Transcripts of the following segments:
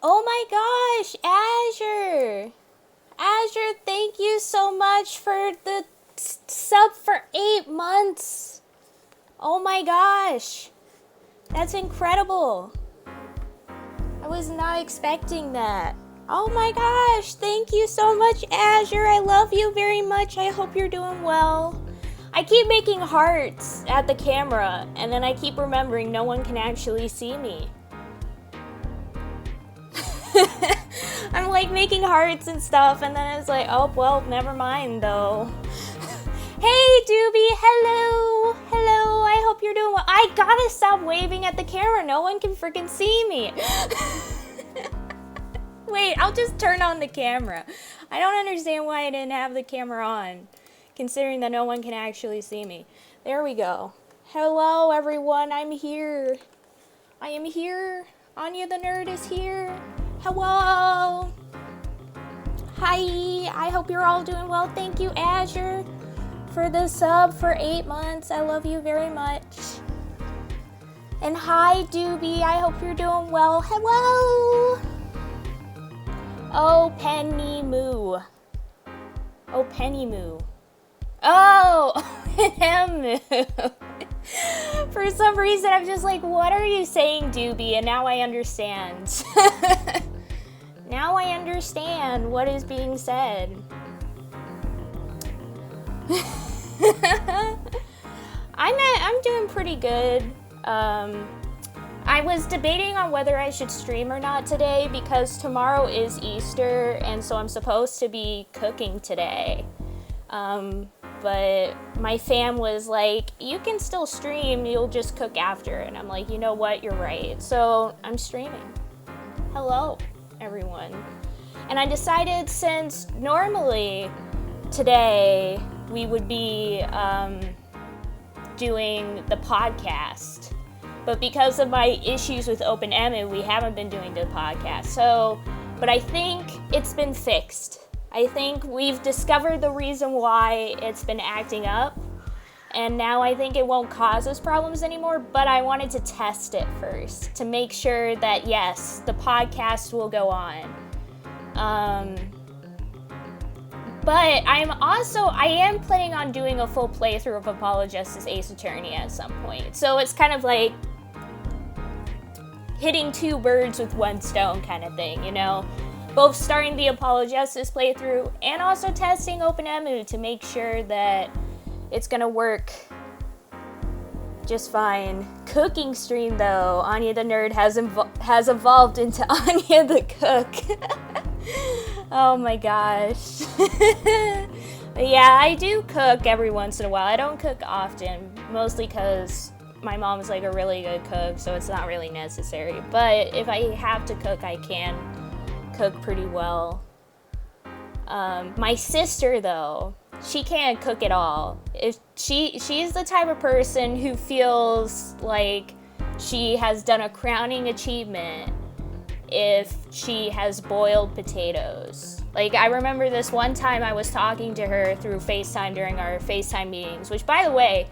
Oh my gosh, Azure! Azure, thank you so much for the sub for 8 months. Oh my gosh. That's incredible. I was not expecting that. Oh my gosh, thank you so much, Azure. I love you very much. I hope you're doing well. I keep making hearts at the camera, and then I keep remembering no one can actually see me. I'm like making hearts and stuff, and then it's like, oh, well, never mind though. Hey, Doobie, hello. Hello, I hope you're doing well. I gotta stop waving at the camera. No one can freaking see me. Wait, I'll just turn on the camera. I don't understand why I didn't have the camera on, considering that no one can actually see me. There we go. Hello, everyone. I'm here. I am here. Anya the Nerd is here. Hello. Hi. I hope you're all doing well. Thank you, Azure, for the sub for 8 months. I love you very much. And hi, Doobie. I hope you're doing well. Hello. OpenEmu. OpenEmu. Oh, OpenEmu. For some reason, I'm just like, what are you saying, Doobie? And now I understand. Now I understand what is being said. I'm doing pretty good. I was debating on whether I should stream or not today because tomorrow is Easter, and so I'm supposed to be cooking today. But my fam was like, you can still stream, you'll just cook after. And I'm like, you know what, you're right. So I'm streaming. Hello, everyone. And I decided, since normally today we would be doing the podcast, but because of my issues with OpenEmu, we haven't been doing the podcast. So, but I think it's been fixed. I think we've discovered the reason why it's been acting up, and now I think it won't cause us problems anymore, but I wanted to test it first to make sure that, yes, the podcast will go on. But I am planning on doing a full playthrough of Apologists Ace Attorney at some point. So it's kind of like hitting two birds with one stone kind of thing, you know? Both starting the Apologists playthrough and also testing OpenEmu to make sure that it's gonna work just fine. Cooking stream though, Anya the Nerd has evolved into Anya the Cook. Oh my gosh. But yeah, I do cook every once in a while. I don't cook often, mostly because my mom's like a really good cook, so it's not really necessary. But if I have to cook, I can cook pretty well. My sister though, she can't cook at all. If she's the type of person who feels like she has done a crowning achievement if she has boiled potatoes. Like, I remember this one time I was talking to her through FaceTime during our FaceTime meetings, which, by the way,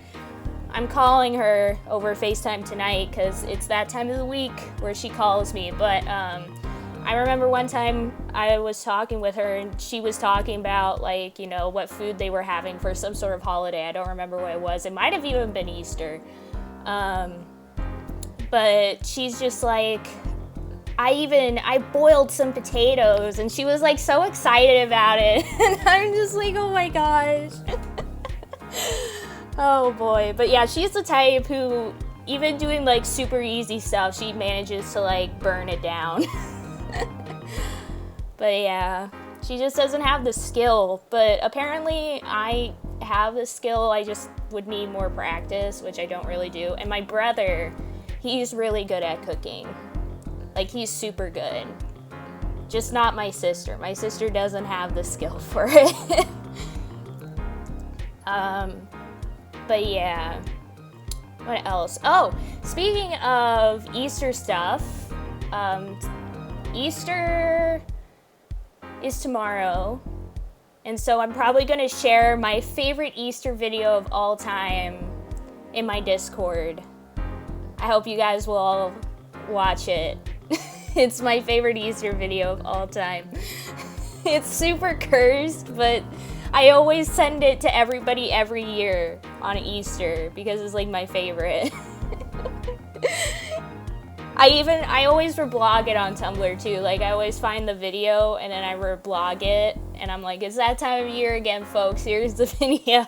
I'm calling her over FaceTime tonight because it's that time of the week where she calls me. But I remember one time I was talking with her and she was talking about, like, you know, what food they were having for some sort of holiday. I don't remember what it was. It might have even been Easter. But she's just like, I boiled some potatoes, and she was like so excited about it. And I'm just like, oh my gosh. Oh boy. But yeah, she's the type who, even doing like super easy stuff, she manages to like burn it down. But yeah, she just doesn't have the skill. But apparently I have the skill, I just would need more practice, which I don't really do. And my brother, he's really good at cooking. Like, he's super good. Just not my sister. My sister doesn't have the skill for it. But yeah. What else? Oh, speaking of Easter stuff, Easter is tomorrow. And so I'm probably going to share my favorite Easter video of all time in my Discord. I hope you guys will all watch it. It's my favorite Easter video of all time. It's super cursed, but I always send it to everybody every year on Easter because it's like my favorite. I always reblog it on Tumblr too. Like, I always find the video and then I reblog it and I'm like, it's that time of year again, folks. Here's the video.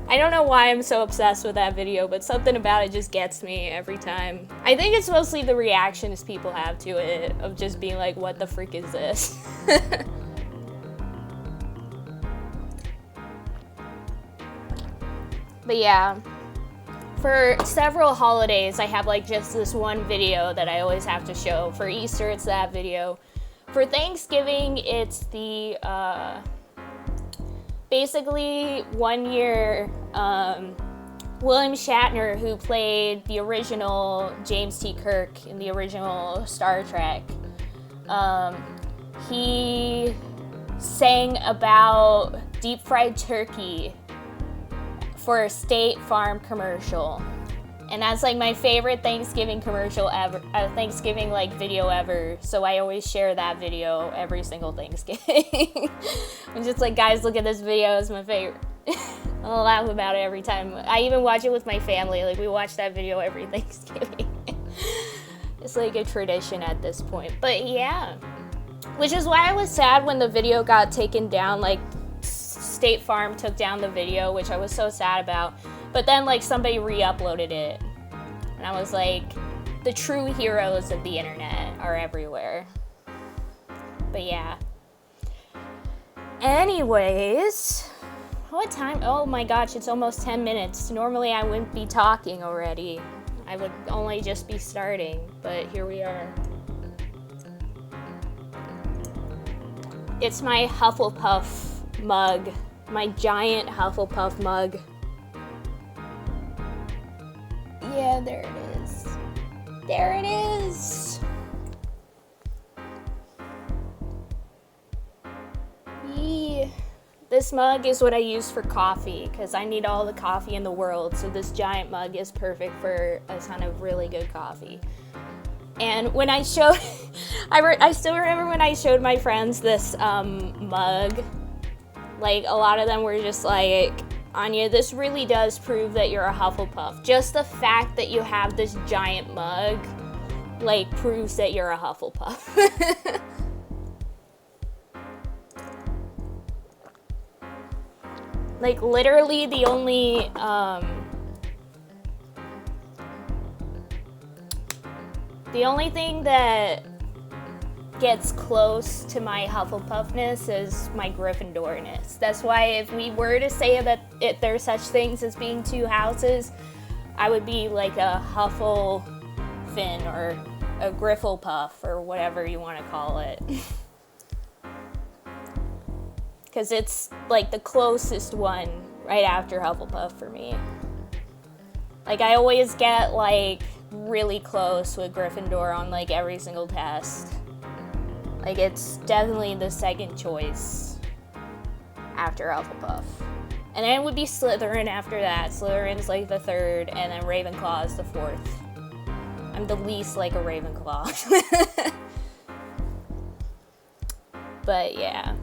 I don't know why I'm so obsessed with that video, but something about it just gets me every time. I think it's mostly the reactions people have to it, of just being like, what the freak is this? But yeah, for several holidays, I have like just this one video that I always have to show. For Easter, it's that video. For Thanksgiving, it's the, basically 1 year, William Shatner, who played the original James T. Kirk in the original Star Trek, he sang about deep fried turkey for a State Farm commercial. And that's like my favorite Thanksgiving commercial ever, Thanksgiving like video ever. So I always share that video every single Thanksgiving. I'm just like, guys, look at this video, it's my favorite. I'll laugh about it every time. I even watch it with my family. Like, we watch that video every Thanksgiving. It's like a tradition at this point. But yeah, which is why I was sad when the video got taken down. Like, State Farm took down the video, which I was so sad about. But then, like, somebody re-uploaded it. And I was like, the true heroes of the internet are everywhere. But yeah. Anyways, what time? Oh my gosh, it's almost 10 minutes. Normally I wouldn't be talking already. I would only just be starting, but here we are. It's my Hufflepuff mug. My giant Hufflepuff mug. Yeah, there it is. There it is. Yeah. This mug is what I use for coffee, because I need all the coffee in the world, so this giant mug is perfect for a ton of really good coffee. And when I showed, I still remember when I showed my friends this mug, like, a lot of them were just like, Anya, this really does prove that you're a Hufflepuff. Just the fact that you have this giant mug, like, proves that you're a Hufflepuff. Like, literally the only, thing that gets close to my Hufflepuffness is my Gryffindorness. That's why if we were to say that there's such things as being two houses, I would be like a Hufflefin or a Grifflepuff or whatever you want to call it. Because it's like the closest one right after Hufflepuff for me. Like, I always get like really close with Gryffindor on like every single test. Like, it's definitely the second choice after Hufflepuff. And then it would be Slytherin after that. Slytherin's like the third, and then Ravenclaw is the fourth. I'm the least like a Ravenclaw. But yeah.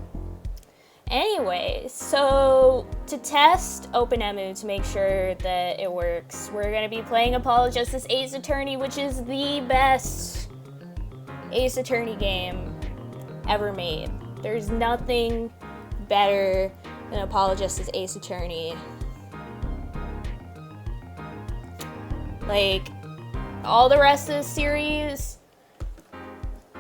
Anyway, so to test OpenEmu to make sure that it works, we're going to be playing Apollo Justice Ace Attorney, which is the best Ace Attorney game ever made. There's nothing better than Apollo Justice Ace Attorney. Like, all the rest of the series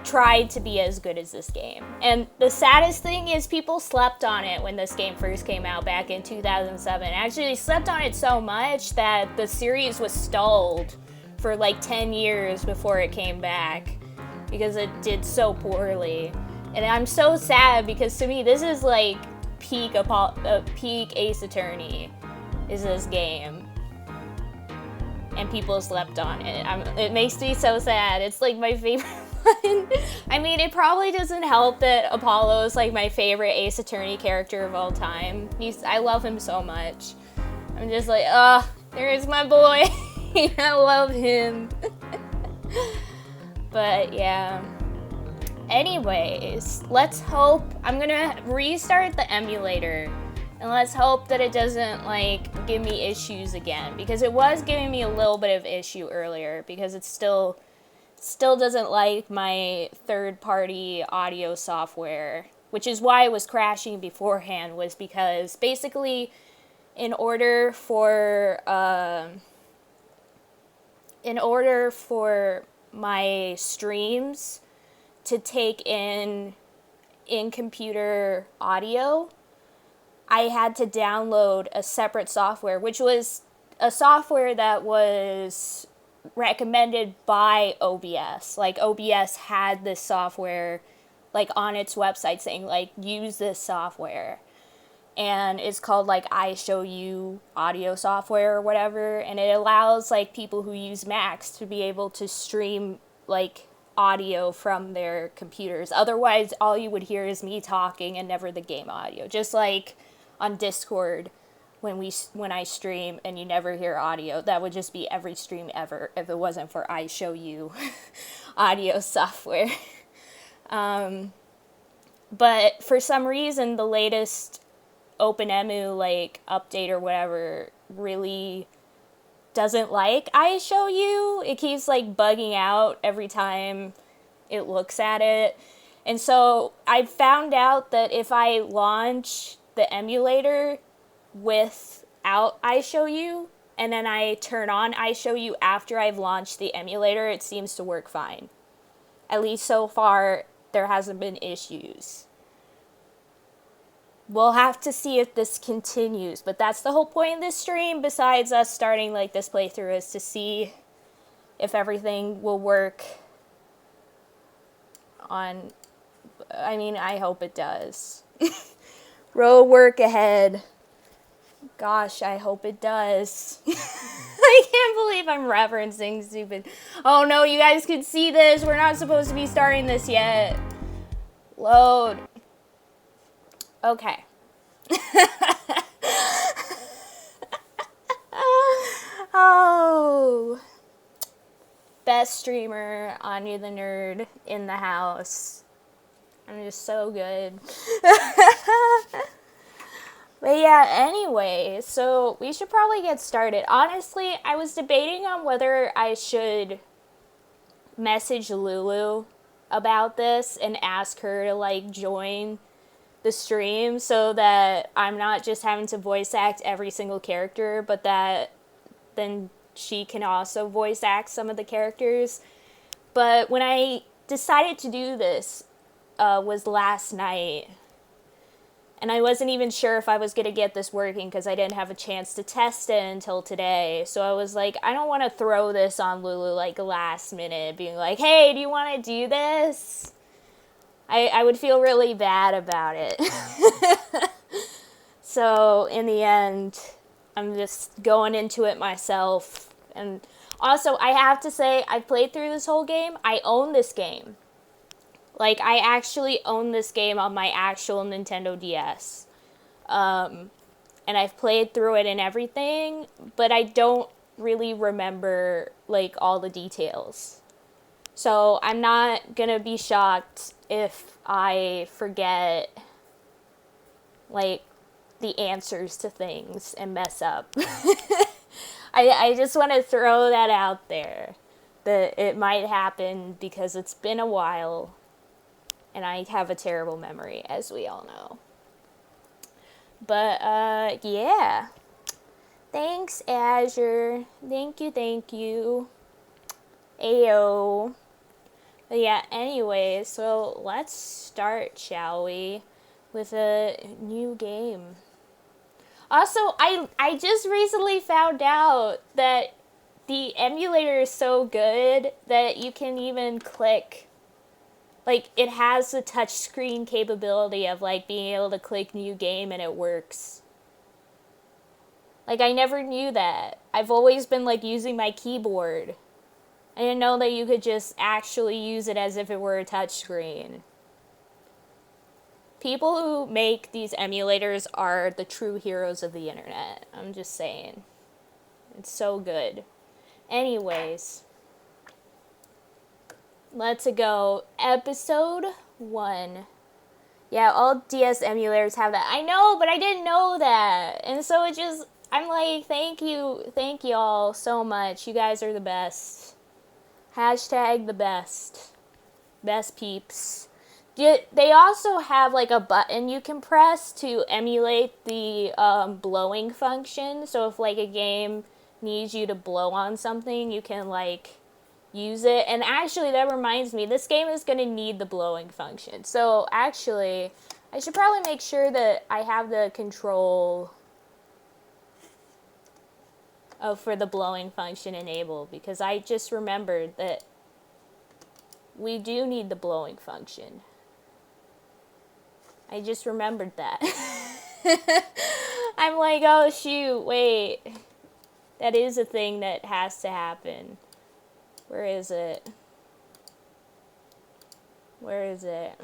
tried to be as good as this game. And the saddest thing is people slept on it when this game first came out back in 2007. Actually, they slept on it so much that the series was stalled for like 10 years before it came back because it did so poorly. And I'm so sad because to me, this is like peak Ace Attorney is this game. And people slept on it. It makes me so sad. It's like my favorite one. I mean, it probably doesn't help that Apollo is like my favorite Ace Attorney character of all time. I love him so much. I'm just like, there's my boy. I love him. But yeah. Anyways, let's hope. I'm gonna restart the emulator. And let's hope that it doesn't, like, give me issues again. Because it was giving me a little bit of issue earlier. Because it still doesn't like my third-party audio software. Which is why it was crashing beforehand. Was because, basically, in order for my streams to take in computer audio, I had to download a separate software, which was a software that was recommended by OBS. Like, OBS had this software, like, on its website saying, like, use this software. And it's called, like, I Show You audio software or whatever. And it allows, like, people who use Macs to be able to stream, like, audio from their computers. Otherwise, all you would hear is me talking and never the game audio. Just like on Discord when I stream and you never hear audio. That would just be every stream ever if it wasn't for I Show You audio software. But for some reason, the latest OpenEmu, like, update or whatever really doesn't like I Show You. It keeps, like, bugging out every time it looks at it. And so I found out that if I launch the emulator without I Show You, and then I turn on I Show You after I've launched the emulator, it seems to work fine. At least so far, there hasn't been issues. We'll have to see if this continues, but that's the whole point of this stream, besides us starting, like, this playthrough, is to see if everything will work on, I mean, I hope it does. Row work ahead. Gosh, I hope it does. I can't believe I'm referencing stupid. Oh no, you guys can see this. We're not supposed to be starting this yet. Load. Okay. Oh. Best streamer, Anya the Nerd, in the house. I'm just so good. But yeah, anyway, so we should probably get started. Honestly, I was debating on whether I should message Lulu about this and ask her to, like, join the stream so that I'm not just having to voice act every single character, but that then she can also voice act some of the characters. But when I decided to do this was last night, and I wasn't even sure if I was going to get this working because I didn't have a chance to test it until today. So I was like, I don't want to throw this on Lulu, like, last minute, being like, hey, do you want to do this? I would feel really bad about it. So in the end, I'm just going into it myself. And also, I have to say, I played through this whole game. I own this game. Like, I actually own this game on my actual Nintendo DS. And I've played through it and everything, but I don't really remember, like, all the details. So I'm not gonna be shocked if I forget, like, the answers to things and mess up. I just want to throw that out there, that it might happen because it's been a while and I have a terrible memory, as we all know. But yeah, thanks, Azure. Thank you. Ayo. But yeah, anyway, so let's start, shall we, with a new game. Also, I just recently found out that the emulator is so good that you can even click, like, it has the touchscreen capability of, like, being able to click new game and it works. Like, I never knew that. I've always been, like, using my keyboard. I didn't know that you could just actually use it as if it were a touchscreen. People who make these emulators are the true heroes of the internet. I'm just saying. It's so good. Anyways. let's go. Episode 1. Yeah, all DS emulators have that. I know, but I didn't know that. And so it just, I'm like, thank you all so much. You guys are the best. Hashtag the best. Best peeps. They also have like a button you can press to emulate the blowing function. So if like a game needs you to blow on something, you can like use it. And actually that reminds me, this game is going to need the blowing function. So actually, I should probably make sure that I have the control for the blowing function enabled, because I just remembered that we do need the blowing function. I just remembered that. I'm like, oh shoot, wait. That is a thing that has to happen. Where is it? Where is it?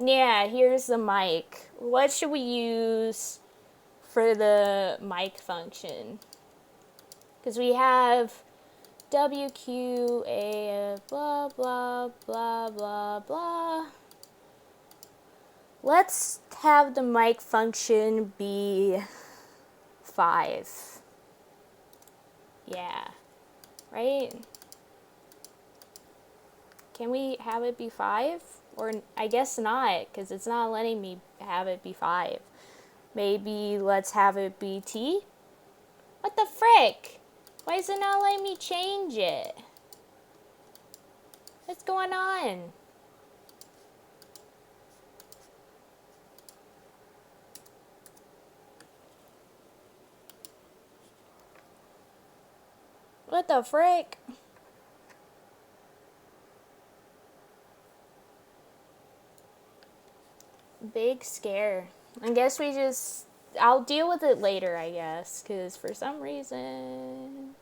Yeah, here's the mic. What should we use for the mic function? Because we have WQA, blah, blah, blah, blah, blah. Let's have the mic function be 5. Yeah. Right? Can we have it be 5? Or I guess not, because it's not letting me have it be 5. Maybe let's have it be T? What the frick? Why is it not letting me change it? What's going on? What the frick? Big scare. I guess we just... I'll deal with it later, I guess, because for some reason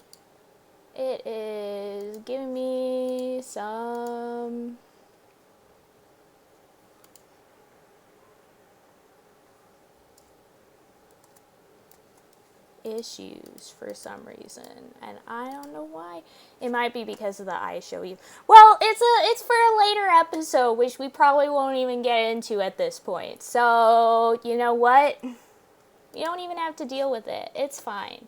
it is giving me some issues for some reason, and I don't know why. It might be because of the I show you. Well, it's for a later episode, which we probably won't even get into at this point. So, you know what? You don't even have to deal with it. It's fine.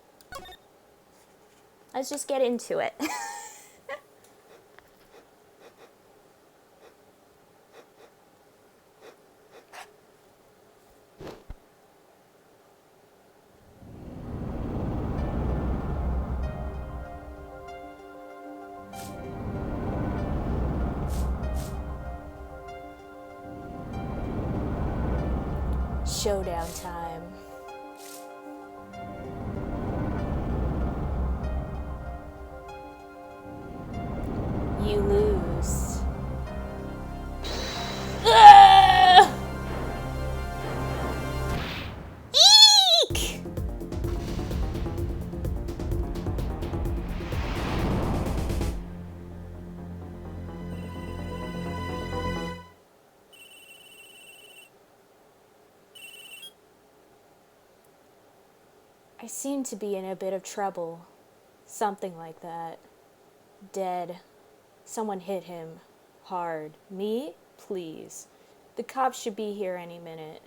Let's just get into it. Showdown time. You lose. Eek! I seem to be in a bit of trouble. Something like that. Dead. Someone hit him. Hard. Me? Please. The cops should be here any minute.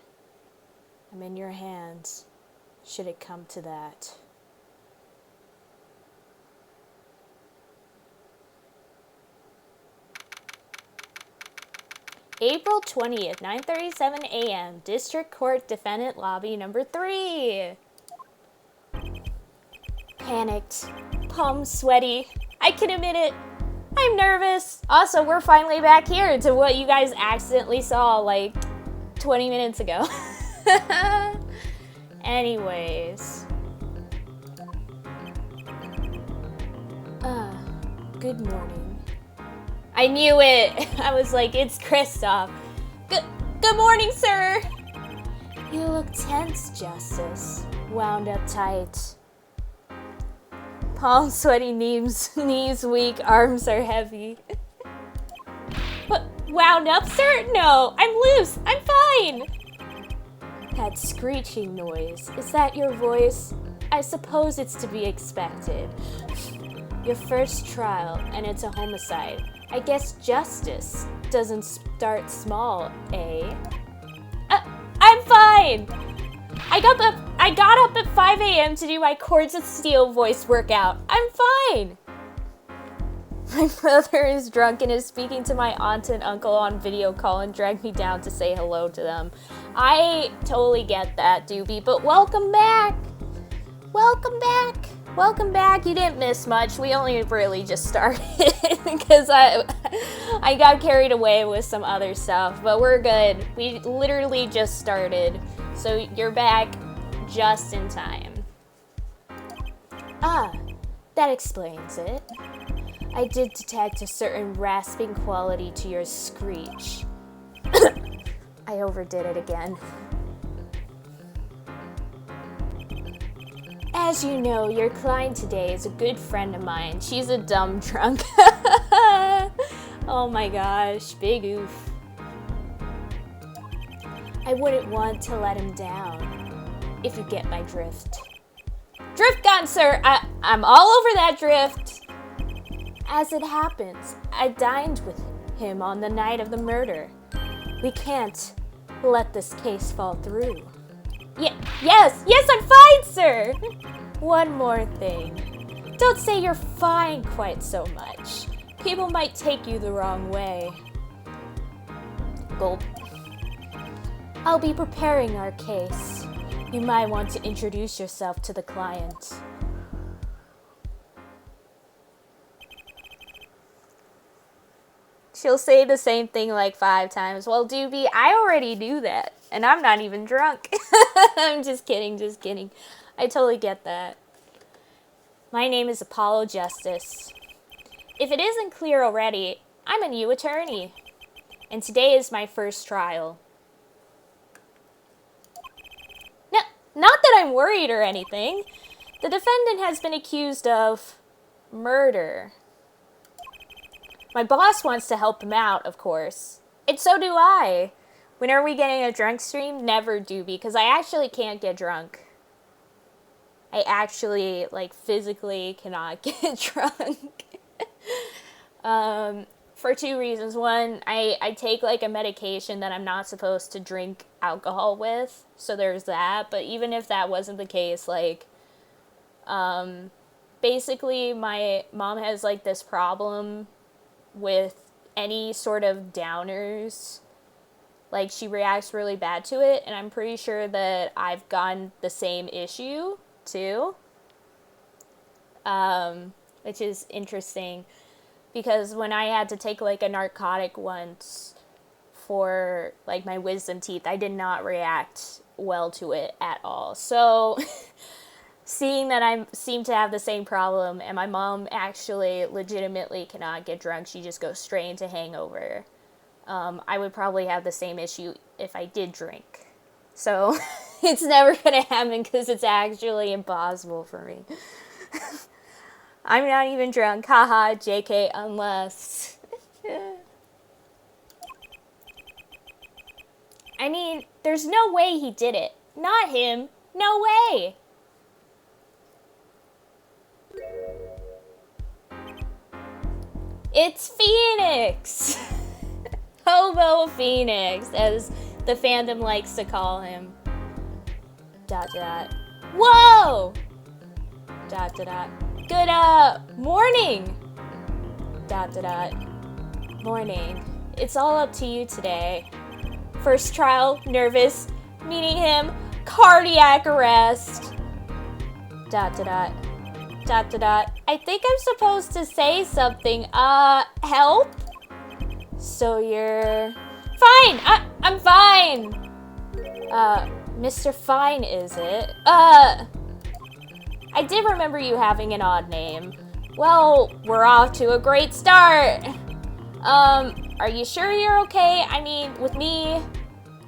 I'm in your hands, should it come to that. April 20th, 9:37 a.m. District Court Defendant Lobby number 3. Panicked. Palms sweaty. I can admit it. I'm nervous. Also, we're finally back here to what you guys accidentally saw like 20 minutes ago. Anyways. Good morning. I knew it. I was like, it's Kristoff. Good morning, sir. You look tense, Justice. Wound up tight. Palms sweaty, knees weak, arms are heavy. What? Wound up, sir? No, I'm loose. I'm fine. That screeching noise. Is that your voice? I suppose it's to be expected. Your first trial, and it's a homicide. I guess justice doesn't start small, eh? I'm fine! I got up at 5 a.m. to do my Chords of Steel voice workout. I'm fine! My brother is drunk and is speaking to my aunt and uncle on video call and dragged me down to say hello to them. I totally get that, Doobie, but welcome back! Welcome back! Welcome back. You didn't miss much. We only really just started because I got carried away with some other stuff, but we're good. We literally just started, so you're back just in time. Ah, that explains it. I did detect a certain rasping quality to your screech. I overdid it again. As you know, your client today is a good friend of mine. She's a dumb drunk. Oh my gosh, big oof. I wouldn't want to let him down, if you get my drift. Drift gone, sir! I'm all over that drift! As it happens, I dined with him on the night of the murder. We can't let this case fall through. Yes, I'm fine, sir! One more thing. Don't say you're fine quite so much. People might take you the wrong way. Gulp. I'll be preparing our case. You might want to introduce yourself to the client. She'll say the same thing like 5 times. Well, Doobie, I already do that. And I'm not even drunk. I'm just kidding. I totally get that. My name is Apollo Justice. If it isn't clear already, I'm a new attorney. And today is my first trial. No, not that I'm worried or anything. The defendant has been accused of murder. My boss wants to help him out, of course. And so do I. When are we getting a drunk stream? Never, Doobie, because I actually can't get drunk. I actually, physically cannot get drunk. For 2 reasons. One, I take, a medication that I'm not supposed to drink alcohol with. So there's that. But even if that wasn't the case, basically my mom has, this problem with any sort of downers. She reacts really bad to it, and I'm pretty sure that I've gotten the same issue, too. Which is interesting, because when I had to take, a narcotic once for, my wisdom teeth, I did not react well to it at all. So, seeing that I seem to have the same problem, and my mom actually legitimately cannot get drunk, she just goes straight into hangover. I would probably have the same issue if I did drink. So, it's never gonna happen because it's actually impossible for me. I'm not even drunk, haha, JK, unless... I mean, there's no way he did it. Not him. No way! It's Phoenix! Hobo Phoenix, as the fandom likes to call him. ... Whoa! ... Good, morning! ... Morning. It's all up to you today. First trial, nervous. Meeting him, cardiac arrest. ... I think I'm supposed to say something. Help? So you're... Fine! I'm fine! Mr. Fine, is it? I did remember you having an odd name. Well, we're off to a great start! Are you sure you're okay? I mean, with me...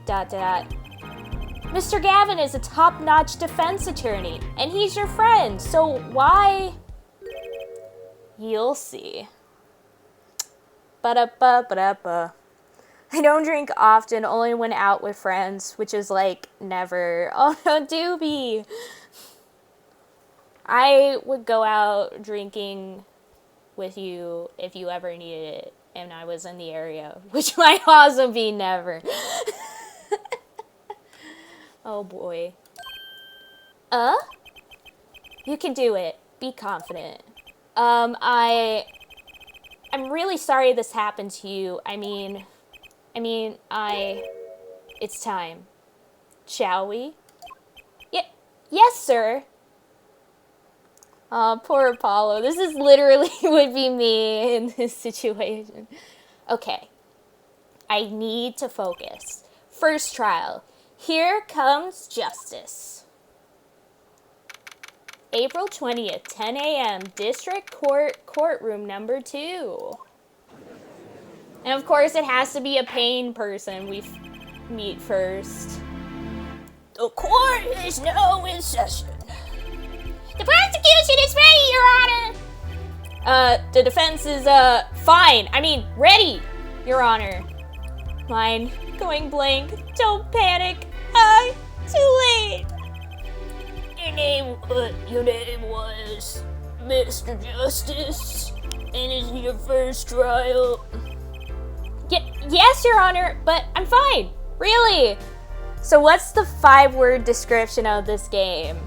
Mr. Gavin is a top-notch defense attorney, and he's your friend, so why... You'll see. Ba-da-ba-ba-da-ba. I don't drink often, only when out with friends, which is never. Oh no, Doobie! I would go out drinking with you if you ever needed it and I was in the area, which might also be never. Oh boy. You can do it. Be confident. I'm really sorry this happened to you. It's time. Shall we? Yes, sir. Oh, poor Apollo. This is literally would be me in this situation. Okay. I need to focus. First trial. Here comes justice. April 20th, 10 a.m., District Court, courtroom number 2. And of course, it has to be a Pain person we meet first. The court is now in session. The prosecution is ready, Your Honor. The defense is, fine. Ready, Your Honor. Mine going blank. Don't panic. Too late. Your name was Mr. Justice, and is it your first trial? Yes, Your Honor, but I'm fine. Really? So what's the 5-word description of this game?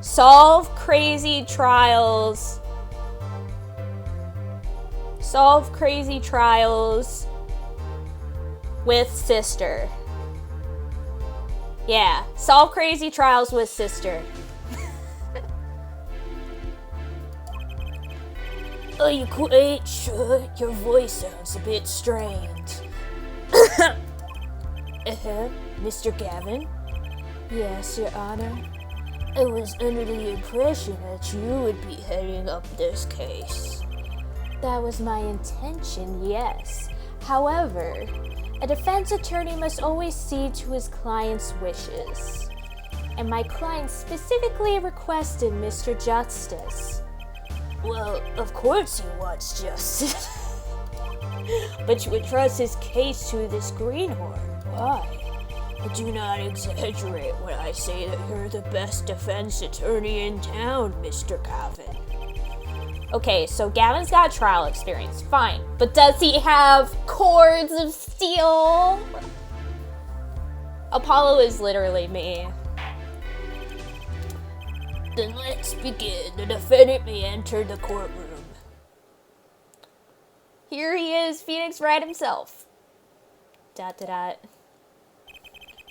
Solve crazy trials. Solve crazy trials with sister. Yeah, solve crazy trials with sister. Are you quite sure? Your voice sounds a bit strained. Mr. Gavin? Yes, Your Honor. I was under the impression that you would be heading up this case. That was my intention, yes. However, a defense attorney must always see to his client's wishes. And my client specifically requested Mr. Justice. Well, of course he wants justice. But you would trust his case to this greenhorn. Why? I do not exaggerate when I say that you're the best defense attorney in town, Mr. Gavin. Okay, so Gavin's got trial experience, fine. But does he have cords of steel? Apollo is literally me. Then let's begin. The defendant may enter the courtroom. Here he is, Phoenix Wright himself. ...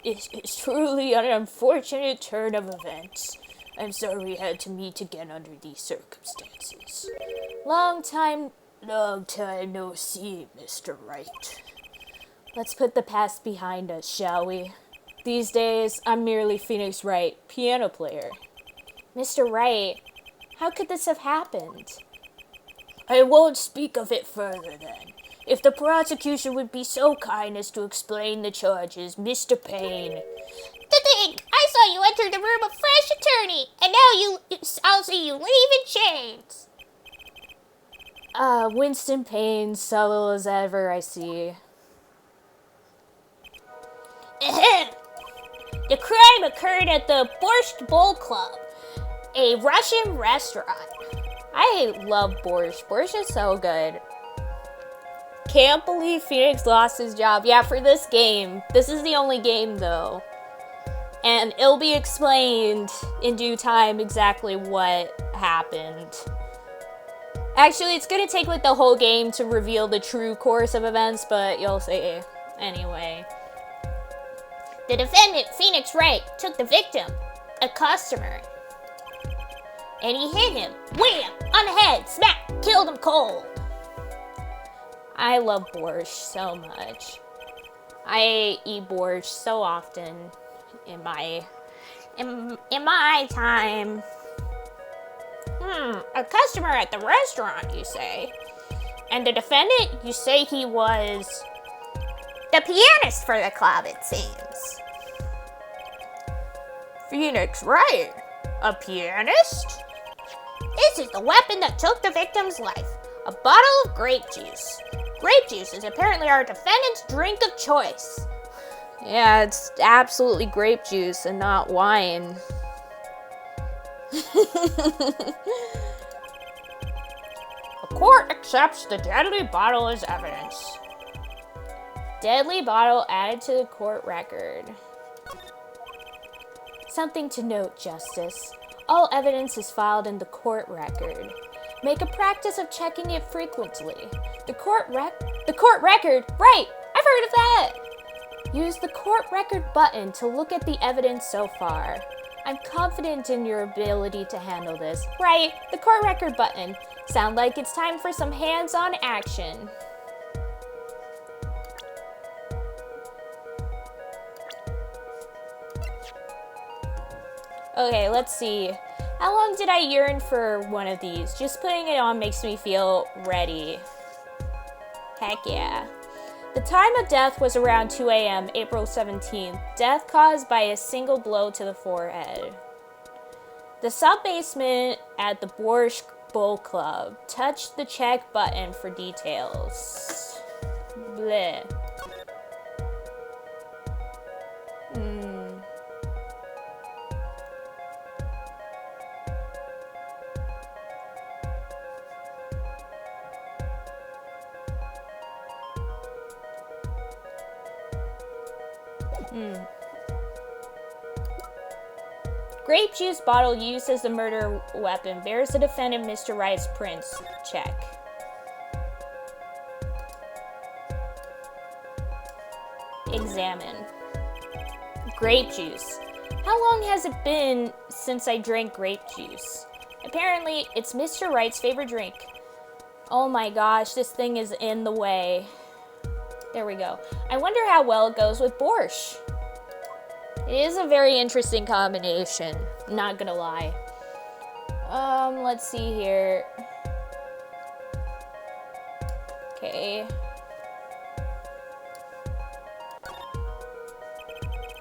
It's truly an unfortunate turn of events. I'm sorry we had to meet again under these circumstances. Long time no see, Mr. Wright. Let's put the past behind us, shall we? These days, I'm merely Phoenix Wright, piano player. Mr. Wright, how could this have happened? I won't speak of it further then. If the prosecution would be so kind as to explain the charges, Mr. Payne. To think, I saw you enter the room a fresh attorney, and now I'll see you leave in chains. Winston Payne, subtle as ever, I see. Ahem. The crime occurred at the Borscht Bowl Club, a Russian restaurant. I love borscht. Borscht is so good. Can't believe Phoenix lost his job. Yeah, for this game. This is the only game, though. And it'll be explained in due time exactly what happened. Actually, it's gonna take like the whole game to reveal the true course of events, but you'll see. Anyway. The defendant, Phoenix Wright, took the victim, a customer. And he hit him. Wham! On the head. Smack! Killed him cold. I love borscht so much. I eat borscht so often in my time. A customer at the restaurant, you say? And the defendant, you say he was the pianist for the club, it seems. Phoenix Wright? A pianist? This is the weapon that took the victim's life. A bottle of grape juice. Grape juice is apparently our defendant's drink of choice. Yeah, it's absolutely grape juice and not wine. The court accepts the deadly bottle as evidence. Deadly bottle added to the court record. Something to note, Justice. All evidence is filed in the court record. Make a practice of checking it frequently. The court record? Right! I've heard of that! Use the court record button to look at the evidence so far. I'm confident in your ability to handle this. Right, the court record button. Sound like it's time for some hands-on action. Okay, let's see. How long did I yearn for one of these? Just putting it on makes me feel ready. Heck yeah. The time of death was around 2 a.m., April 17th. Death caused by a single blow to the forehead. The sub-basement at the Borscht Bowl Club. Touch the check button for details. Bleh. Grape juice bottle used as the murder weapon bears the defendant Mr. Wright's prints. Check. Examine. Grape juice. How long has it been since I drank grape juice? Apparently, it's Mr. Wright's favorite drink. Oh my gosh, this thing is in the way. There we go. I wonder how well it goes with borscht. It is a very interesting combination, not gonna lie. Let's see here. Okay.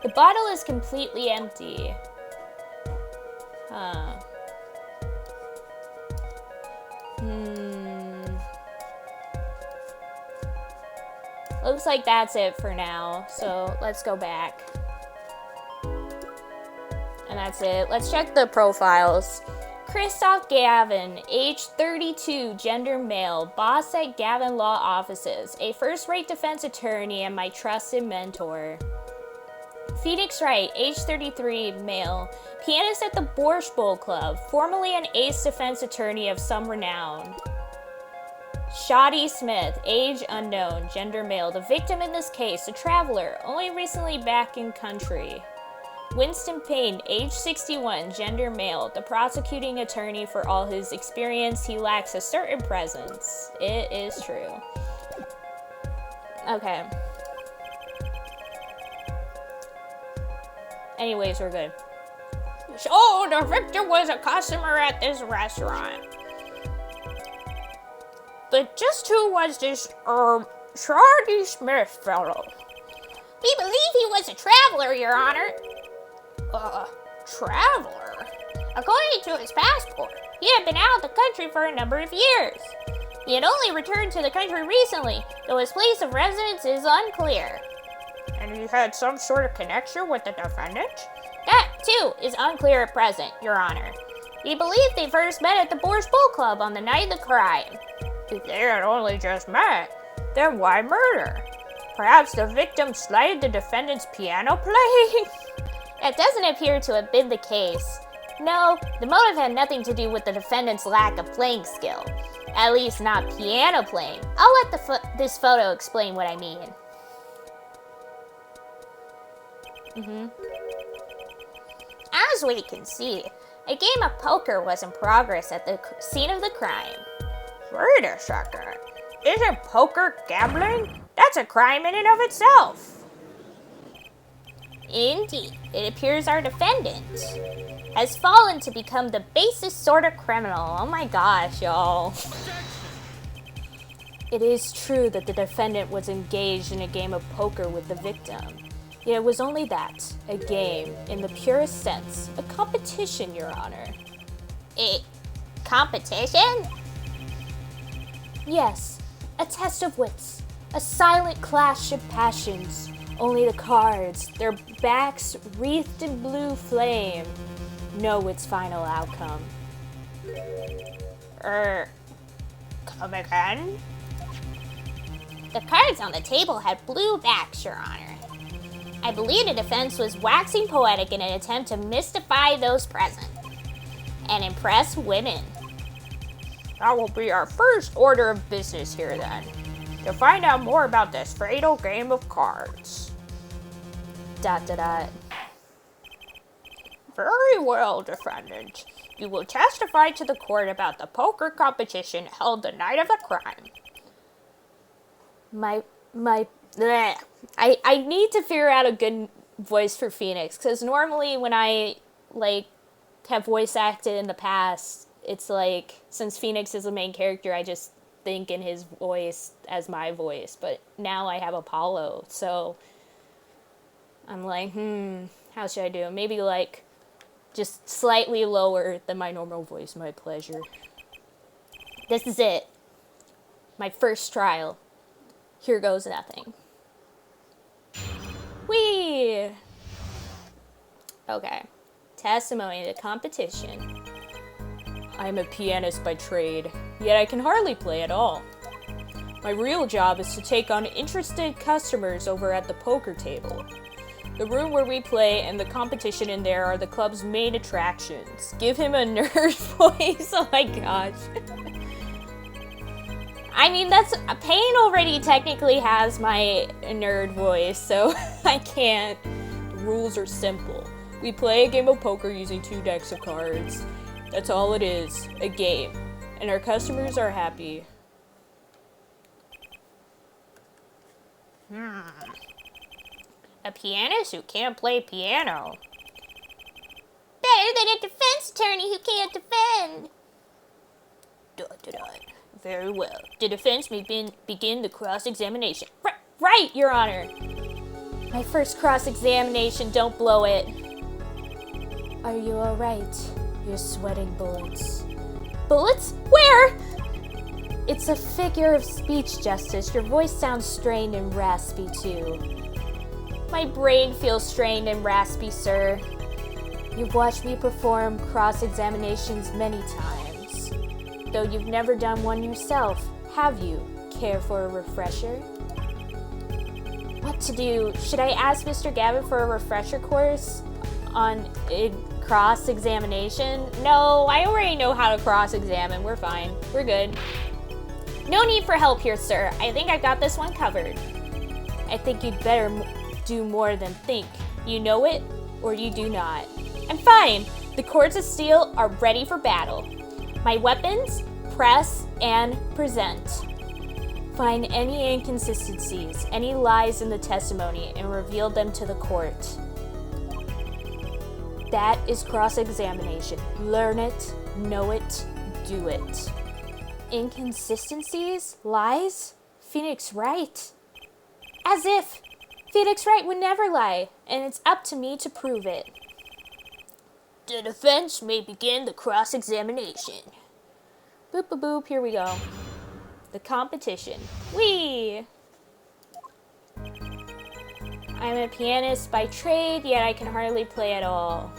The bottle is completely empty. Huh. Looks like that's it for now, so let's go back. And that's it. Let's check the profiles. Christoph Gavin, age 32, gender male, boss at Gavin Law Offices, a first-rate defense attorney and my trusted mentor. Phoenix Wright, age 33, male, pianist at the Borscht Bowl Club, formerly an ace defense attorney of some renown. Shoddy Smith, age unknown, gender male, the victim in this case, a traveler, only recently back in country. Winston Payne, age 61, gender male, the prosecuting attorney. For all his experience, he lacks a certain presence. It is true. Okay. Anyways, we're good. So, the victim was a customer at this restaurant. But just who was this, Shoddy Smith fellow? We believe he was a traveler, Your Honor. Traveler? According to his passport, he had been out of the country for a number of years. He had only returned to the country recently, though his place of residence is unclear. And he had some sort of connection with the defendant? That, too, is unclear at present, Your Honor. We believe they first met at the Borscht Bowl Club on the night of the crime. If they had only just met, then why murder? Perhaps the victim slighted the defendant's piano playing? That doesn't appear to have been the case. No, the motive had nothing to do with the defendant's lack of playing skill. At least not piano playing. I'll let this photo explain what I mean. As we can see, a game of poker was in progress at the scene of the crime. Wait a second. Isn't poker gambling? That's a crime in and of itself. Indeed, it appears our defendant has fallen to become the basest sort of criminal. Oh my gosh, y'all. It is true that the defendant was engaged in a game of poker with the victim. Yet it was only that, a game, in the purest sense, a competition, Your Honor. A competition? Yes, a test of wits, a silent clash of passions, Only the cards, their backs wreathed in blue flame, know its final outcome. Come again? The cards on the table had blue backs, Your Honor. I believe the defense was waxing poetic in an attempt to mystify those present and impress women. That will be our first order of business here then, to find out more about this fatal game of cards. ... Very well, defendant. You will testify to the court about the poker competition held the night of the crime. I need to figure out a good voice for Phoenix, because normally when I, have voice acted in the past, it's since Phoenix is the main character, I just think in his voice as my voice, but now I have Apollo, so I'm how should I do? Maybe, just slightly lower than my normal voice, my pleasure. This is it. My first trial. Here goes nothing. Whee! Okay. Testimony to competition. I am a pianist by trade, yet I can hardly play at all. My real job is to take on interested customers over at the poker table. The room where we play and the competition in there are the club's main attractions. Give him a nerd voice. Oh my gosh. I mean, Payne already technically has my nerd voice, so I can't. The rules are simple. We play a game of poker using 2 decks of cards. That's all it is, a game. And our customers are happy. A pianist who can't play piano. Better than a defense attorney who can't defend. ... Very well. The defense may begin the cross-examination. Right, Your Honor. My first cross-examination, don't blow it. Are you alright? You're sweating bullets. Bullets? Where? It's a figure of speech, Justice. Your voice sounds strained and raspy, too. My brain feels strained and raspy, sir. You've watched me perform cross-examinations many times. Though you've never done one yourself, have you? Care for a refresher? What to do? Should I ask Mr. Gavin for a refresher course on cross-examination? No, I already know how to cross-examine. We're fine. We're good. No need for help here, sir. I think I got this one covered. I think you'd better do more than think. You know it, or you do not. I'm fine. The cords of steel are ready for battle. My weapons, press, and present. Find any inconsistencies, any lies in the testimony, and reveal them to the court. That is cross-examination. Learn it, know it, do it. Inconsistencies? Lies? Phoenix Wright? As if! Phoenix Wright would never lie, and it's up to me to prove it. The defense may begin the cross-examination. Boop boop boop, here we go. The competition. Whee! I'm a pianist by trade, yet I can hardly play at all.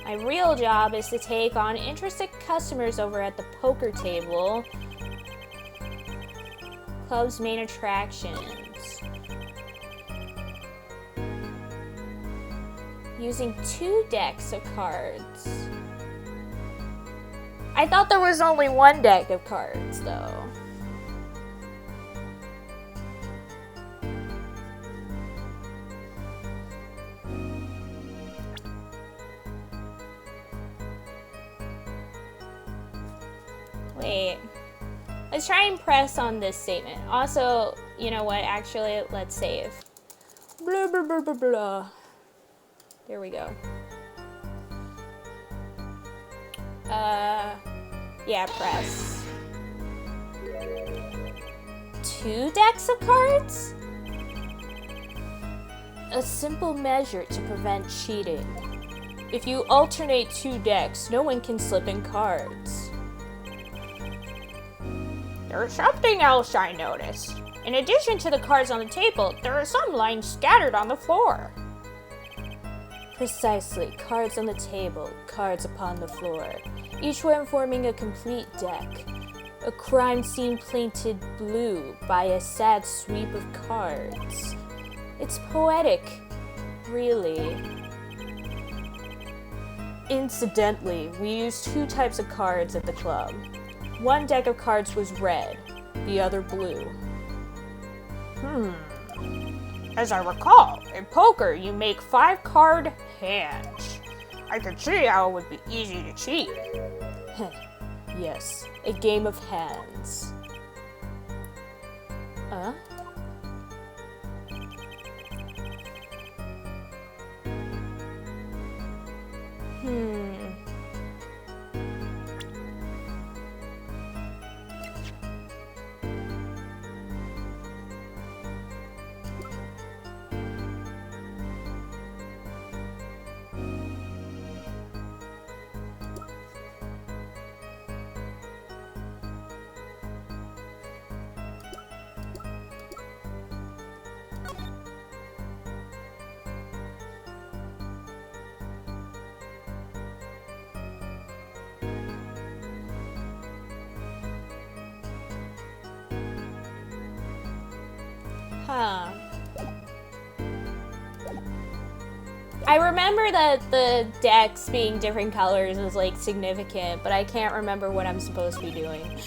My real job is to take on interested customers over at the poker table. Club's main attractions. Using 2 decks of cards. I thought there was only 1 deck of cards, though. Wait. Let's try and press on this statement. Also, you know what? Actually, let's save. Blah, blah, blah, blah, blah. There we go. Yeah, press. 2 decks of cards? A simple measure to prevent cheating. If you alternate 2 decks, no one can slip in cards. There's something else I noticed. In addition to the cards on the table, there are some lying scattered on the floor. Precisely, cards on the table, cards upon the floor, each one forming a complete deck. A crime scene painted blue by a sad sweep of cards. It's poetic, really. Incidentally, we used 2 types of cards at the club. One deck of cards was red, the other blue. As I recall, in poker, you make 5-card hands. I can see how it would be easy to cheat. Yes, a game of hands. Huh? I remember that the decks being different colors was like significant, but I can't remember what I'm supposed to be doing.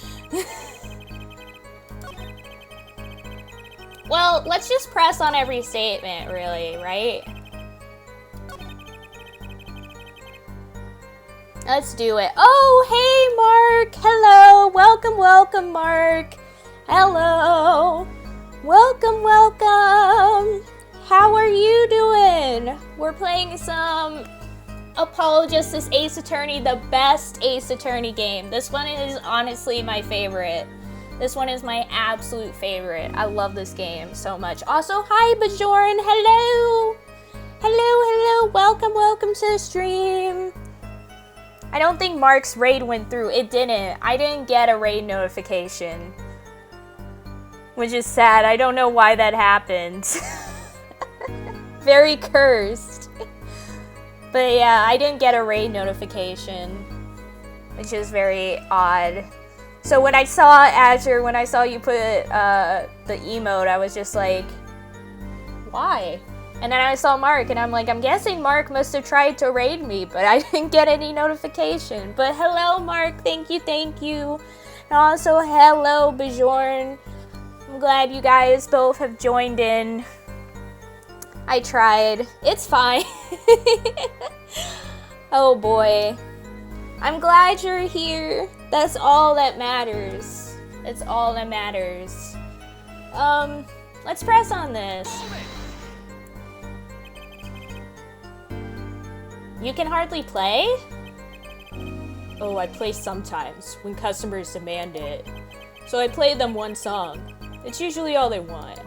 Well, let's just press on every statement, really, right? Let's do it. Oh, hey, Mark. Hello. Welcome, welcome, Mark. Hello. Welcome, welcome. How are you doing? We're playing some Apollo Justice Ace Attorney, the best Ace Attorney game. This one is honestly my favorite. This one is my absolute favorite. I love this game so much. Also, hi, Bajorn. Hello. Hello. Welcome, welcome to the stream. I don't think Mark's raid went through. It didn't. I didn't get a raid notification, which is sad. I don't know why that happened. Very cursed. But yeah, I didn't get a raid notification, which is very odd. So when I saw Azure, when I saw you put the emote, I was just like, why? And then I saw Mark, and I'm like, I'm guessing Mark must have tried to raid me, but I didn't get any notification. But hello, Mark. Thank you. And also, hello, Bajorn. I'm glad you guys both have joined in. I tried. It's fine. Oh boy. I'm glad you're here. That's all that matters. It's all that matters. Let's press on this. You can hardly play? Oh, I play sometimes, when customers demand it. So I play them one song. It's usually all they want.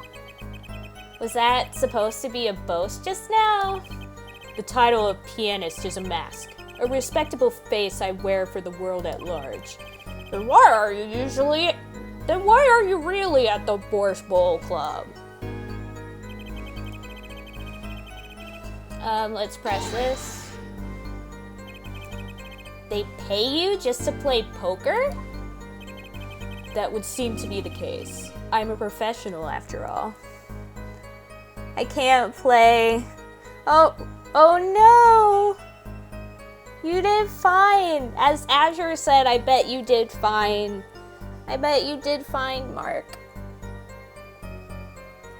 Was that supposed to be a boast just now? The title of pianist is a mask, a respectable face I wear for the world at large. Then why are you really at the Borscht Bowl Club? Let's press this. They pay you just to play poker? That would seem to be the case. I'm a professional after all. I can't play. Oh no! You did fine. As Azure said, I bet you did fine. I bet you did fine, Mark.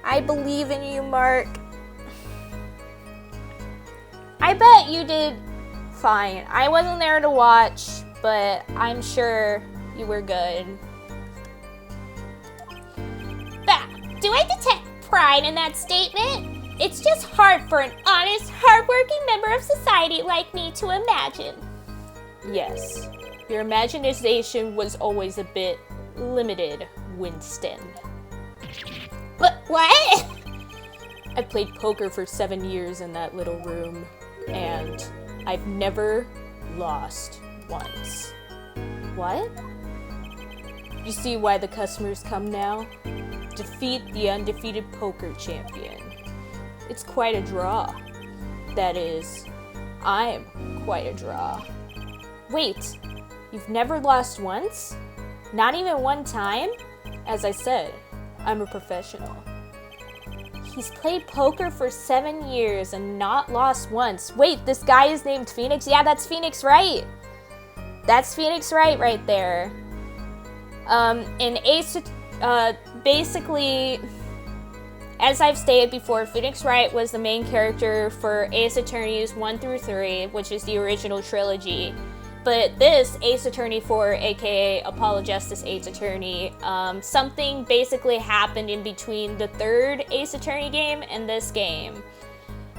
I believe in you, Mark. I bet you did fine. I wasn't there to watch, but I'm sure you were good. Bah! Do I detect pride in that statement? It's just hard for an honest, hardworking member of society like me to imagine. Yes, your imagination was always a bit limited, Winston. What? I played poker for 7 years in that little room, and I've never lost once. What? You see why the customers come now? defeat the undefeated poker champion. It's quite a draw. That is, I'm quite a draw. Wait, you've never lost once? Not even one time? As I said, I'm a professional. He's played poker for 7 years and not lost once. Wait, this guy is named Phoenix? Yeah, that's Phoenix Wright. That's Phoenix Wright right there. Basically, as I've stated before, Phoenix Wright was the main character for Ace Attorneys 1 through 3, which is the original trilogy. But this, Ace Attorney 4, aka Apollo Justice Ace Attorney, something basically happened in between the third Ace Attorney game and this game.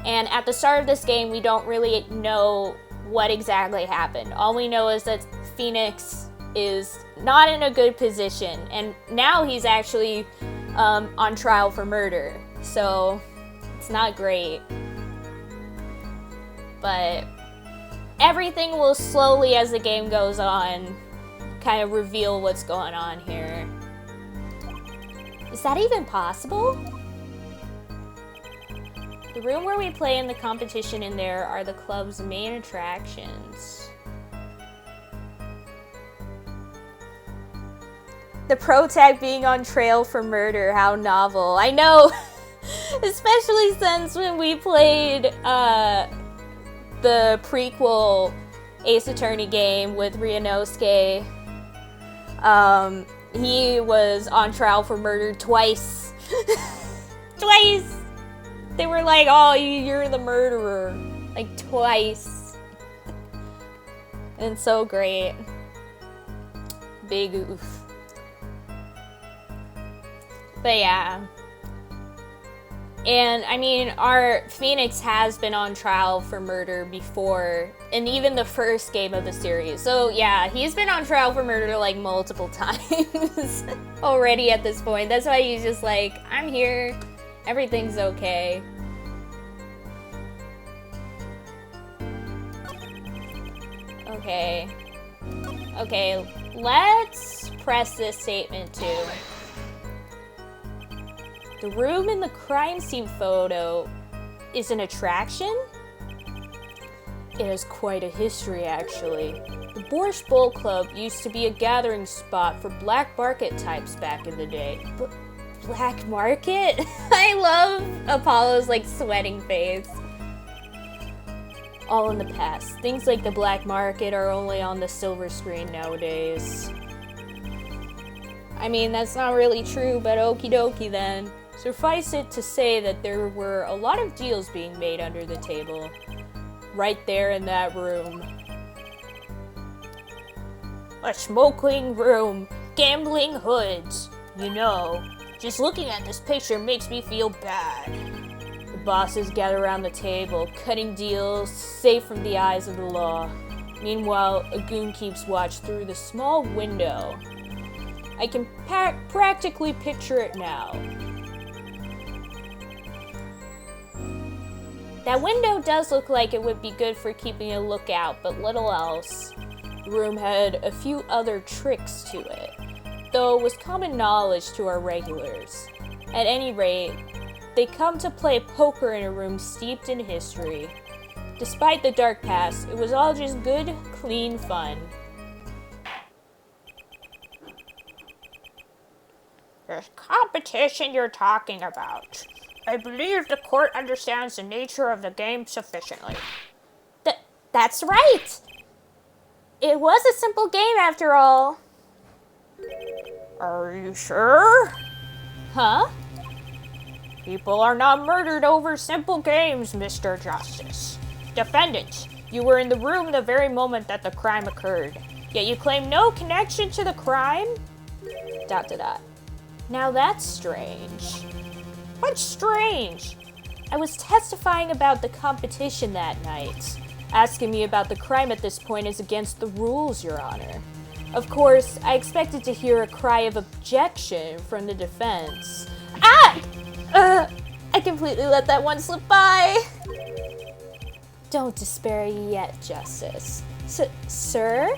And at the start of this game, we don't really know what exactly happened. All we know is that Phoenix is not in a good position, and now he's actually on trial for murder. So it's not great. But everything will slowly, as the game goes on, kind of reveal what's going on here. Is that even possible? The room where we play in the competition in there are the club's main attractions. The pro tag being on trail for murder, how novel. I know, especially since when we played the prequel Ace Attorney game with Ryunosuke, he was on trial for murder twice. Twice! They were like, oh, you're the murderer. Like, twice. And so great. Big oof. But yeah. And I mean, our Phoenix has been on trial for murder before, and even the first game of the series. So yeah, he's been on trial for murder like multiple times already at this point. That's why he's just like, I'm here, everything's okay. Okay, let's press this statement too. The room in the crime scene photo is an attraction? It has quite a history, actually. The Borscht Bowl Club used to be a gathering spot for black market types back in the day. Black market? I love Apollo's, like, sweating face. All in the past. Things like the black market are only on the silver screen nowadays. I mean, that's not really true, but okie dokie then. Suffice it to say that there were a lot of deals being made under the table. Right there in that room. A smoking room, gambling hoods. You know, just looking at this picture makes me feel bad. The bosses gather around the table, cutting deals, safe from the eyes of the law. Meanwhile, a goon keeps watch through the small window. I can practically picture it now. That window does look like it would be good for keeping a lookout, but little else. The room had a few other tricks to it, though it was common knowledge to our regulars. At any rate, they come to play poker in a room steeped in history. Despite the dark past, it was all just good, clean fun. The competition you're talking about. I believe the court understands the nature of the game sufficiently. That's right! It was a simple game after all. Are you sure? Huh? People are not murdered over simple games, Mr. Justice. Defendant, you were in the room the very moment that the crime occurred, yet you claim no connection to the crime? ... Now that's strange. What's strange? I was testifying about the competition that night. Asking me about the crime at this point is against the rules, Your Honor. Of course, I expected to hear a cry of objection from the defense. I completely let that one slip by. Don't despair yet, Justice. Sir?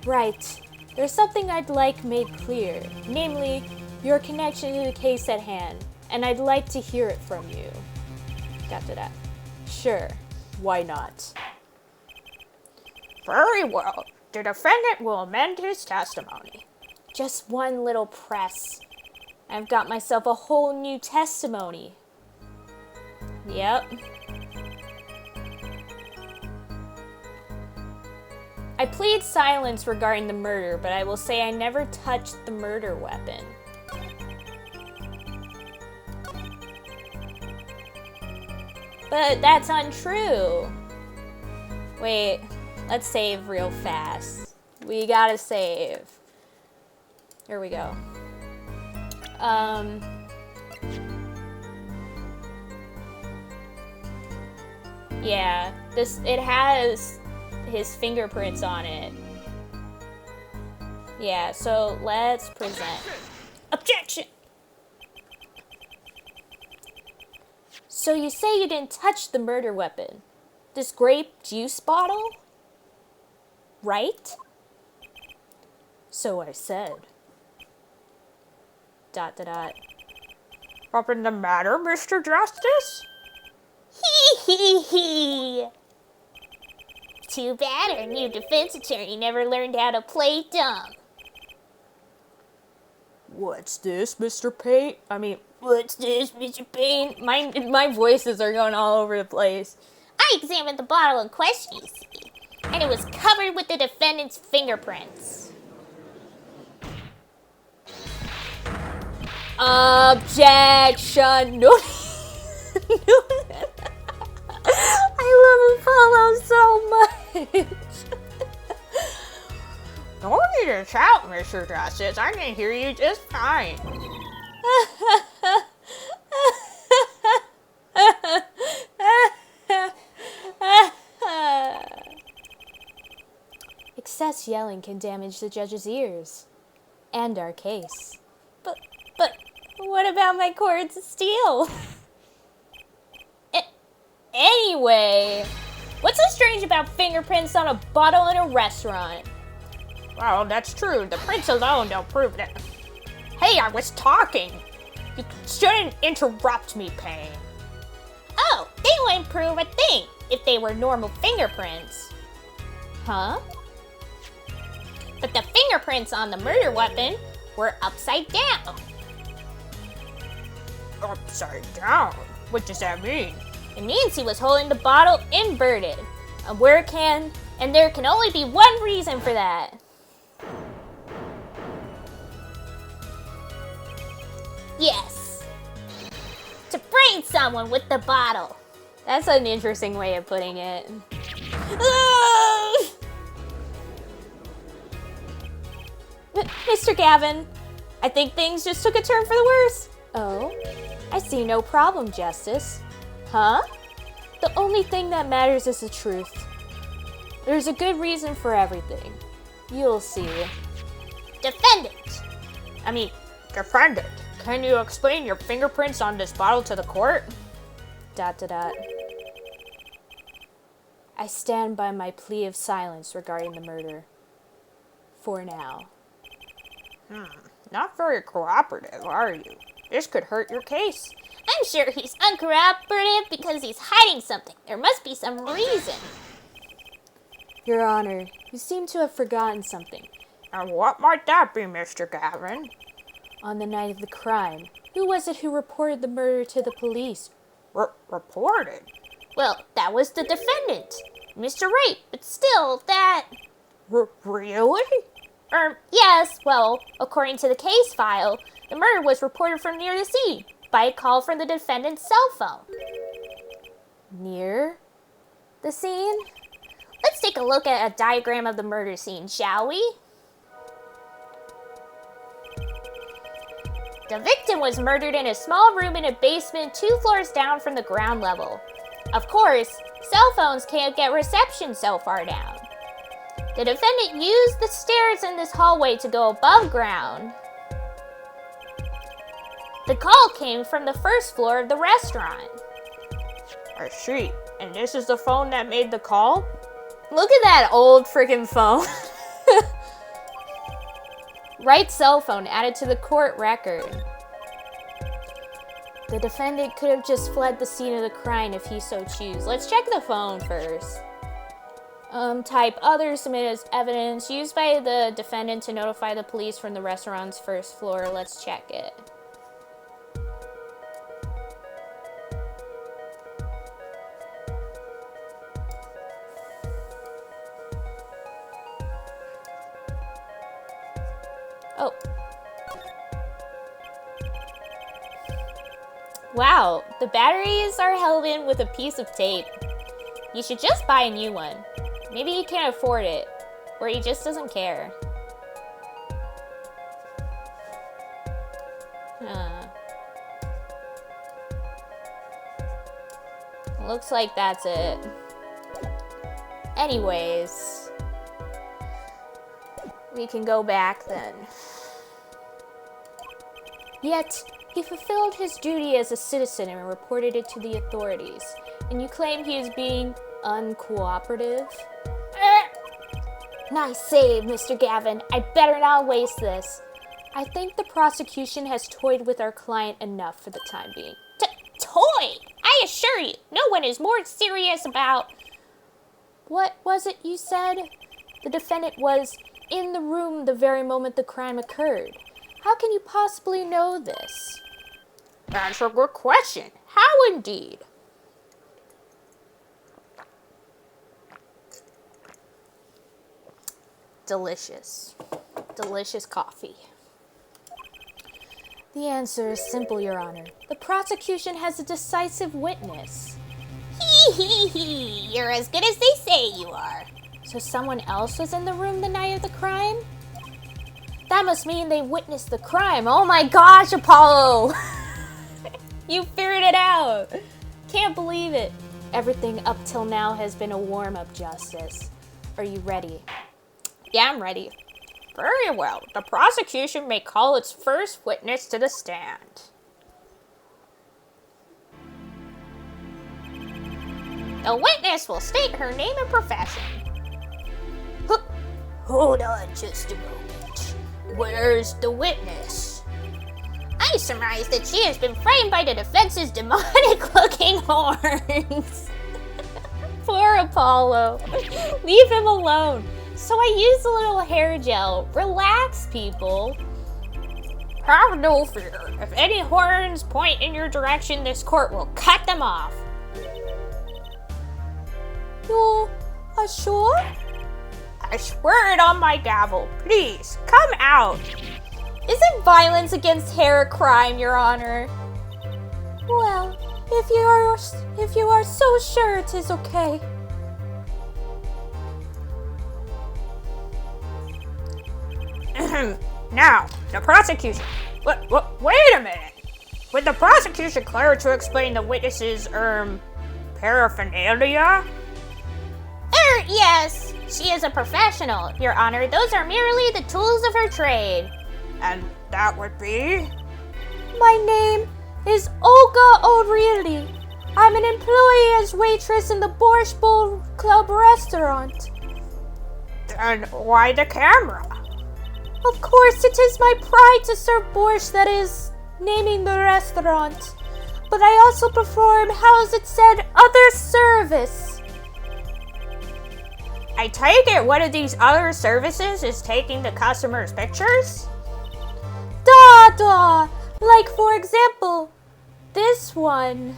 Right. There's something I'd like made clear. Namely, your connection to the case at hand, and I'd like to hear it from you. Sure, why not? Very well. The defendant will amend his testimony. Just one little press. I've got myself a whole new testimony. Yep. I plead silence regarding the murder, but I will say I never touched the murder weapon. But that's untrue. Wait, let's save real fast. We gotta save. Here we go. Yeah, it has his fingerprints on it. Yeah, so let's present. Objection! So you say you didn't touch the murder weapon? This grape juice bottle? Right? So I said. ... Something the matter, Mr. Justice? Hee. Too bad our new defense attorney never learned how to play dumb. What's this, Mr. Payne? What's this, Mr. Payne? My voices are going all over the place. I examined the bottle in question, you see, and it was covered with the defendant's fingerprints. Objection! No. I love Apollo so much. Don't need to shout, Mr. Justice. I can hear you just fine. Excess yelling can damage the judge's ears. And our case. But what about my cords of steel? Anyway, what's so strange about fingerprints on a bottle in a restaurant? Well, that's true. The prints alone don't prove that. Hey, I was talking. You shouldn't interrupt me, Payne. Oh, they wouldn't prove a thing if they were normal fingerprints. Huh? But the fingerprints on the murder weapon were upside down. Upside down? What does that mean? It means he was holding the bottle inverted. And there can only be one reason for that. Yes. To brain someone with the bottle. That's an interesting way of putting it. Mr. Gavin, I think things just took a turn for the worse. Oh? I see no problem, Justice. Huh? The only thing that matters is the truth. There's a good reason for everything. You'll see. Defendant. Defendant, can you explain your fingerprints on this bottle to the court? ... I stand by my plea of silence regarding the murder. For now. Not very cooperative, are you? This could hurt your case. I'm sure he's uncooperative because he's hiding something. There must be some reason. Your Honor, you seem to have forgotten something. And what might that be, Mr. Gavin? On the night of the crime, who was it who reported the murder to the police? Reported? Well, that was the defendant, Mr. Wright, but still, that... Really? Yes, well, according to the case file, the murder was reported from near the scene by a call from the defendant's cell phone. Near the scene? Let's take a look at a diagram of the murder scene, shall we? The victim was murdered in a small room in a basement 2 floors down from the ground level. Of course, cell phones can't get reception so far down. The defendant used the stairs in this hallway to go above ground. The call came from the first floor of the restaurant. I see. And this is the phone that made the call? Look at that old freaking phone. Right cell phone added to the court record. The defendant could have just fled the scene of the crime if he so choose. Let's check the phone first. Type other submitted as evidence used by the defendant to notify the police from the restaurant's first floor. Let's check it. Oh. Wow, the batteries are held in with a piece of tape. You should just buy a new one. Maybe he can't afford it, or he just doesn't care. Looks like that's it. Anyways, we can go back then. Yet, he fulfilled his duty as a citizen and reported it to the authorities. And you claim he is being uncooperative? Nice save, Mr. Gavin. I better not waste this. I think the prosecution has toyed with our client enough for the time being. Toy! I assure you, no one is more serious about... What was it you said? The defendant was in the room the very moment the crime occurred. How can you possibly know this? That's a good question. How indeed? Delicious. Delicious coffee. The answer is simple, Your Honor. The prosecution has a decisive witness. Hee. You're as good as they say you are. So someone else was in the room the night of the crime? That must mean they witnessed the crime. Oh my gosh, Apollo! You figured it out! Can't believe it. Everything up till now has been a warm-up, Justice. Are you ready? Yeah, I'm ready. Very well. The prosecution may call its first witness to the stand. The witness will state her name and profession. Hold on just a moment. Where's the witness? I surmise that she has been framed by the defense's demonic-looking horns. Poor Apollo. Leave him alone. So I used a little hair gel. Relax, people. Have no fear. If any horns point in your direction, this court will cut them off. You are sure? I swear it on my gavel. Please, come out. Isn't violence against hair a crime, Your Honor? Well, if you are so sure, it is okay. Now, the prosecution. Wait a minute. Would the prosecution care to explain the witness's, paraphernalia? Yes. She is a professional, Your Honor. Those are merely the tools of her trade. And that would be? My name is Olga O'Reilly. I'm an employee as waitress in the Borscht Bowl Club restaurant. Then why the camera? Of course, it is my pride to serve borscht, that is, naming the restaurant. But I also perform, how's it said, other service. I take it one of these other services is taking the customers' pictures? Da! Like, for example, this one.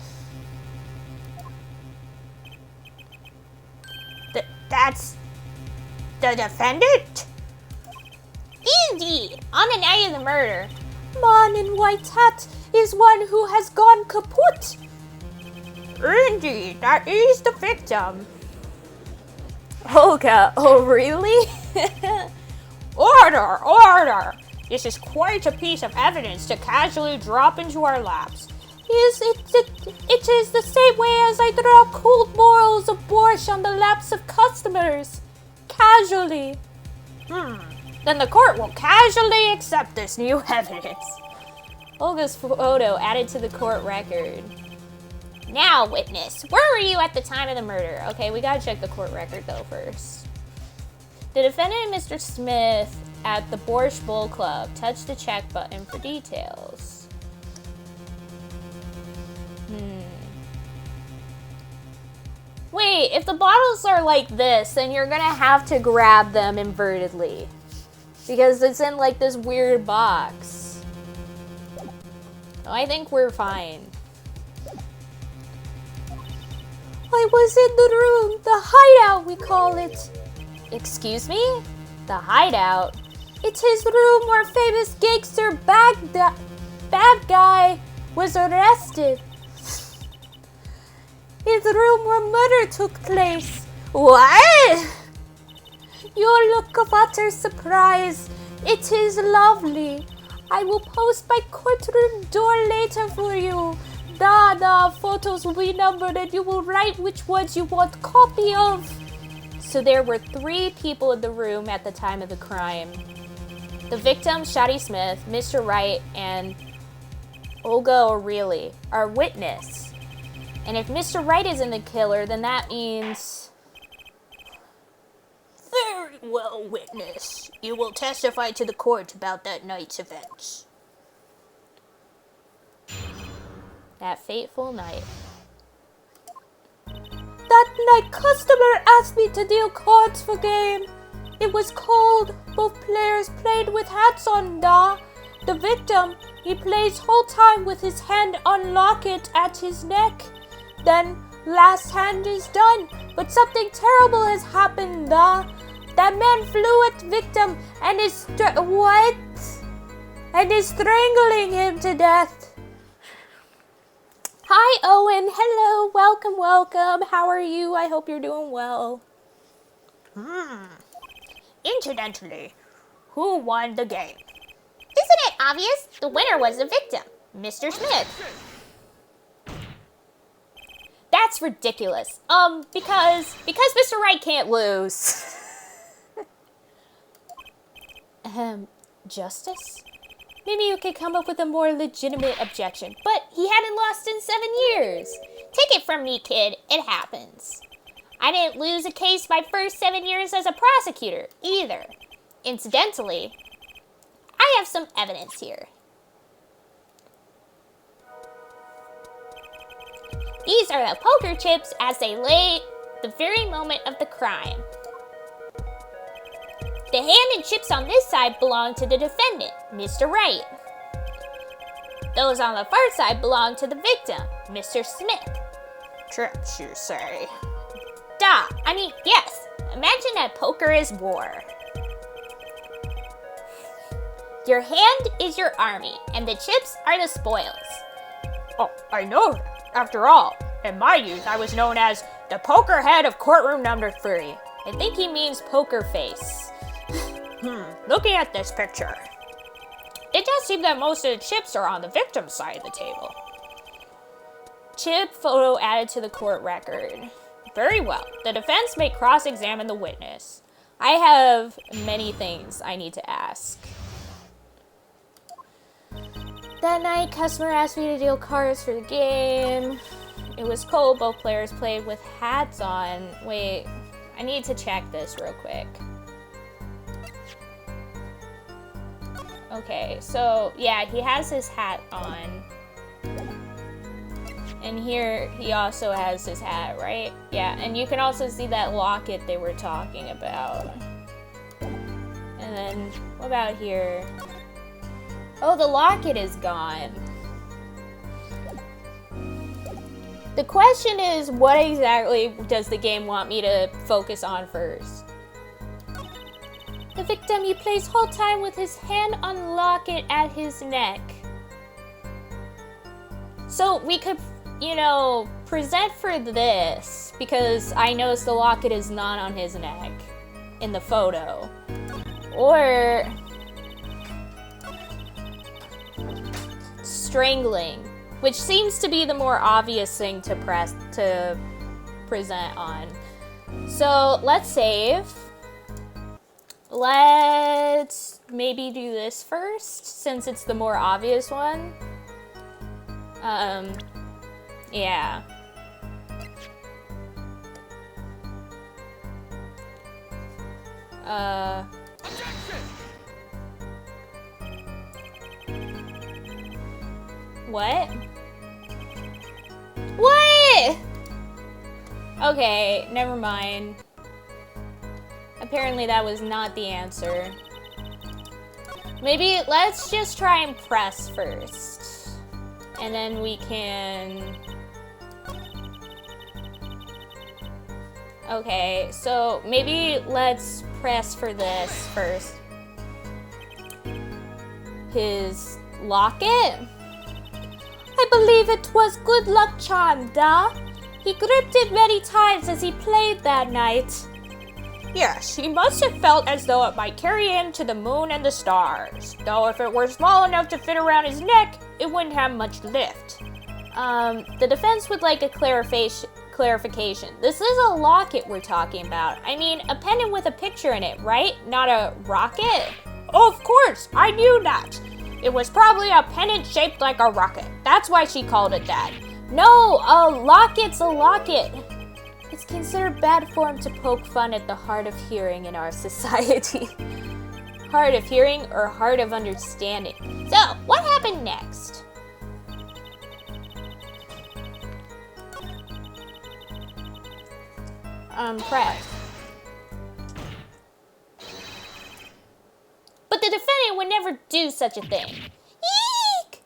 That's the defendant? Indeed, on the night of the murder. Man in white hat is one who has gone kaput. Indeed, that is the victim. Olga, oh really? Order! This is quite a piece of evidence to casually drop into our laps. It is the same way as I drop cold morals of borscht on the laps of customers. Casually. Then the court will casually accept this new evidence. Olga's photo added to the court record. Now, witness, where were you at the time of the murder? Okay, we gotta check the court record though first. The defendant, Mr. Smith, at the Borscht Bowl Club. Touch the check button for details. Wait, if the bottles are like this, then you're gonna have to grab them invertedly. Because it's in like this weird box. I think we're fine. I was in the room, the hideout we call it. Excuse me? The hideout? It's his room where famous gangster bad guy was arrested. His room where murder took place. What? Your look of utter surprise. It is lovely. I will post my courtroom door later for you. The photos will be numbered and you will write which ones you want copy of. So there were 3 people in the room at the time of the crime. The victim, Shotty Smith, Mr. Wright, and Olga O'Reilly, our witness. And if Mr. Wright isn't the killer, then that means... Very well, witness. You will testify to the court about that night's events. That fateful night. That night, customer asked me to deal cards for game. It was cold. Both players played with hats on. The victim, he plays whole time with his hand on locket at his neck. Then, last hand is done, but something terrible has happened. That man flew at victim and is strangling him to death. Hi, Owen. Hello. Welcome, welcome. How are you? I hope you're doing well. Incidentally, who won the game? Isn't it obvious? The winner was the victim, Mr. Smith. That's ridiculous. Because Mr. Wright can't lose. Justice? Maybe you could come up with a more legitimate objection, but he hadn't lost in 7 years. Take it from me, kid. It happens. I didn't lose a case my first 7 years as a prosecutor, either. Incidentally, I have some evidence here. These are the poker chips as they lay the very moment of the crime. The hand and chips on this side belong to the defendant, Mr. Wright. Those on the far side belong to the victim, Mr. Smith. Trips, you say? Yes. Imagine that poker is war. Your hand is your army, and the chips are the spoils. Oh, I know. After all, in my youth, I was known as the poker head of courtroom number 3. I think he means poker face. Looking at this picture, it does seem that most of the chips are on the victim's side of the table. Chip photo added to the court record. Very well. The defense may cross-examine the witness. I have many things I need to ask. That night, customer asked me to deal cards for the game. It was cold. Both players played with hats on. Wait, I need to check this real quick. Okay, so yeah, he has his hat on. And here he also has his hat, right? Yeah, and you can also see that locket they were talking about. And then, what about here? Oh, the locket is gone. The question is, what exactly does the game want me to focus on first? The victim, he plays whole time with his hand on locket at his neck. So we could, present for this, because I noticed the locket is not on his neck in the photo. Or strangling, which seems to be the more obvious thing to present on. So let's save. Let's maybe do this first, since it's the more obvious one. Yeah. What? What? Okay, never mind. Apparently that was not the answer. Maybe let's just try and press first. And then we can... Okay, so maybe let's press for this first. His locket? I believe it was good luck charm, da. He gripped it many times as he played that night. Yes, he must have felt as though it might carry him to the moon and the stars. Though if it were small enough to fit around his neck, it wouldn't have much lift. The defense would like a clarification. This is a locket we're talking about. I mean, a pendant with a picture in it, right? Not a rocket? Of course, I knew that. It was probably a pendant shaped like a rocket. That's why she called it that. No, a locket's a locket. It's considered bad form to poke fun at the hard of hearing in our society. Hard of hearing or hard of understanding. So, what happened next? Press. But the defendant would never do such a thing. Eek!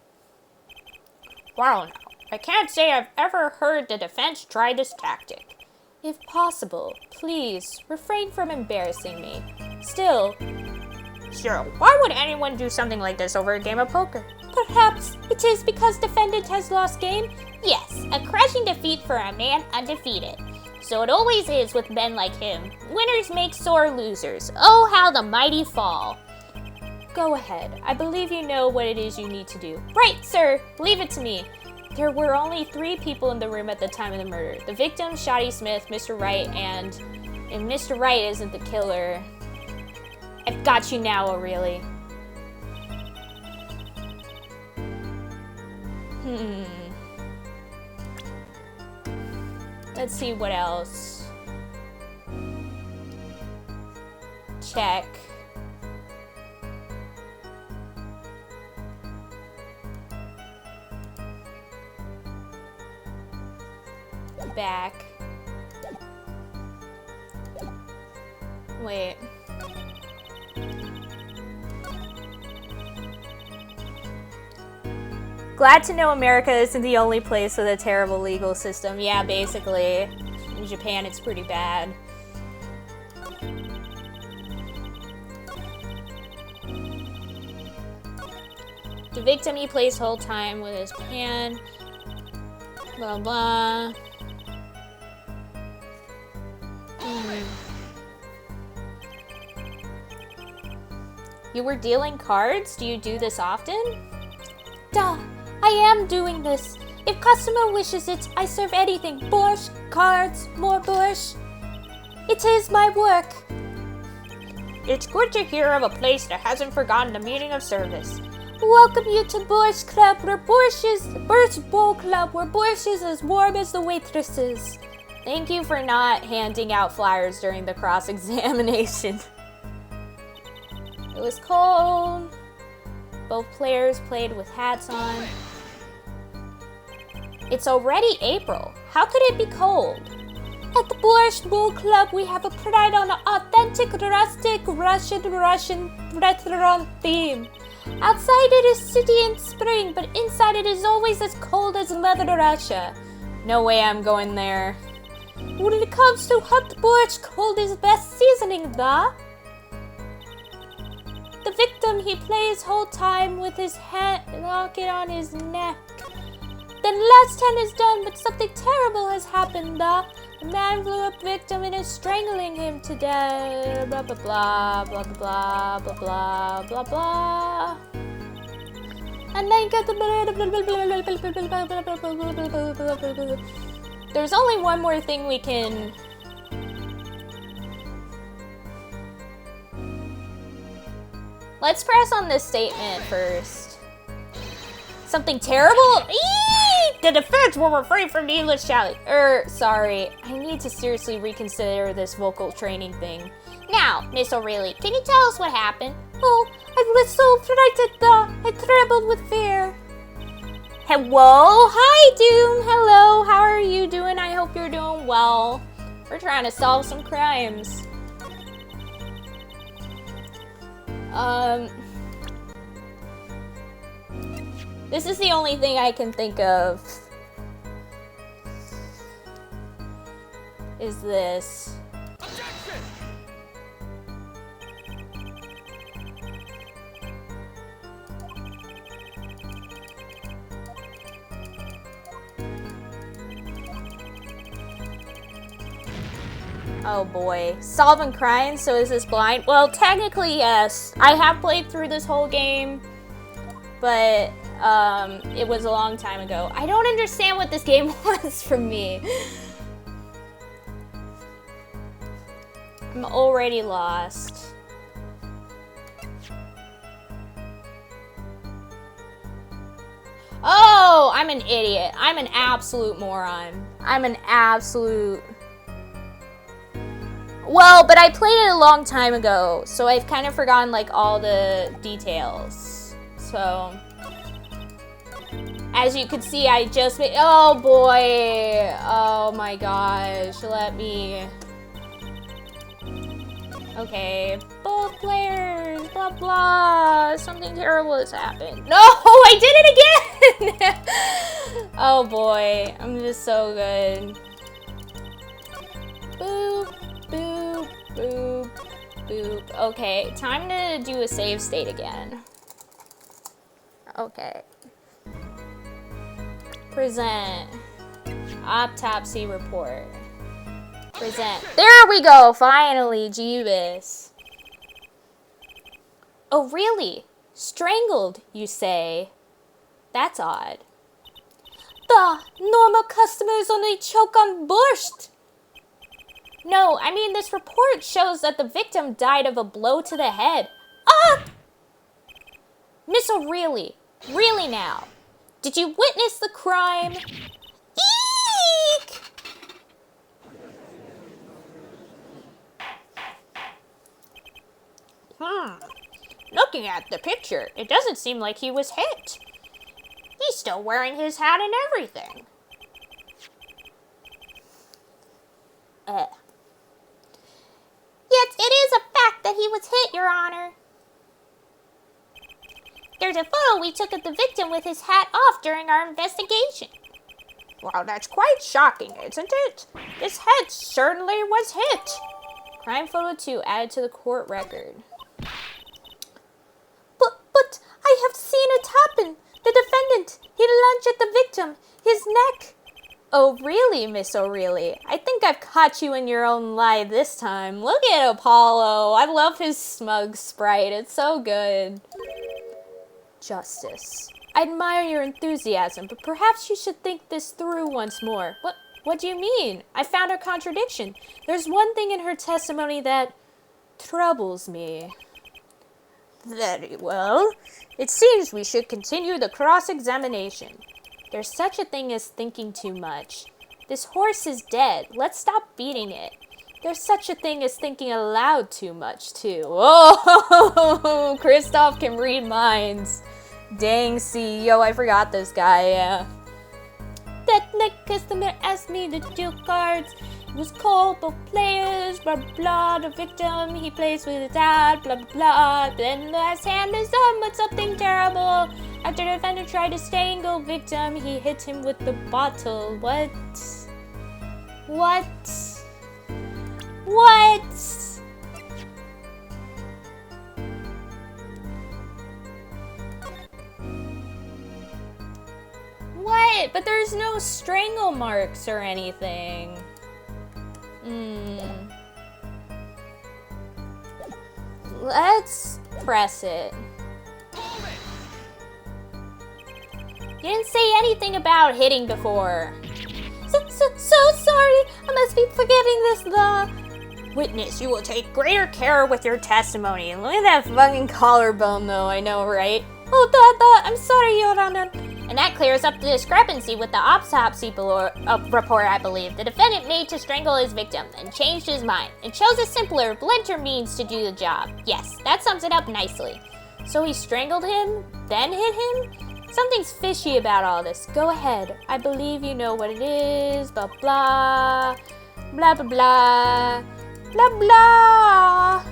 Well, now, I can't say I've ever heard the defense try this tactic. If possible, please refrain from embarrassing me. Still, Why would anyone do something like this over a game of poker? perhaps it is because defendant has lost game. Yes, a crushing defeat for a man undefeated. So it always is with men like him. Winners make sore losers. Oh, how the mighty fall. Go ahead. I believe you know what it is you need to do. Right, sir. Leave it to me. There were only 3 people in the room at the time of the murder. The victim, Shoddy Smith, Mr. Wright, and if Mr. Wright isn't the killer, I've got you now, O'Reilly. Let's see what else. Check. Back. Wait. Glad to know America isn't the only place with a terrible legal system. Yeah, basically. In Japan, it's pretty bad. The victim, he plays whole time with his pan. Blah, blah. You were dealing cards? Do you do this often? Duh, I am doing this. If customer wishes it, I serve anything. Borscht, cards, more borscht. It is my work. It's good to hear of a place that hasn't forgotten the meaning of service. Welcome you to Borscht Club, where Borscht Bowl Club, where borscht is as warm as the waitresses. Thank you for not handing out flyers during the cross-examination. It was cold. Both players played with hats on. It's already April. How could it be cold? At the Borscht Bowl Club, we have a pride on an authentic, rustic, Russian restaurant theme. Outside it is city in spring, but inside it is always as cold as Mother Russia. No way I'm going there. When it comes to hot borscht, cold is best seasoning, though. The victim, he plays whole time with his hand locket on his neck. Then last hand is done, but something terrible has happened, though. The man blew up victim and is strangling him to death. Blah, blah, blah, blah, blah, blah, blah, blah, blah. And then got the... There's only one more thing we can... Let's press on this statement first. Something terrible? Eee! The defense will refrain from needless shouting. Sorry. I need to seriously reconsider this vocal training thing. Now, Miss O'Reilly, can you tell us what happened? Oh, I was so frightened, I trembled with fear. Hello? Hi, Doom. Hello. How are you doing? I hope you're doing well. We're trying to solve some crimes. This is the only thing I can think of. Is this. Oh boy. Solving crimes, so is this blind? Well, technically, yes. I have played through this whole game, but it was a long time ago. I don't understand what this game wants from me. I'm already lost. Oh, I'm an idiot. I'm an absolute moron. I'm an absolute... Well, but I played it a long time ago, so I've kind of forgotten, like, all the details. So, as you can see, I just made... Oh, boy. Oh, my gosh. Let me... Okay. Both players. Blah, blah. Something terrible has happened. No! I did it again! Oh, boy. I'm just so good. Boop. Boop, boop, boop. Okay, time to do a save state again. Okay. Present. Autopsy report. Present. There we go, finally, Jeebus. Oh, really? Strangled, you say? That's odd. The normal customers only choke on borscht. No, I mean, this report shows that the victim died of a blow to the head. Ah! Miss O'Reilly, really now? Did you witness the crime? Eek! Looking at the picture, it doesn't seem like he was hit. He's still wearing his hat and everything. Yet it is a fact that he was hit, Your Honor. There's a photo we took of the victim with his hat off during our investigation. Well, that's quite shocking, isn't it? This head certainly was hit. Crime photo 2 added to the court record. But I have seen it happen. The defendant, he lunged at the victim. His neck. Oh, really, Miss O'Reilly? I think I've caught you in your own lie this time. Look at Apollo. I love his smug sprite. It's so good. Justice. I admire your enthusiasm, but perhaps you should think this through once more. What do you mean? I found a contradiction. There's one thing in her testimony that troubles me. Very well. It seems we should continue the cross-examination. There's such a thing as thinking too much. This horse is dead. Let's stop beating it. There's such a thing as thinking aloud too much, too. Oh, Kristoff can read minds. Dang, CEO, I forgot this guy, yeah. That night customer asked me to deal cards. It was cold, both players, blah, blah, the victim, he plays with his dad, blah, blah. Then the last hand is done with something terrible. After the defendant tried to strangle victim, he hit him with the bottle. What? What? What? But there's no strangle marks or anything. Let's press it. You didn't say anything about hitting before. So sorry. I must be forgetting this law. Witness, you will take greater care with your testimony. Look at that fucking collarbone, though. I know, right? Oh, I'm sorry, Your Honor. And that clears up the discrepancy with the autopsy report, I believe. The defendant made to strangle his victim, then changed his mind, and chose a simpler, blunter means to do the job. Yes, that sums it up nicely. So he strangled him, then hit him? Something's fishy about all this. Go ahead. I believe you know what it is. Blah, blah. Blah, blah, blah. Blah, blah.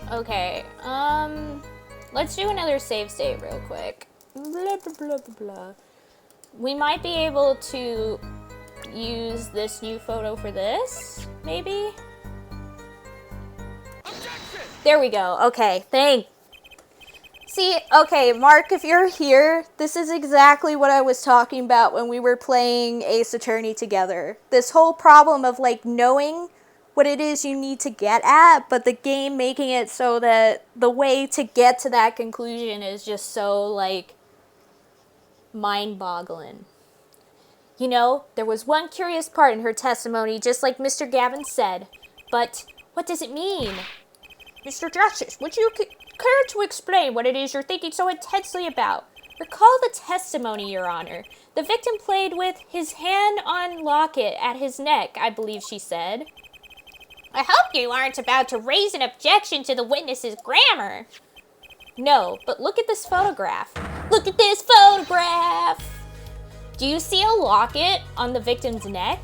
Okay, let's do another save state real quick. Blah, blah, blah, blah, blah. We might be able to use this new photo for this, maybe? Objection! There we go. Okay, thanks. See, okay, Mark, if you're here, this is exactly what I was talking about when we were playing Ace Attorney together. This whole problem of, like, knowing what it is you need to get at, but the game making it so that the way to get to that conclusion is just so, like, mind-boggling. You know, there was one curious part in her testimony, just like Mr. Gavin said. But what does it mean? Mr. Justice, would you care to explain what it is you're thinking so intensely about? Recall the testimony, Your Honor. The victim played with his hand on locket at his neck, I believe she said. I hope you aren't about to raise an objection to the witness's grammar. No, but look at this photograph. Look at this photograph! Do you see a locket on the victim's neck?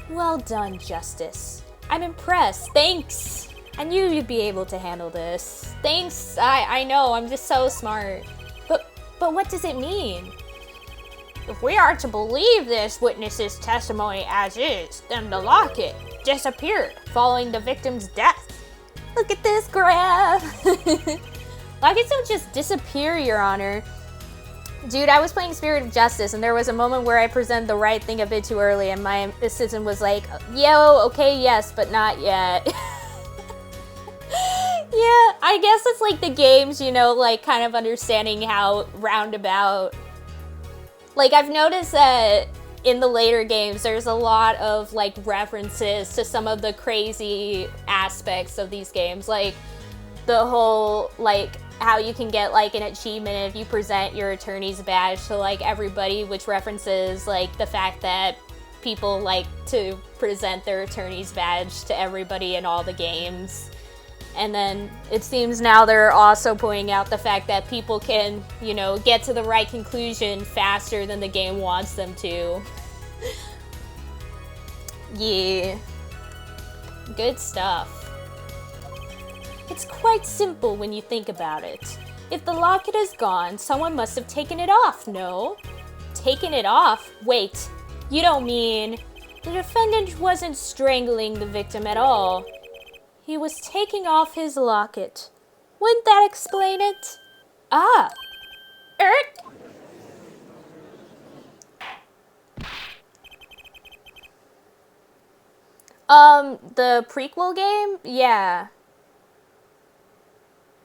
Well done, Justice. I'm impressed. Thanks. I knew you'd be able to handle this. Thanks. I know, I'm just so smart. But what does it mean? If we are to believe this witness's testimony as is, then the locket disappeared following the victim's death. Look at this graph. Lockets don't just disappear, Your Honor. Dude, I was playing Spirit of Justice, and there was a moment where I presented the right thing a bit too early, and my assistant was like, yo, okay, yes, but not yet. Yeah, I guess it's like the games, you know, like kind of understanding how roundabout. Like, I've noticed that in the later games, there's a lot of like references to some of the crazy aspects of these games. Like the whole, like, how you can get like an achievement if you present your attorney's badge to like everybody, which references like the fact that people like to present their attorney's badge to everybody in all the games. And then it seems now they're also pointing out the fact that people can, you know, get to the right conclusion faster than the game wants them to. Yeah. Good stuff. It's quite simple when you think about it. If the locket is gone, someone must have taken it off, no? Taken it off? Wait, you don't mean... The defendant wasn't strangling the victim at all. He was taking off his locket. Wouldn't that explain it? Ah! Eric? The prequel game? Yeah.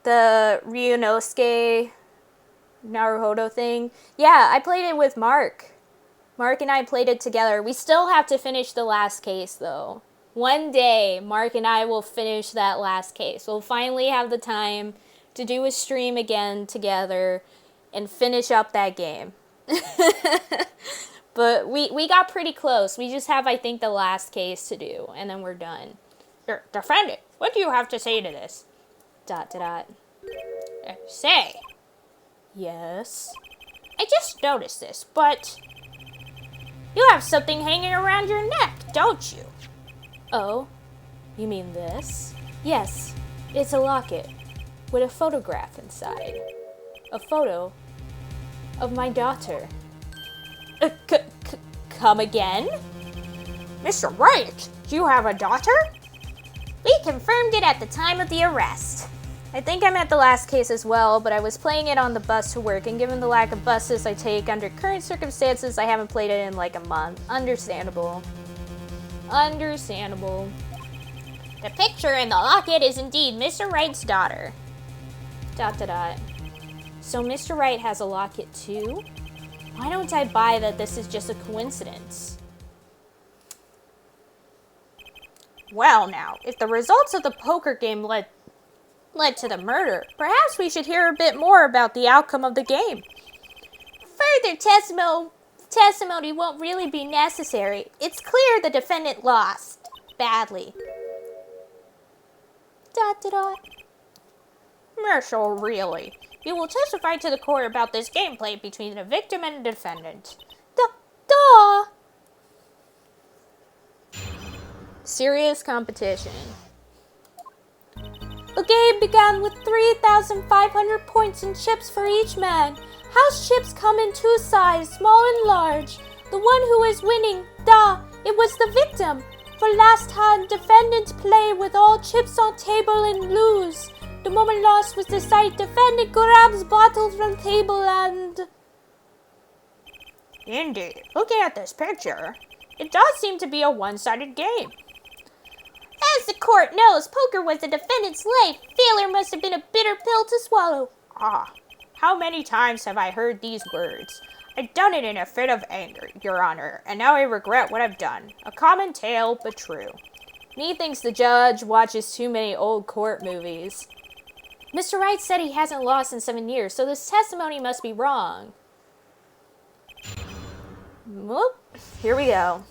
The Ryunosuke Naruhodo thing. Yeah, I played it with Mark. Mark and I played it together. We still have to finish the last case, though. One day, Mark and I will finish that last case. We'll finally have the time to do a stream again together and finish up that game. But we got pretty close. We just have, I think, the last case to do, and then we're done. Defendant, what do you have to say to this? ... Say. Yes? I just noticed this, but... You have something hanging around your neck, don't you? Oh, you mean this? Yes, it's a locket with a photograph inside. A photo of my daughter. Come again? Mr. Wright, do you have a daughter? We confirmed it at the time of the arrest. I think I'm at the last case as well, but I was playing it on the bus to work, and given the lack of buses I take under current circumstances, I haven't played it in like a month. Understandable. Understandable. The picture in the locket is indeed Mr. Wright's daughter. ... So Mr. Wright has a locket too? Why don't I buy that this is just a coincidence? Well now, if the results of the poker game led to the murder, perhaps we should hear a bit more about the outcome of the game. Further testimony won't really be necessary. It's clear the defendant lost. Badly. ... Marshal, really? You will testify to the court about this gameplay between the victim and the defendant. Duh! Serious competition. The game began with 3,500 points and chips for each man. House chips come in two sizes, small and large. The one who is winning, it was the victim. For last hand, defendant play with all chips on table and lose. The moment lost was decided. Defendant grabs bottles from table and... Indeed. Looking at this picture, it does seem to be a one-sided game. As the court knows, poker was the defendant's life. Failure must have been a bitter pill to swallow. Ah, how many times have I heard these words? I've done it in a fit of anger, Your Honor, and now I regret what I've done. A common tale, but true. Methinks the judge watches too many old court movies. Mr. Wright said he hasn't lost in 7 years, so this testimony must be wrong. Whoop, here we go.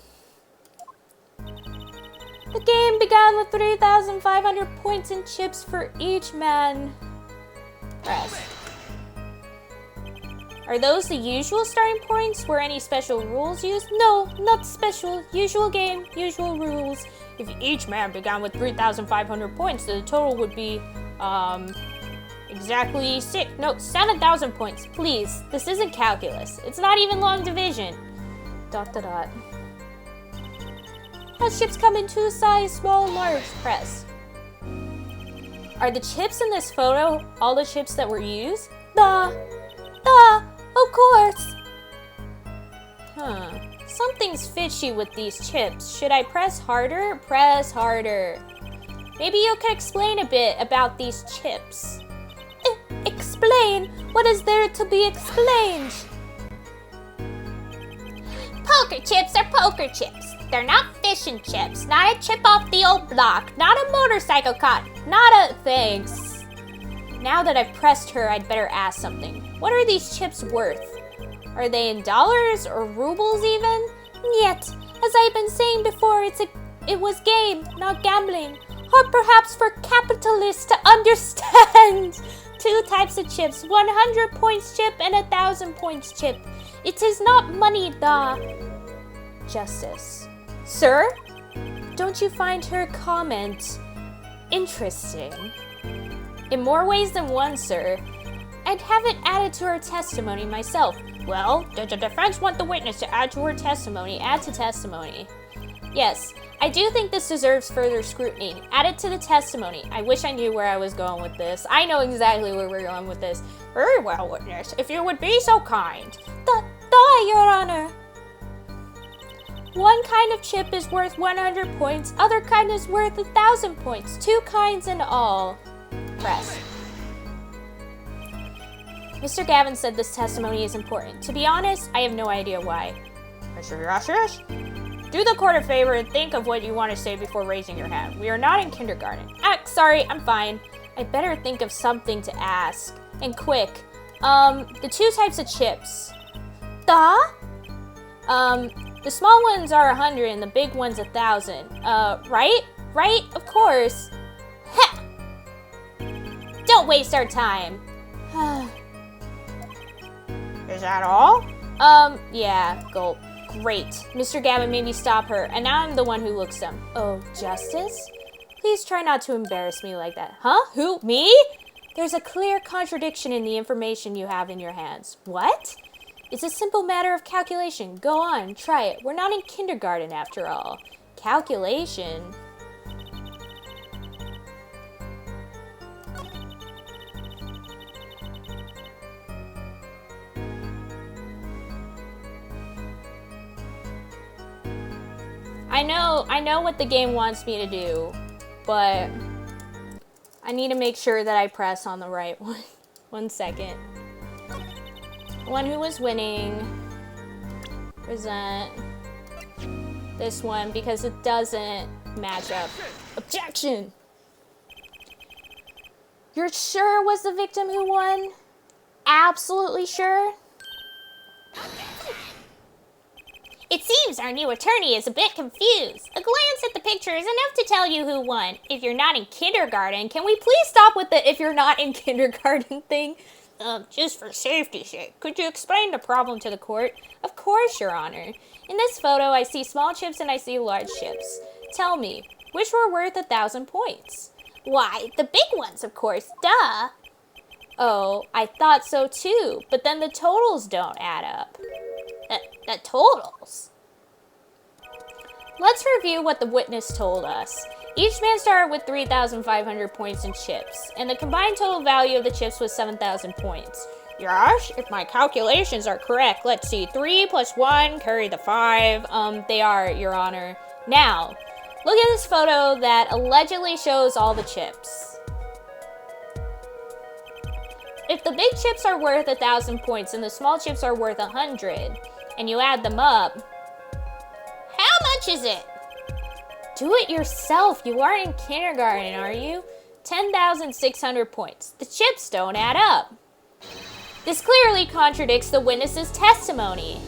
The game began with 3,500 points and chips for each man. Press. Are those the usual starting points? Were any special rules used? No, not special. Usual game, usual rules. If each man began with 3,500 points, then the total would be, exactly 7,000 points. Please, this isn't calculus. It's not even long division. ... House chips come in two sizes, small and large. Press. Are the chips in this photo all the chips that were used? Of course. Something's fishy with these chips. Should I press harder? Press harder. Maybe you could explain a bit about these chips. Explain? What is there to be explained? Poker chips are poker chips. They're not fish and chips, not a chip off the old block, not a motorcycle cut, not a... Thanks. Now that I've pressed her, I'd better ask something. What are these chips worth? Are they in dollars or rubles even? Yet, as I've been saying before, it was game, not gambling. Hard perhaps for capitalists to understand. 2 types of chips, 100 points chip and 1,000 points chip. It is not money, Justice. Sir? Don't you find her comment interesting? In more ways than one, sir. I'd have it added to her testimony myself. Well, does the defense want the witness to add to her testimony? Add to testimony. Yes, I do think this deserves further scrutiny. Add it to the testimony. I wish I knew where I was going with this. I know exactly where we're going with this. Very well, witness, if you would be so kind. Your Honor. One kind of chip is worth 100 points, other kind is worth 1,000 points. 2 kinds in all. Press. Mr. Gavin said this testimony is important. To be honest, I have no idea why. Mr. Justice, do the court a favor and think of what you want to say before raising your hand. We are not in kindergarten. Sorry, I'm fine. I better think of something to ask. And quick. The 2 types of chips. The small ones are 100 and the big one's 1,000. Right? Right? Of course. Ha! Don't waste our time. Is that all? Yeah, gulp. Great. Mr. Gavin made me stop her, and now I'm the one who looks dumb. Oh, Justice? Please try not to embarrass me like that. Huh? Who? Me? There's a clear contradiction in the information you have in your hands. What? It's a simple matter of calculation. Go on, try it. We're not in kindergarten after all. Calculation? I know what the game wants me to do, but I need to make sure that I press on the right one. 1 second. The one who was winning. Present this one because it doesn't match up. Objection! You're sure it was the victim who won? Absolutely sure? It seems our new attorney is a bit confused. A glance at the picture is enough to tell you who won. If you're not in kindergarten, can we please stop with the if you're not in kindergarten thing? Just for safety's sake, could you explain the problem to the court? Of course, Your Honor. In this photo, I see small chips and I see large chips. Tell me, which were worth 1,000 points? Why, the big ones, of course, duh. Oh, I thought so too, but then the totals don't add up. The totals? Let's review what the witness told us. Each man started with 3,500 points in chips, and the combined total value of the chips was 7,000 points. Yes, if my calculations are correct. Let's see, 3 plus 1, carry the 5. They are, Your Honor. Now, look at this photo that allegedly shows all the chips. If the big chips are worth 1,000 points and the small chips are worth 100, and you add them up, how much is it? Do it yourself. You aren't in kindergarten, are you? 10,600 points. The chips don't add up. This clearly contradicts the witness's testimony.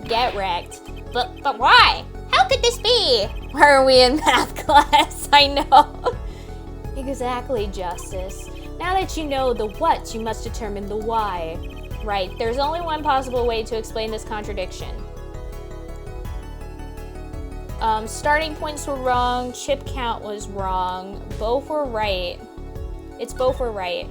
Get wrecked. But why? How could this be? Why are we in math class? I know. Exactly, Justice. Now that you know the what, you must determine the why. Right, there's only one possible way to explain this contradiction. Starting points were wrong, chip count was wrong, both were right. It's both were right.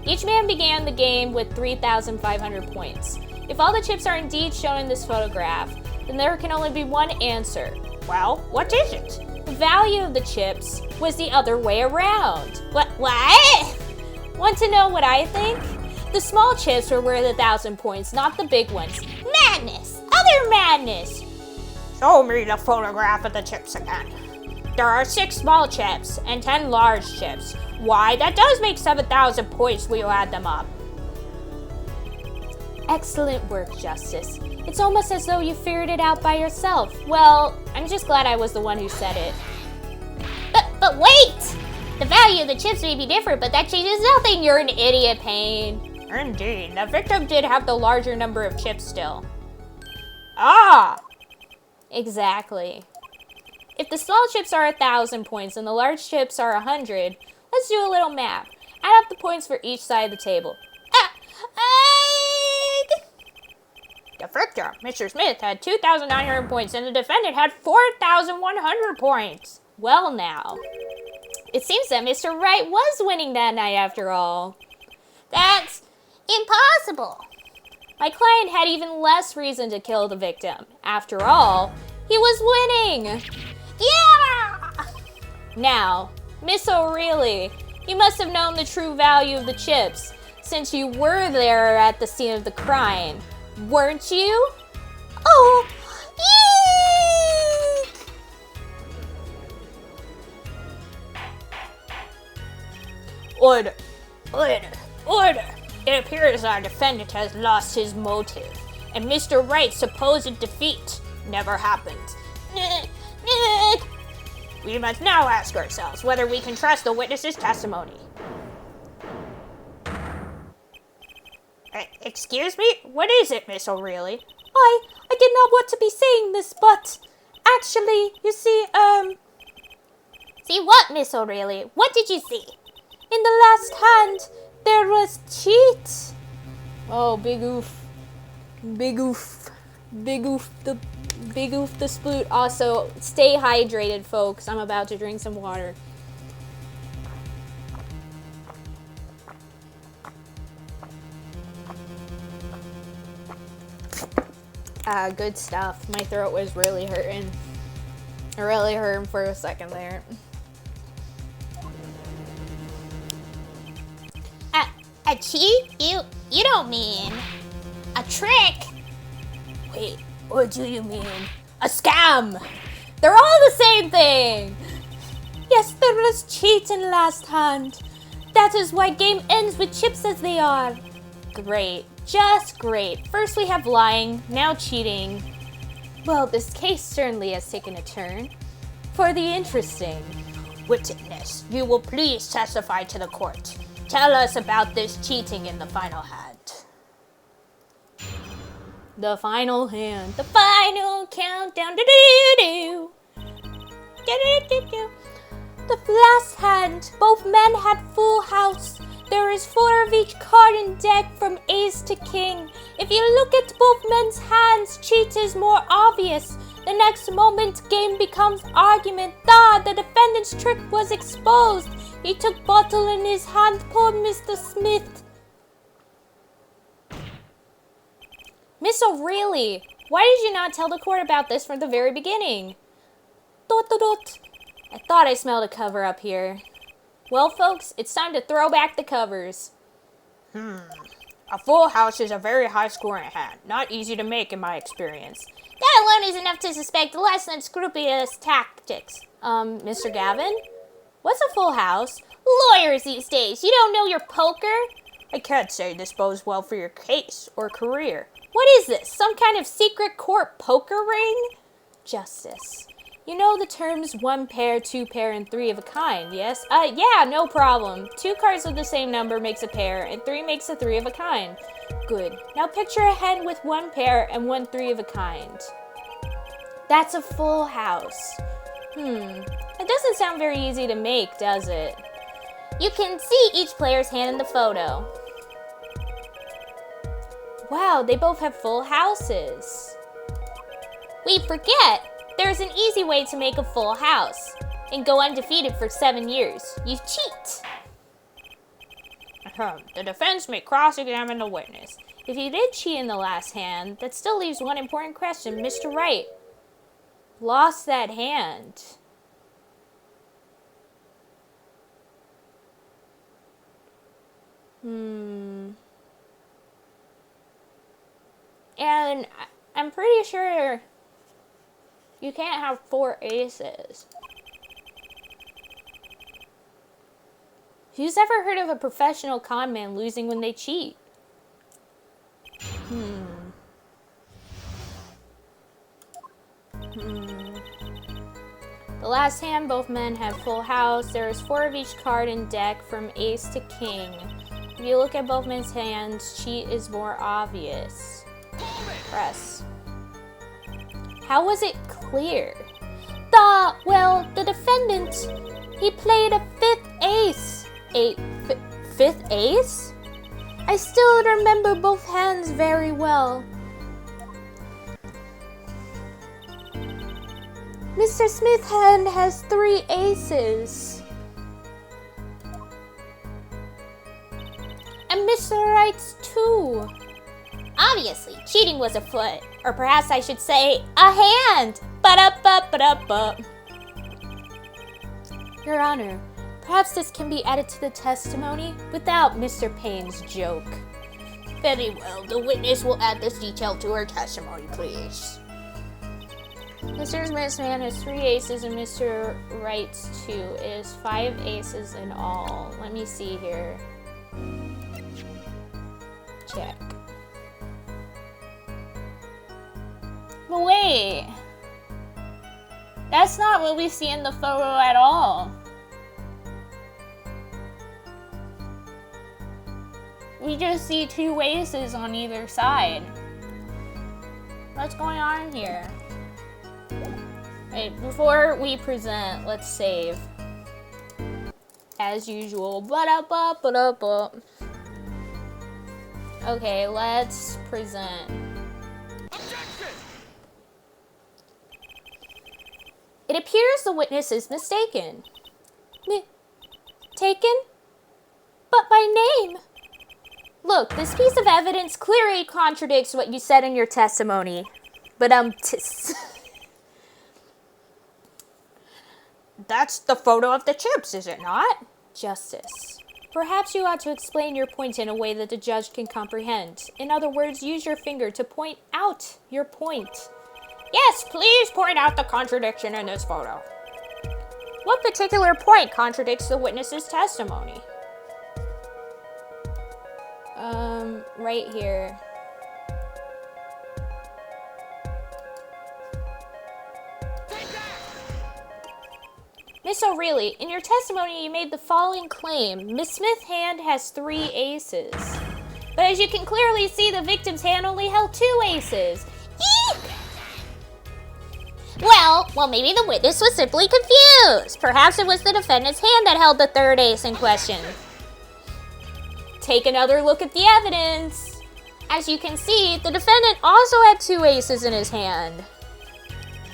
Each man began the game with 3,500 points. If all the chips are indeed shown in this photograph, then there can only be one answer. Well, what is it? The value of the chips was the other way around. What? Want to know what I think? The small chips were worth 1,000 points, not the big ones. Madness! Utter madness! Show me the photograph of the chips again. There are 6 small chips and 10 large chips. Why, that does make 7,000 points when you add them up. Excellent work, Justice. It's almost as though you figured it out by yourself. Well, I'm just glad I was the one who said it. But wait! The value of the chips may be different, but that changes nothing. You're an idiot, Payne. Indeed, the victim did have the larger number of chips still. Ah! Exactly. If the small chips are 1,000 points and the large chips are 100, let's do a little math. Add up the points for each side of the table. The victor, Mr. Smith, had 2,900 points and the defendant had 4,100 points. Well now, it seems that Mr. Wright was winning that night after all. That's impossible. My client had even less reason to kill the victim. After all, he was winning. Yeah! Now, Miss O'Reilly, you must have known the true value of the chips, since you were there at the scene of the crime, weren't you? Oh, eek! Order. It appears our defendant has lost his motive, and Mr. Wright's supposed defeat never happened. We must now ask ourselves whether we can trust the witness's testimony. Excuse me? What is it, Miss O'Reilly? I did not want to be saying this, but actually, you see, See what, Miss O'Reilly? What did you see? In the last hand, there was cheat. Oh, big oof. Big oof. Big oof the sploot. Also, stay hydrated, folks. I'm about to drink some water. Good stuff. My throat was really hurting. It really hurt for a second there. A cheat? You don't mean a trick? Wait, what do you mean? A scam! They're all the same thing! Yes, there was cheating last hand. That is why game ends with chips as they are. Great. Just great. First we have lying, now cheating. Well, this case certainly has taken a turn. For the interesting. Witness, you will please testify to the court. Tell us about this cheating in the final hand. The final hand. The final countdown. Do-do-do-do. Do-do-do-do. The last hand. Both men had full house. There is 4 of each card in deck from ace to king. If you look at both men's hands, cheat is more obvious. The next moment, game becomes argument. The defendant's trick was exposed. He took bottle in his hand. Poor Mr. Smith. Miss O'Reilly, why did you not tell the court about this from the very beginning? Dot, dot, dot. I thought I smelled a cover up here. Well, folks, it's time to throw back the covers. A full house is a very high-scoring hand. Not easy to make in my experience. That alone is enough to suspect less than scrupulous tactics. Mr. Gavin? What's a full house? Lawyers these days, you don't know your poker? I can't say this bodes well for your case or career. What is this? Some kind of secret court poker ring? Justice. You know the terms 1 pair, 2 pair, and 3 of a kind, yes? Yeah, no problem. 2 cards of the same number makes a pair, and 3 makes a 3 of a kind. Good. Now picture a hen with 1 pair and 1 3 of a kind. That's a full house. It doesn't sound very easy to make, does it? You can see each player's hand in the photo. Wow, they both have full houses. We forget, there's an easy way to make a full house and go undefeated for 7 years. You cheat. The defense may cross-examine the witness. If you did cheat in the last hand, that still leaves one important question. Mr. Wright lost that hand. And I'm pretty sure you can't have 4 aces. Who's ever heard of a professional con man losing when they cheat? The last hand, both men have full house. There is 4 of each card in deck from ace to king. If you look at both men's hands, cheat is more obvious. Press. How was it clear? The defendant, he played a 5th ace. A 5th ace? I still remember both hands very well. Mr. Smith's hand has 3 aces. And Mr. Wright's 2. Obviously, cheating was afoot. Or perhaps I should say, a hand. Ba-da-ba-ba-da-ba. Your Honor, perhaps this can be added to the testimony without Mr. Payne's joke. Very well. The witness will add this detail to her testimony, please. Mr. Smith's hand has 3 aces and Mr. Wright's 2 is 5 aces in all. Let me see here. Check. But wait, that's not what we see in the photo at all. We just see 2 aces on either side. What's going on here? Wait, before we present, let's save. As usual. Ba-da-ba-ba-da-ba. Okay, let's present. It appears the witness is mistaken. Taken? But my name? Look, this piece of evidence clearly contradicts what you said in your testimony. But That's the photo of the chips, is it not? Justice. Perhaps you ought to explain your point in a way that the judge can comprehend. In other words, use your finger to point out your point. Yes, please point out the contradiction in this photo. What particular point contradicts the witness's testimony? Right here. Miss O'Reilly, in your testimony you made the following claim. Miss Smith's hand has 3 aces. But as you can clearly see, the victim's hand only held 2 aces. Eek! Well, maybe the witness was simply confused. Perhaps it was the defendant's hand that held the 3rd ace in question. Take another look at the evidence. As you can see, the defendant also had 2 aces in his hand.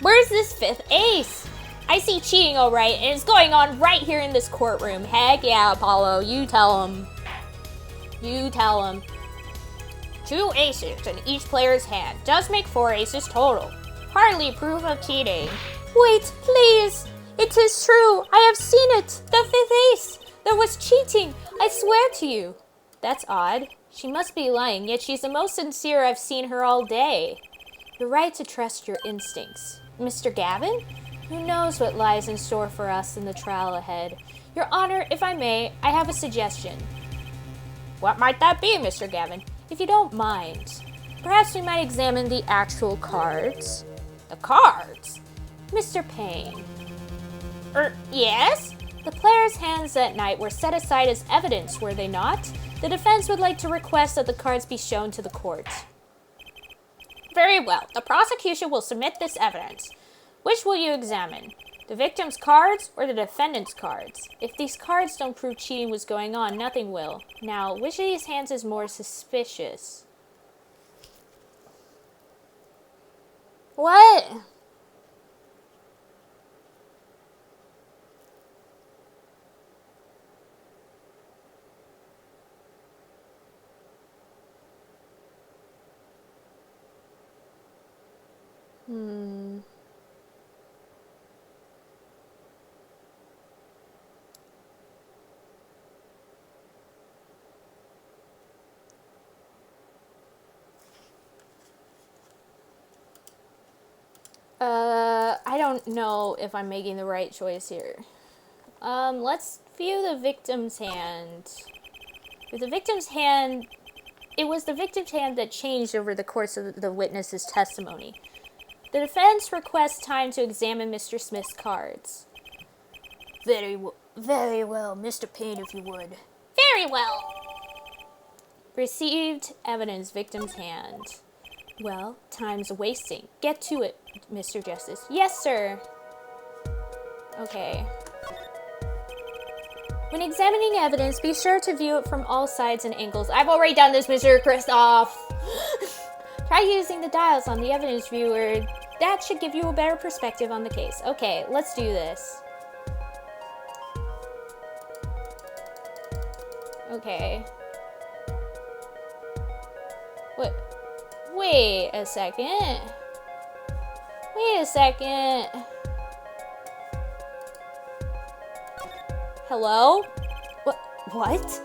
Where's this 5th ace? I see cheating alright, and it's going on right here in this courtroom. Heck yeah, Apollo, you tell him. You tell him. 2 aces in each player's hand does make 4 aces total. Hardly proof of cheating. Wait, please. It is true. I have seen it. The 5th ace. There was cheating. I swear to you. That's odd. She must be lying, yet she's the most sincere I've seen her all day. You're right to trust your instincts. Mr. Gavin? Who knows what lies in store for us in the trial ahead? Your Honor, if I may, I have a suggestion. What might that be, Mr. Gavin? If you don't mind, perhaps we might examine the actual cards. The cards? Mr. Payne. Yes? The players' hands that night were set aside as evidence, were they not? The defense would like to request that the cards be shown to the court. Very well. The prosecution will submit this evidence. Which will you examine? The victim's cards or the defendant's cards? If these cards don't prove cheating was going on, nothing will. Now, which of these hands is more suspicious? What? I don't know if I'm making the right choice here. Let's view the victim's hand. With the victim's hand, it was the victim's hand that changed over the course of the witness's testimony. The defense requests time to examine Mr. Smith's cards. Very well, Mr. Payne, if you would. Very well. Received evidence, victim's hand. Well, time's wasting. Get to it, Mr. Justice. Yes, sir. Okay. When examining evidence, be sure to view it from all sides and angles. I've already done this, Mr. Kristoff. Try using the dials on the evidence viewer. That should give you a better perspective on the case. Okay, let's do this. Okay. What? Wait a second. Wait a second. Hello? What?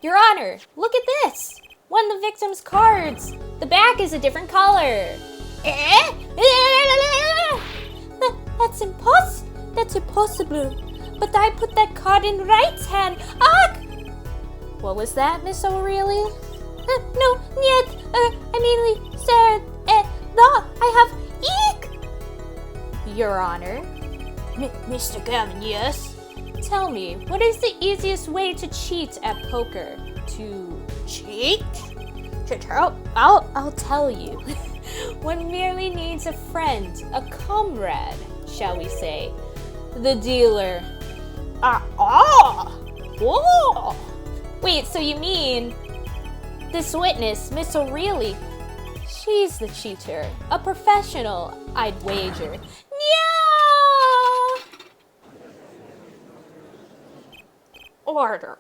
Your Honor, look at this. One of the victim's cards. The back is a different color. That's impossible. But I put that card in Right's hand. Ah! What was that, Miss O'Reilly? No, niet. I mean, sir. No, I have eek. Your Honor. Mr. Gavin, yes? Tell me, what is the easiest way to cheat at poker? To cheat? I'll tell you. One merely needs a friend, a comrade, shall we say. The dealer. Wait, so you mean this witness, Miss O'Reilly, she's the cheater, a professional, I'd wager. Yeah! Order.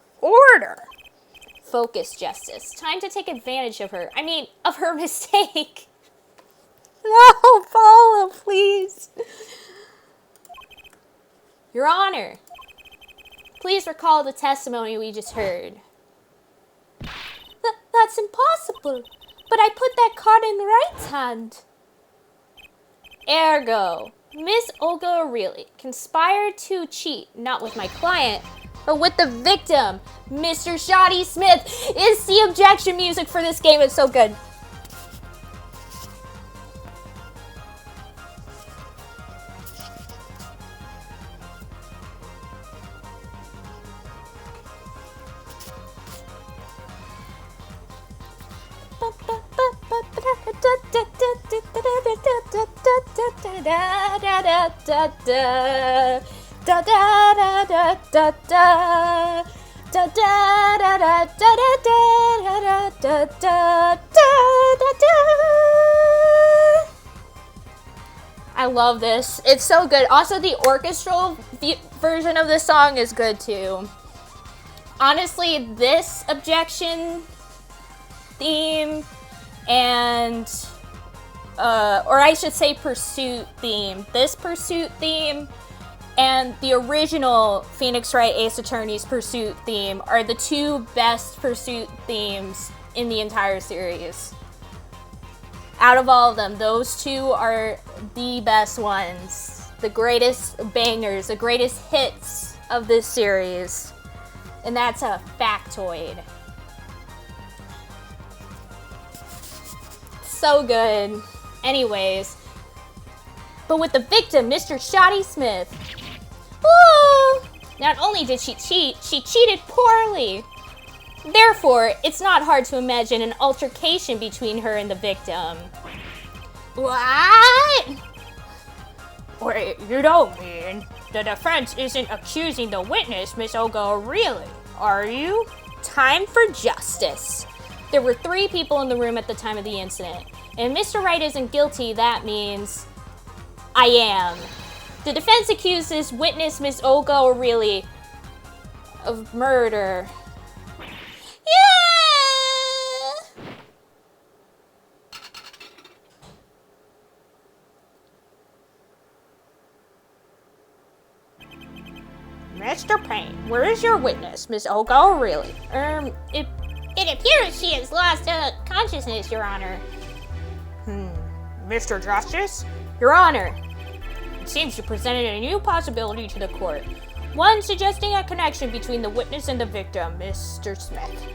Focus, Justice. Time to take advantage of her. Of her mistake. No, Paula, please. Your Honor, please recall the testimony we just heard. That's impossible. But I put that card in Wright's hand. Ergo, Miss Olga Aureli conspired to cheat, not with my client, but with the victim, Mr. Shoddy Smith. Is the objection music for this game. It's so good. I love this. It's so good. Also, the orchestral version of this song is good too. Honestly, this objection theme and or I should say pursuit theme. This pursuit theme and the original Phoenix Wright Ace Attorney's pursuit theme are the two best pursuit themes in the entire series. Out of all of them, those two are the best ones. The greatest bangers, the greatest hits of this series. And that's a factoid. So good. Anyways, but with the victim, Mr. Shoddy Smith. Oh, not only did she cheat, she cheated poorly. Therefore, it's not hard to imagine an altercation between her and the victim. What? Wait, you don't mean the defense isn't accusing the witness, Miss Olga Aureli, are you? Time for justice. There were 3 people in the room at the time of the incident. And Mr. Wright isn't guilty, that means I am. The defense accuses witness Miss Olga Aureli of murder. Yeah! Mr. Payne, where is your witness, Miss Olga Aureli? It appears she has lost consciousness, Your Honor. Mr. Justice? Your Honor, It seems you presented a new possibility to the court. One suggesting a connection between the witness and the victim, Mr. Smith.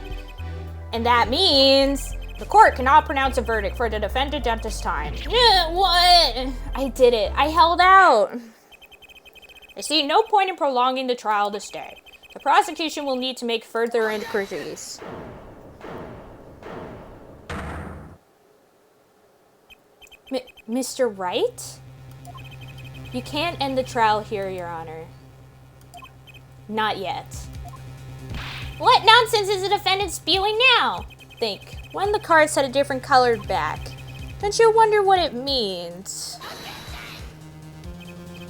and that means The court cannot pronounce a verdict for the defendant at this time. What? I did it. I held out. I see no point in prolonging the trial this day. The prosecution will need to make further inquiries. Mr. Wright? You can't end the trial here, Your Honor. Not yet. What nonsense is the defendant spewing now? Think. When the cards had a different colored back, don't you wonder what it means?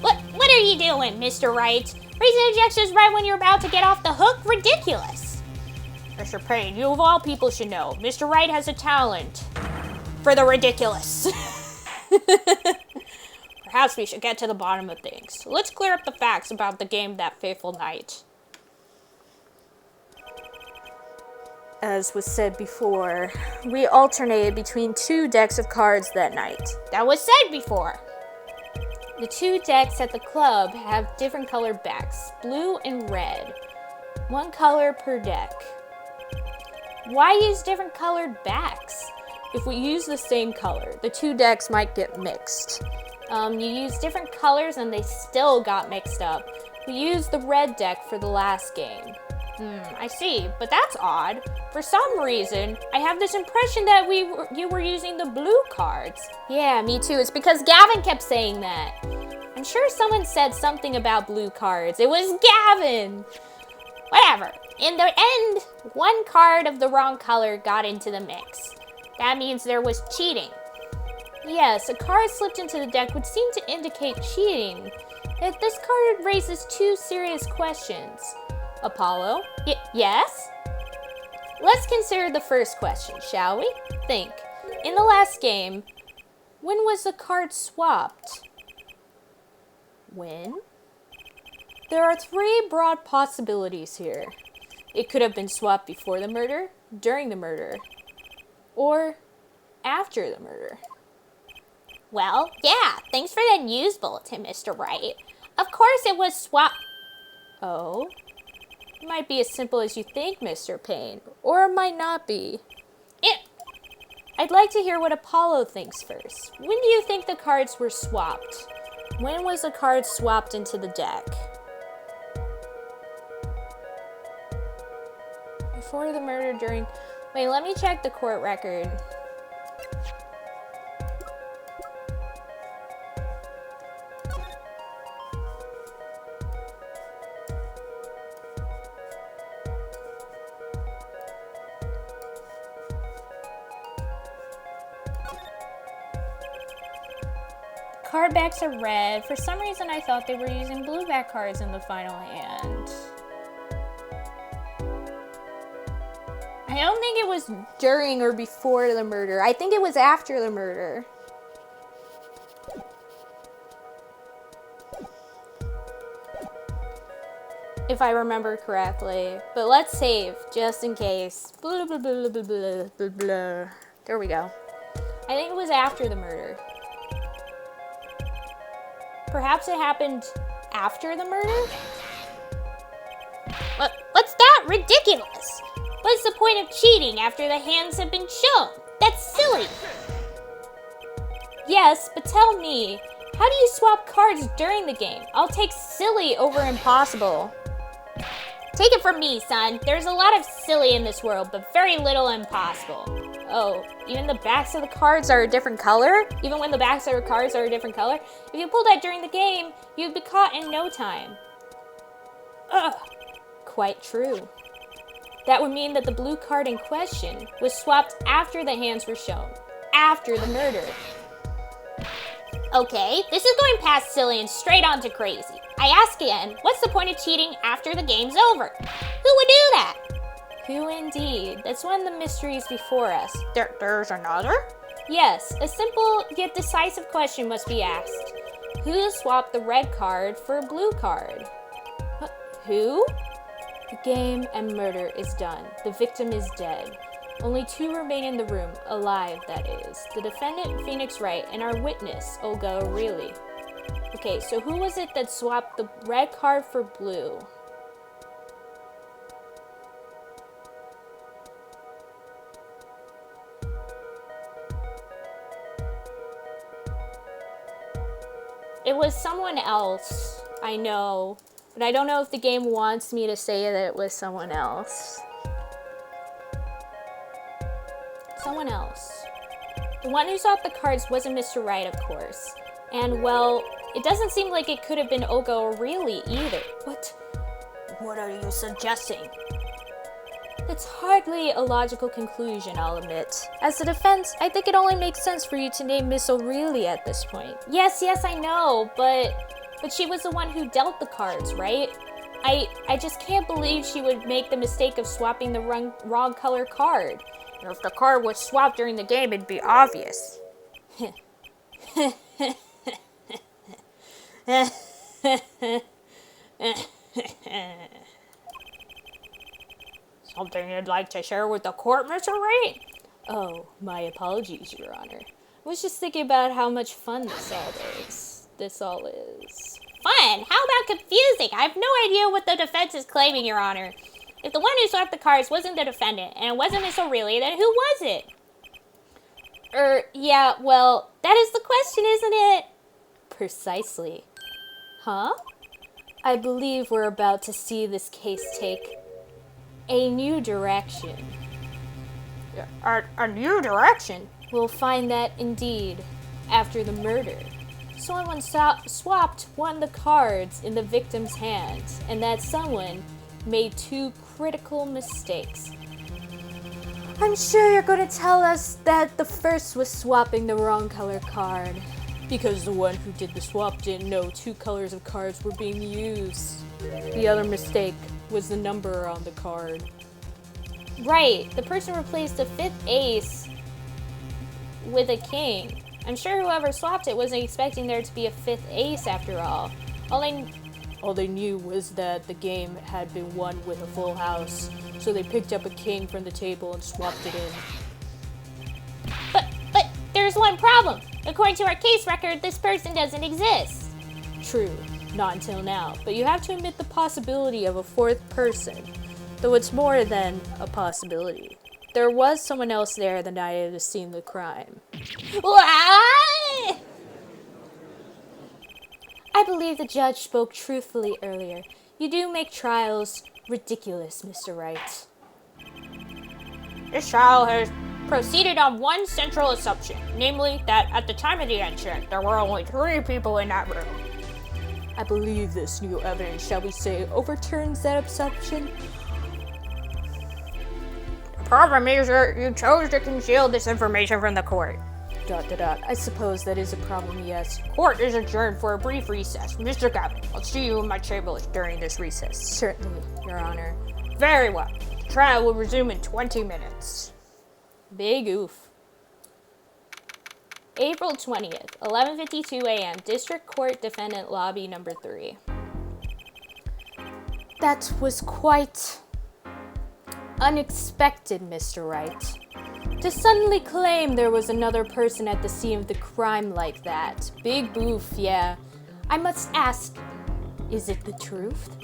What are you doing, Mr. Wright? Raising objections right when you're about to get off the hook? Ridiculous. Mr. Payne, you of all people should know, Mr. Wright has a talent for the ridiculous. Perhaps we should get to the bottom of things. Let's clear up the facts about the game that fateful night. As was said before, we alternated between 2 decks of cards that night. That was said before. The 2 decks at the club have different colored backs, blue and red. 1 color per deck. Why use different colored backs? If we use the same color, the 2 decks might get mixed. You use different colors and they still got mixed up. We used the red deck for the last game. I see, but that's odd. For some reason, I have this impression that you were using the blue cards. Yeah, me too. It's because Gavin kept saying that. I'm sure someone said something about blue cards. It was Gavin! Whatever. In the end, 1 card of the wrong color got into the mix. That means there was cheating. Yes, a card slipped into the deck would seem to indicate cheating. Yet this card raises 2 serious questions. Apollo? Yes? Let's consider the first question, shall we? Think. In the last game, when was the card swapped? When? There are 3 broad possibilities here. It could have been swapped before the murder, during the murder, or after the murder. Well, yeah, thanks for the news bulletin, Mr. Wright. Of course it was Oh? It might be as simple as you think, Mr. Payne, or it might not be. I'd like to hear what Apollo thinks first. When do you think the cards were swapped? When was the card swapped into the deck? Before the murder, during... Wait, let me check the court record. Card backs are red. For some reason, I thought they were using blue back cards in the final hand. I don't think it was during or before the murder. I think it was after the murder. If I remember correctly. But let's save, just in case. Blah, blah, blah, blah, blah, blah, blah. There we go. I think it was after the murder. Perhaps it happened after the murder? What's that? Ridiculous! What's the point of cheating after the hands have been shown? That's silly! Yes, but tell me, how do you swap cards during the game? I'll take silly over impossible. Take it from me, son. There's a lot of silly in this world, but very little impossible. Oh, even the backs of the cards are a different color? Even when the backs of the cards are a different color? If you pulled that during the game, you'd be caught in no time. Ugh, quite true. That would mean that the blue card in question was swapped after the hands were shown. After the murder. Okay, this is going past silly and straight on to crazy. I ask again, what's the point of cheating after the game's over? Who would do that? Who indeed? That's one of the mysteries before us. There's another? Yes, a simple yet decisive question must be asked. Who swapped the red card for a blue card? What? Who? The game and murder is done. The victim is dead. Only two remain in the room, alive that is. The defendant, Phoenix Wright, and our witness, Olga O'Reilly. Okay, so who was it that swapped the red card for blue? It was someone else, I know, but I don't know if the game wants me to say that it was someone else. Someone else. The one who swapped the cards wasn't Mr. Wright, of course. And, well, it doesn't seem like it could have been Olga O'Reilly either. What are you suggesting? It's hardly a logical conclusion, I'll admit. As a defense, I think it only makes sense for you to name Miss O'Reilly at this point. Yes, I know, but she was the one who dealt the cards, right? I just can't believe she would make the mistake of swapping the wrong color card. If the card was swapped during the game, it'd be obvious. Something you'd like to share with the court, Mr. Wright? Oh, my apologies, Your Honor. I was just thinking about how much fun this all is. Fun? How about confusing? I have no idea what the defense is claiming, Your Honor. If the one who swapped the cards wasn't the defendant, and it wasn't Miss O'Reilly, then who was it? Yeah, well, that is the question, isn't it? Precisely. Huh? I believe we're about to see this case take a new direction. A new direction? We'll find that, indeed, after the murder. Someone swapped one of the cards in the victim's hands, and that someone made two critical mistakes. I'm sure you're going to tell us that the first was swapping the wrong color card. Because the one who did the swap didn't know two colors of cards were being used. The other mistake was the number on the card. Right, the person replaced the fifth ace with a king. I'm sure whoever swapped it wasn't expecting there to be a fifth ace after all. All they knew was that the game had been won with a full house, so they picked up a king from the table and swapped it in. But there's one problem. According to our case record, this person doesn't exist. True, not until now, but you have to admit the possibility of a fourth person, though it's more than a possibility. There was someone else there the night of the scene of the crime. What? I believe the judge spoke truthfully earlier. You do make trials ridiculous, Mr. Wright. This trial has proceeded on one central assumption, namely that at the time of the incident, there were only 3 people in that room. I believe this new evidence, shall we say, overturns that assumption. The problem is that you chose to conceal this information from the court. ... I suppose that is a problem, yes. Court is adjourned for a brief recess. Mr. Gavin, I'll see you in my chambers during this recess. Certainly, Your Honor. Very well. The trial will resume in 20 minutes. Big oof. April 20th, 11:52 a.m., District Court Defendant Lobby Number 3. That was quite unexpected, Mr. Wright. To suddenly claim there was another person at the scene of the crime like that. Big boof, yeah. I must ask, is it the truth?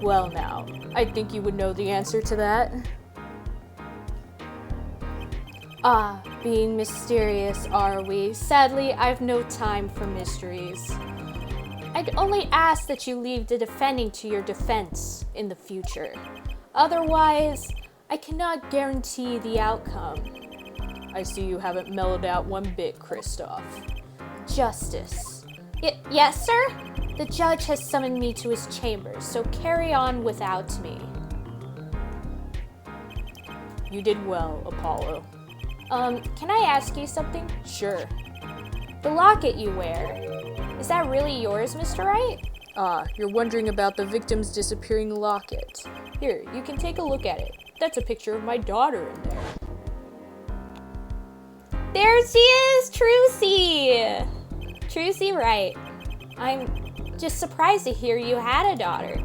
Well now, I think you would know the answer to that. Ah, being mysterious, are we? Sadly, I've no time for mysteries. I'd only ask that you leave the defending to your defense in the future. Otherwise, I cannot guarantee the outcome. I see you haven't mellowed out one bit, Kristoff. Justice. Yes, sir? The judge has summoned me to his chambers, so carry on without me. You did well, Apollo. Can I ask you something? Sure. The locket you wear, is that really yours, Mr. Wright? Ah, you're wondering about the victim's disappearing locket. Here, you can take a look at it. That's a picture of my daughter in there. There she is, Trucy! Trucy Wright. I'm just surprised to hear you had a daughter.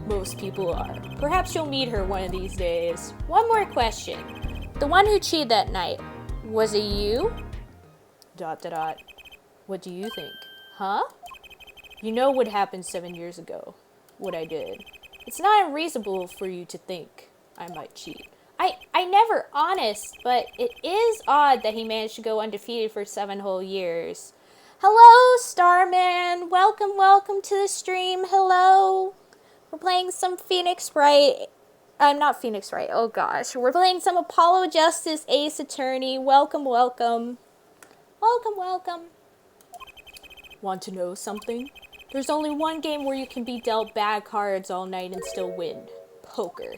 Most people are. Perhaps you'll meet her one of these days. One more question. The one who cheated that night, was it you? ... What do you think? Huh? You know what happened 7 years ago. What I did. It's not unreasonable for you to think I might cheat. I never honest, but it is odd that he managed to go undefeated for 7 whole years. Hello, Starman. Welcome to the stream. Hello. We're playing some Phoenix Wright. Not Phoenix Wright. Oh gosh. We're playing some Apollo Justice Ace Attorney. Welcome. Welcome. Want to know something? There's only one game where you can be dealt bad cards all night and still win. Poker.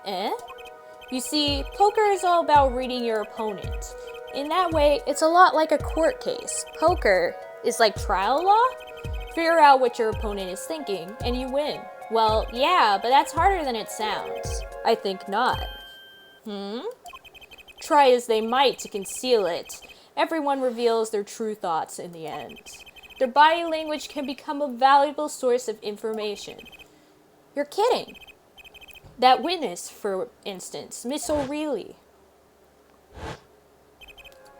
Eh? You see, poker is all about reading your opponent. In that way, it's a lot like a court case. Poker is like trial law. Figure out what your opponent is thinking, and you win. Well, yeah, but that's harder than it sounds. I think not. Try as they might to conceal it, everyone reveals their true thoughts in the end. Their body language can become a valuable source of information. You're kidding. That witness, for instance, Miss O'Reilly.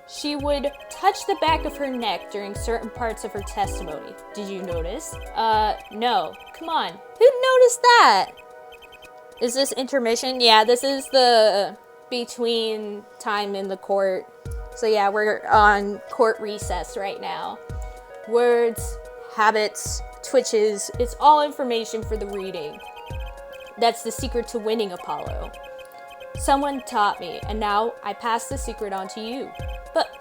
She would touch the back of her neck during certain parts of her testimony. Did you notice? No. Come on. Who noticed that? Is this intermission? Yeah, this is the between time in the court. So yeah, we're on court recess right now. Words, habits, twitches, it's all information for the reading. That's the secret to winning, Apollo. Someone taught me, and now I pass the secret on to you.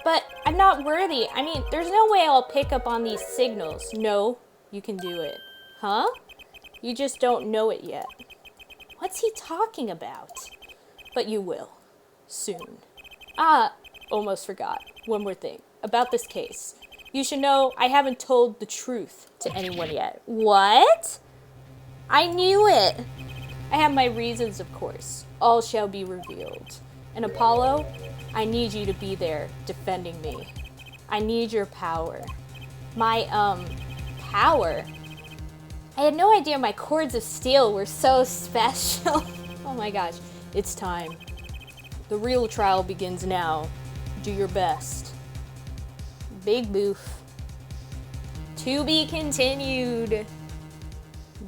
But I'm not worthy. I mean, there's no way I'll pick up on these signals. No, you can do it. Huh? You just don't know it yet. What's he talking about? But you will. Soon. Ah, almost forgot. One more thing. About this case. You should know I haven't told the truth to anyone yet. What? I knew it. I have my reasons, of course. All shall be revealed. And Apollo, I need you to be there defending me. I need your power. My, power? I had no idea my cords of steel were so special. Oh my gosh, it's time. The real trial begins now. Do your best. Big boof. To be continued.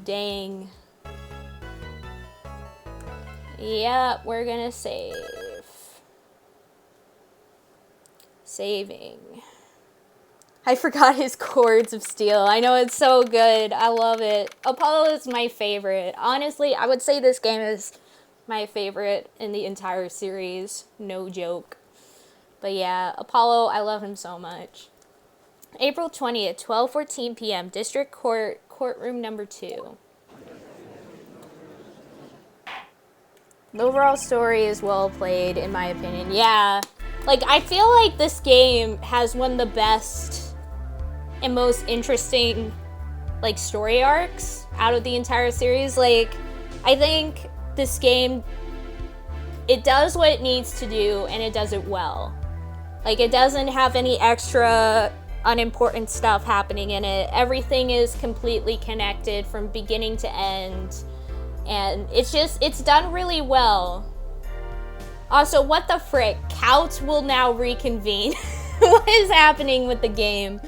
Dang. Yep, we're gonna save. Saving. I forgot his Chords of Steel. I know, it's so good. I love it. Apollo is my favorite. Honestly, I would say this game is my favorite in the entire series. No joke. But yeah, Apollo, I love him so much. April 20th, 12:14 p.m. District Court, courtroom number 2. The overall story is well played, in my opinion. Yeah, like, I feel like this game has one of the best and most interesting, like, story arcs out of the entire series. Like, I think this game, it does what it needs to do, and it does it well. Like, it doesn't have any extra unimportant stuff happening in it. Everything is completely connected from beginning to end. And it's done really well. Also, what the frick? Couch will now reconvene. What is happening with the game?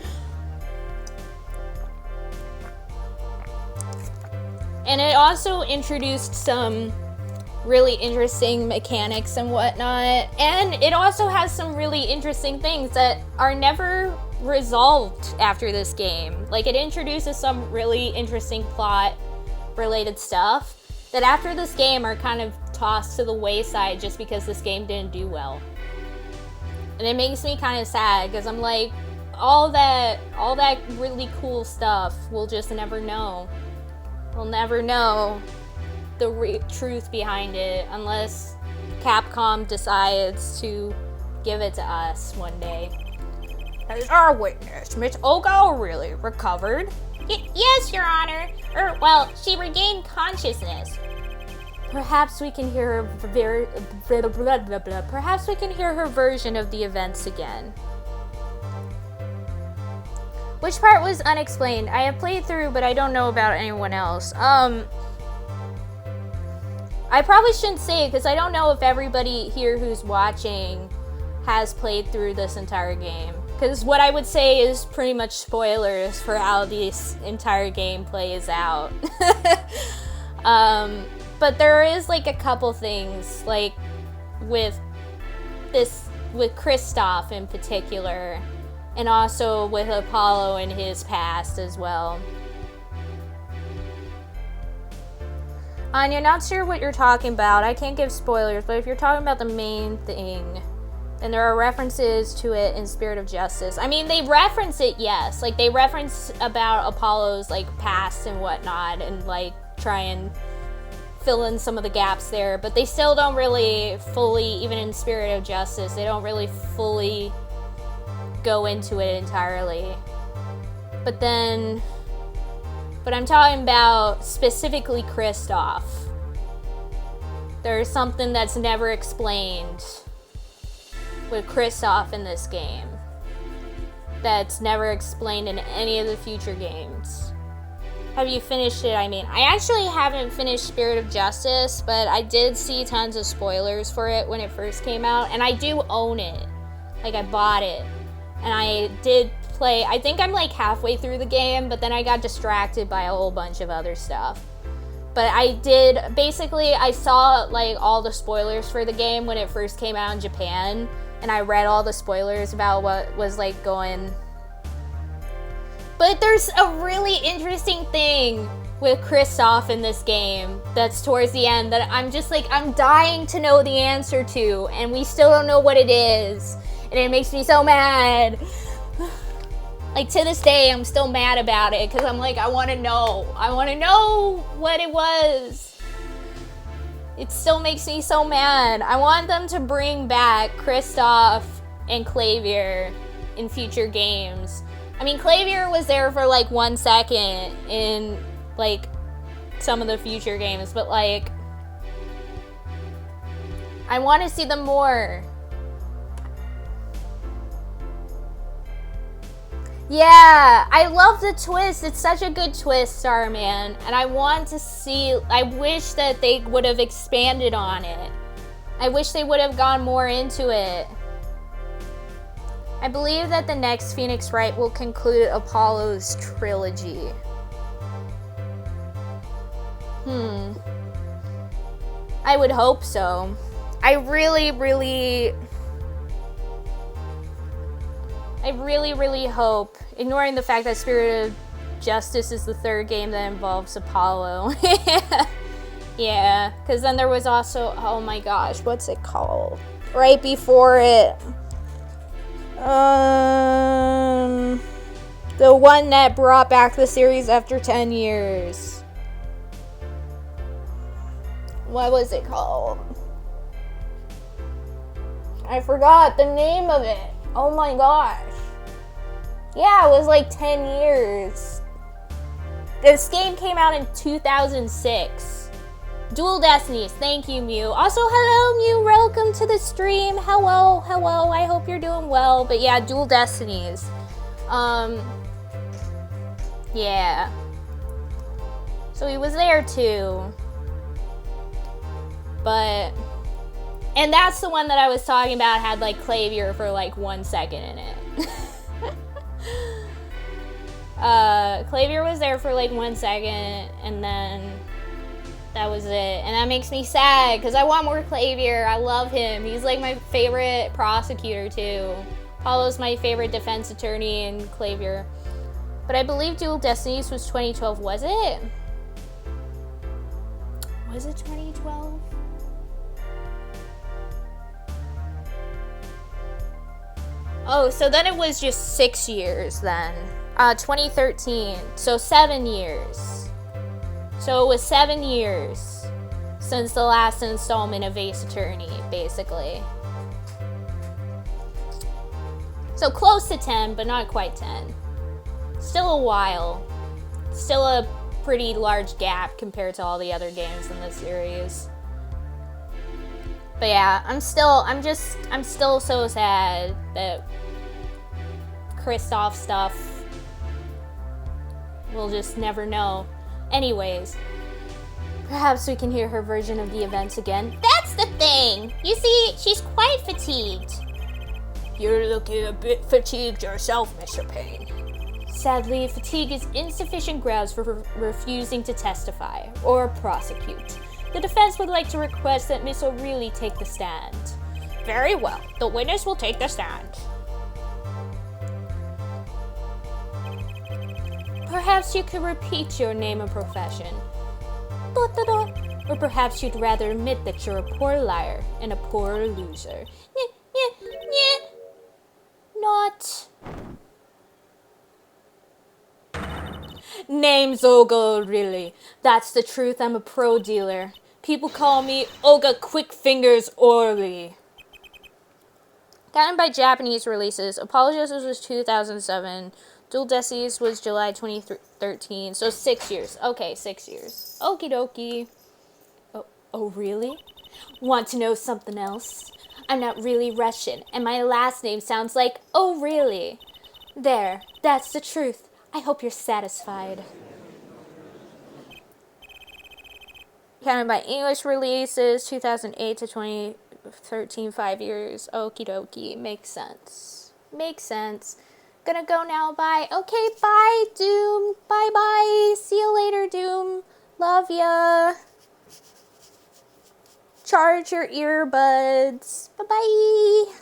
And it also introduced some really interesting mechanics and whatnot. And it also has some really interesting things that are never resolved after this game. Like, it introduces some really interesting plot-related stuff that after this game are kind of tossed to the wayside just because this game didn't do well. And it makes me kind of sad, because I'm like, all that really cool stuff, we'll just never know. We'll never know the truth behind it unless Capcom decides to give it to us one day. As our witness, Miss Ogo really recovered. Yes, Your Honor. Well, she regained consciousness. Perhaps we can hear her perhaps we can hear her version of the events again. Which part was unexplained? I have played through, but I don't know about anyone else. I probably shouldn't say it, because I don't know if everybody here who's watching has played through this entire game. Because what I would say is pretty much spoilers for how this entire game plays out. But there is, like, a couple things, like, with Kristoff in particular, and also with Apollo and his past as well. Anya, not sure what you're talking about. I can't give spoilers, but if you're talking about the main thing, then there are references to it in Spirit of Justice. I mean, they reference it, yes. Like, they reference about Apollo's, like, past and whatnot, and, like, try and fill in some of the gaps there, but they still don't really fully, even in Spirit of Justice, they don't really fully go into it entirely. But I'm talking about specifically Kristoff. There's something that's never explained with Kristoff in this game that's never explained in any of the future games. Have you finished it? I mean, I actually haven't finished Spirit of Justice, but I did see tons of spoilers for it when it first came out, and I do own it. Like, I bought it, and I did play. I think I'm like halfway through the game, but then I got distracted by a whole bunch of other stuff. But I saw, like, all the spoilers for the game when it first came out in Japan, and I read all the spoilers about what was, like, going. But there's a really interesting thing with Kristoff in this game that's towards the end that I'm just, like, I'm dying to know the answer to, and we still don't know what it is, and it makes me so mad. Like, to this day, I'm still mad about it, because I'm like, I want to know. I want to know what it was. It still makes me so mad. I want them to bring back Kristoff and Clavier in future games. I mean, Clavier was there for, like, 1 second in, like, some of the future games, but, like, I want to see them more. Yeah, I love the twist. It's such a good twist, Starman, and I wish that they would have expanded on it. I wish they would have gone more into it. I believe that the next Phoenix Wright will conclude Apollo's trilogy. I would hope so. I really hope, ignoring the fact that Spirit of Justice is the third game that involves Apollo. Yeah, because then there was also, oh my gosh, what's it called? Right before it. The one that brought back the series after 10 years. What was it called? I forgot the name of it. Oh my gosh. Yeah, it was like 10 years. This game came out in 2006. Dual Destinies. Thank you, Mew. Also, hello, Mew. Welcome to the stream. Hello. I hope you're doing well. But yeah, Dual Destinies. Yeah. So he was there too. But, and that's the one that I was talking about had like Clavier for like 1 second in it. Clavier was there for like 1 second, and then that was it. And that makes me sad because I want more Clavier. I love him. He's like my favorite prosecutor too. Paulo's my favorite defense attorney, and Clavier. But I believe Dual Destinies was 2012, was it? Was it 2012? Oh, so then it was just 6 years then. 2013, so 7 years. So it was 7 years since the last installment of Ace Attorney, basically. So close to 10, but not quite 10. Still a while. Still a pretty large gap compared to all the other games in this series. But yeah, I'm still so sad that Kristoff stuff, we'll just never know. Anyways, perhaps we can hear her version of the events again. That's the thing. You see, she's quite fatigued. You're looking a bit fatigued yourself, Mr. Payne. Sadly, fatigue is insufficient grounds for refusing to testify or prosecute. The defense would like to request that Miss O'Reilly take the stand. Very well. The witness will take the stand. Perhaps you could repeat your name and profession. Or perhaps you'd rather admit that you're a poor liar and a poor loser. Not. Name's Olga O'Reilly. That's the truth. I'm a pro dealer. People call me Olga Quick Fingers O'Reilly. Counted by Japanese releases, Apologizes was 2007. Dual Destinies was July 2013. So 6 years. Okay, 6 years. Okie dokie. Oh, really? Want to know something else? I'm not really Russian, and my last name sounds like oh, really? There, that's the truth. I hope you're satisfied. Counted by English releases, 2008 to 2013, 5 years. Okie dokie. Makes sense. Makes sense. Gonna go now. Bye. Okay, bye, Doom. Bye-bye. See you later, Doom. Love ya. Charge your earbuds. Bye-bye.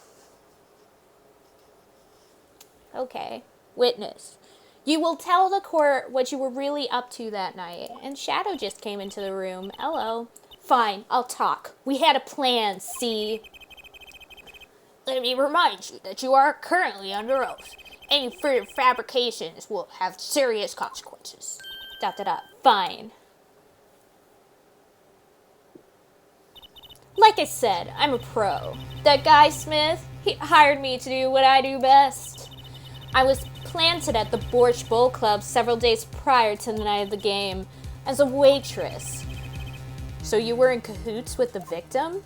Okay. Witness. You will tell the court what you were really up to that night. And Shadow just came into the room. Hello. Fine, I'll talk. We had a plan, see? Let me remind you that you are currently under oath. Any further fabrications will have serious consequences. ... Fine. Like I said, I'm a pro. That guy Smith, he hired me to do what I do best. I was planted at the Borch Bowl Club several days prior to the night of the game as a waitress. So you were in cahoots with the victim?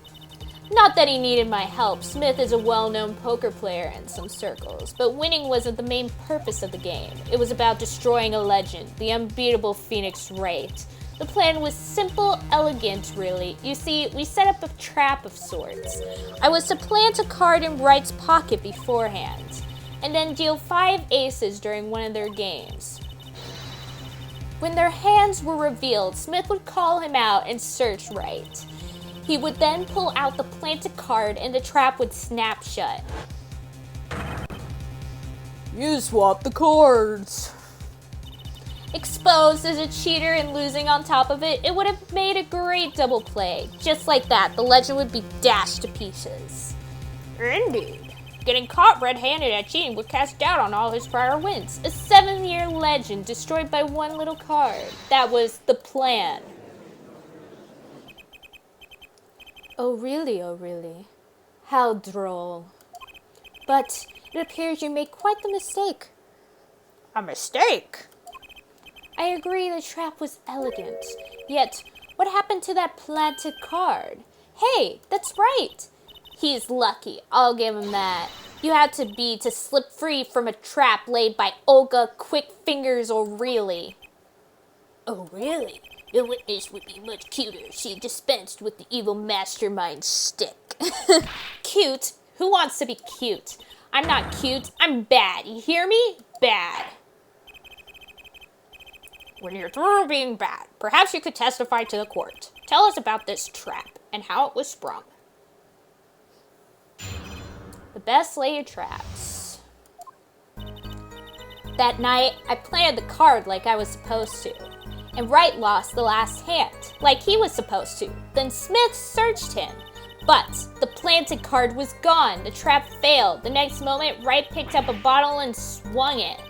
Not that he needed my help. Smith is a well-known poker player in some circles, but winning wasn't the main purpose of the game. It was about destroying a legend, the unbeatable Phoenix Wright. The plan was simple, elegant, really. You see, we set up a trap of sorts. I was to plant a card in Wright's pocket beforehand. and then deal 5 aces during one of their games. When their hands were revealed, Smith would call him out and search right. He would then pull out the planted card and the trap would snap shut. You swapped the cards. Exposed as a cheater and losing on top of it, it would have made a great double play. Just like that, the legend would be dashed to pieces. Indeed. Getting caught red-handed at cheating would cast doubt on all his prior wins. A 7-year legend destroyed by one little card. That was the plan. Oh really, oh really. How droll. But it appears you made quite the mistake. A mistake? I agree the trap was elegant. Yet, what happened to that planted card? Hey, that's right. He's lucky, I'll give him that. You had to be to slip free from a trap laid by Olga Quick Fingers O'Reilly. Oh, really? The witness would be much cuter if she dispensed with the evil mastermind stick. Cute? Who wants to be cute? I'm not cute, I'm bad. You hear me? Bad. When you're through being bad, perhaps you could testify to the court. Tell us about this trap and how it was sprung. The best laid traps. That night, I planted the card like I was supposed to, and Wright lost the last hand, like he was supposed to. Then Smith searched him, but the planted card was gone. The trap failed. The next moment, Wright picked up a bottle and swung it.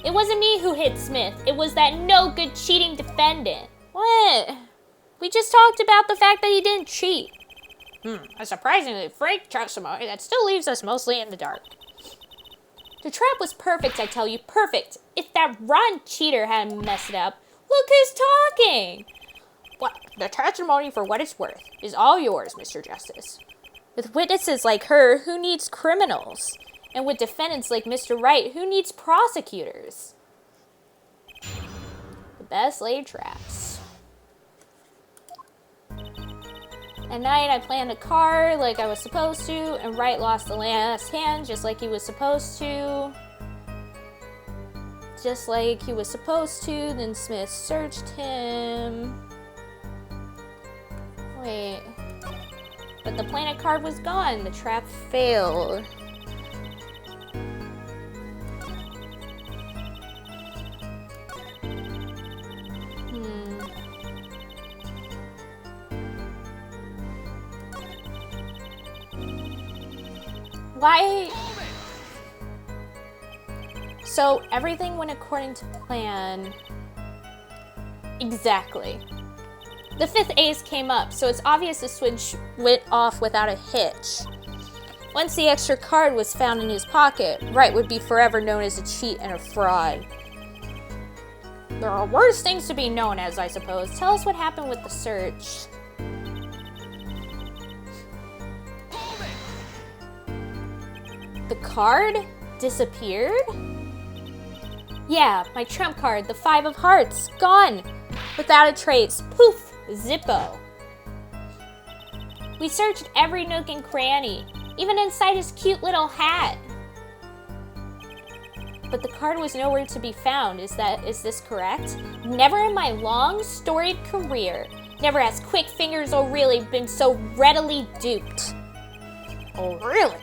It wasn't me who hit Smith. It was that no-good cheating defendant. What? We just talked about the fact that he didn't cheat. A surprisingly frank testimony that still leaves us mostly in the dark. The trap was perfect, I tell you, perfect. If that rotten cheater hadn't messed it up, look who's talking. Well, the testimony, for what it's worth, is all yours, Mr. Justice. With witnesses like her, who needs criminals? And with defendants like Mr. Wright, who needs prosecutors? The best laid traps. At night, I planned a card like I was supposed to, and Wright lost the last hand just like he was supposed to. Just like he was supposed to, then Smith searched him. Wait. But the planet card was gone. The trap failed. Why? So everything went according to plan. Exactly. The 5th ace came up, so it's obvious the switch went off without a hitch. Once the extra card was found in his pocket, Wright would be forever known as a cheat and a fraud. There are worse things to be known as, I suppose. Tell us what happened with the search. The card disappeared? Yeah, my trump card, the 5 of hearts, gone. Without a trace. Poof! Zippo. We searched every nook and cranny, even inside his cute little hat. But the card was nowhere to be found. Is this correct? Never in my long, storied career, never has Quick Fingers O'Reilly been so readily duped. Oh, really?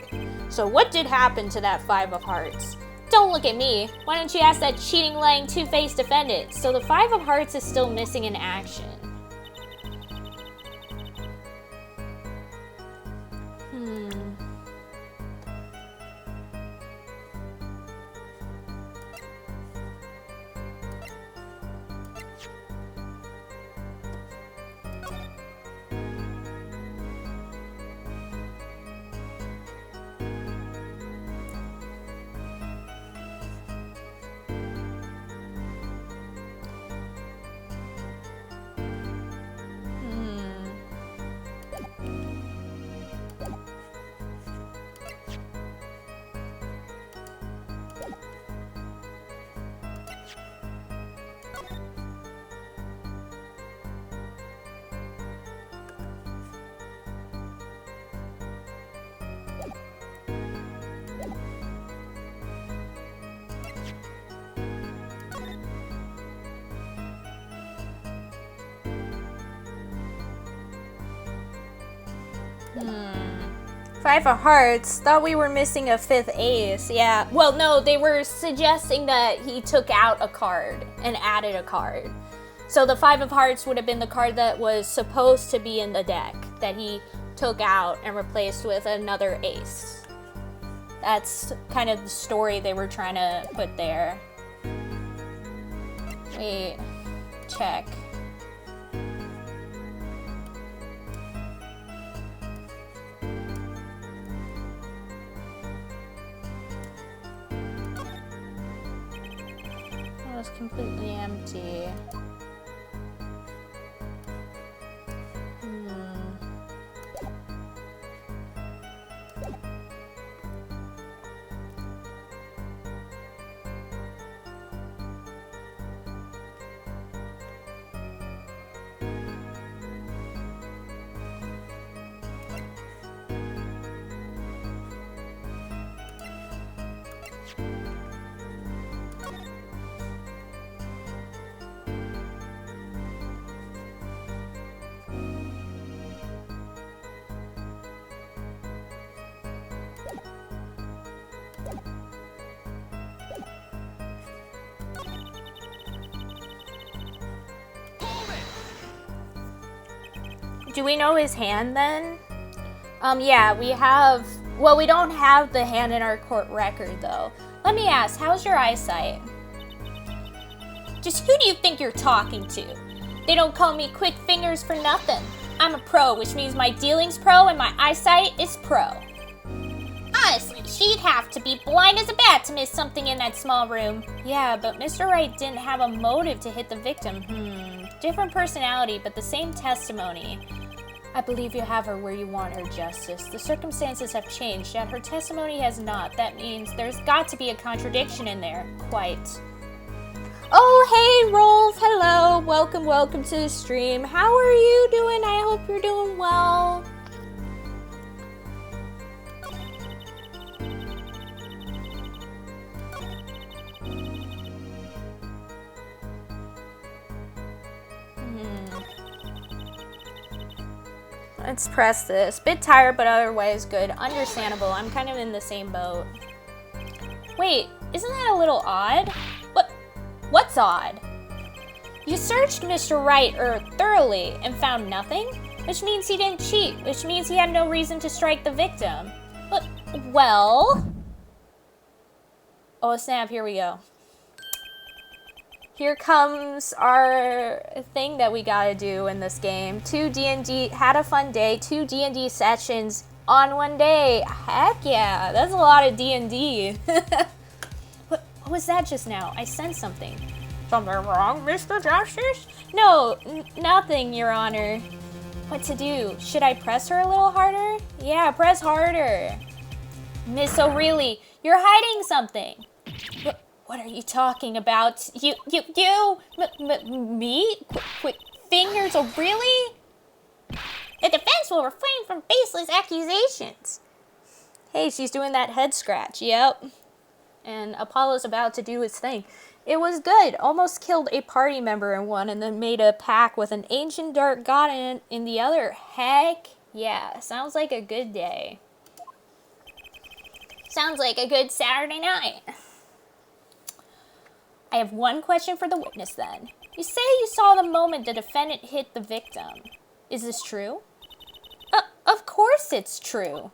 So what did happen to that 5 of hearts? Don't look at me. Why don't you ask that cheating, lying, two-faced defendant? So the 5 of hearts is still missing in action. Five of Hearts. Thought we were missing a fifth ace. Yeah. Well, no, they were suggesting that he took out a card and added a card. So the Five of Hearts would have been the card that was supposed to be in the deck that he took out and replaced with another ace. That's kind of the story they were trying to put there. Wait, check. It was completely empty. Do we know his hand then? Yeah, we have. Well, we don't have the hand in our court record though. Let me ask, how's your eyesight? Just who do you think you're talking to? They don't call me quick fingers for nothing. I'm a pro, which means my dealing's pro and my eyesight is pro. Honestly, she'd have to be blind as a bat to miss something in that small room. Yeah, but Mr. Wright didn't have a motive to hit the victim. Different personality, but the same testimony. I believe you have her where you want her, Justice. The circumstances have changed, yet her testimony has not. That means there's got to be a contradiction in there. Quite. Oh, hey, Rolf. Hello. Welcome to the stream. How are you doing? I hope you're doing well. Let's press this. Bit tired, but otherwise good. Understandable. I'm kind of in the same boat. Wait, isn't that a little odd? What's odd? You searched Mr. Wright thoroughly and found nothing, which means he didn't cheat, which means he had no reason to strike the victim. But, well... Oh, snap, here we go. Here comes our thing that we gotta do in this game. 2 D&D, had a fun day, 2 D&D sessions on one day. Heck yeah, that's a lot of D&D. What was that just now? I sensed something. Something wrong, Mr. Justice? No, nothing, Your Honor. What to do? Should I press her a little harder? Yeah, press harder. Miss O'Reilly, you're hiding something. What are you talking about? Me? Quick fingers, O'Reilly? The defense will refrain from baseless accusations. Hey, she's doing that head scratch. Yep. And Apollo's about to do his thing. It was good. Almost killed a party member in one and then made a pact with an ancient dark god in the other. Heck yeah. Sounds like a good day. Sounds like a good Saturday night. I have one question for the witness then. You say you saw the moment the defendant hit the victim. Is this true? Of course it's true.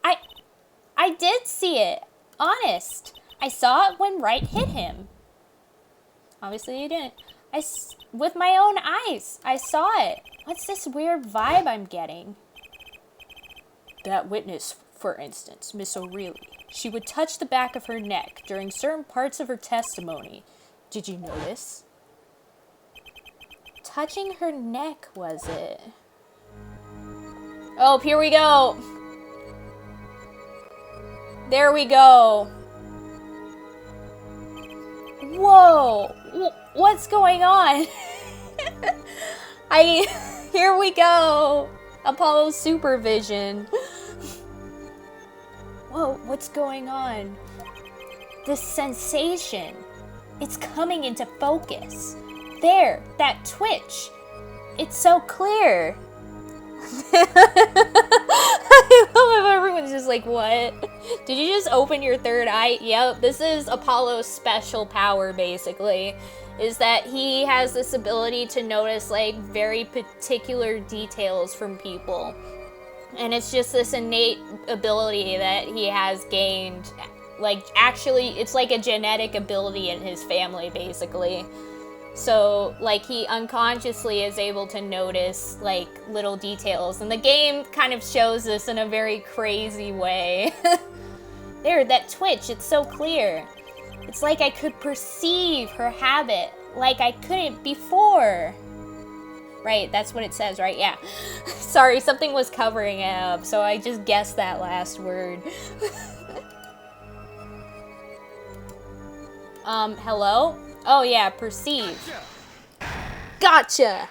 I did see it. Honest. I saw it when Wright hit him. Obviously you didn't. With my own eyes. I saw it. What's this weird vibe I'm getting? That witness, for instance, Miss O'Reilly. She would touch the back of her neck during certain parts of her testimony. Did you notice? Touching her neck, was it? Oh, here we go. There we go. Whoa. What's going on? Here we go. Apollo's supervision. Whoa, what's going on? This sensation. It's coming into focus. There, that twitch. It's so clear. I love how everyone's just like, what? Did you just open your third eye? Yep, this is Apollo's special power, basically. Is that he has this ability to notice, like, very particular details from people. And it's just this innate ability that he has gained. Like, actually, it's like a genetic ability in his family, basically. So, like, he unconsciously is able to notice, like, little details. And the game kind of shows this in a very crazy way. There, that twitch, it's so clear. It's like I could perceive her habit like I couldn't before. Right, that's what it says, right? Yeah. Sorry, something was covering it up, so I just guessed that last word. Hello? Oh yeah, perceive. Gotcha!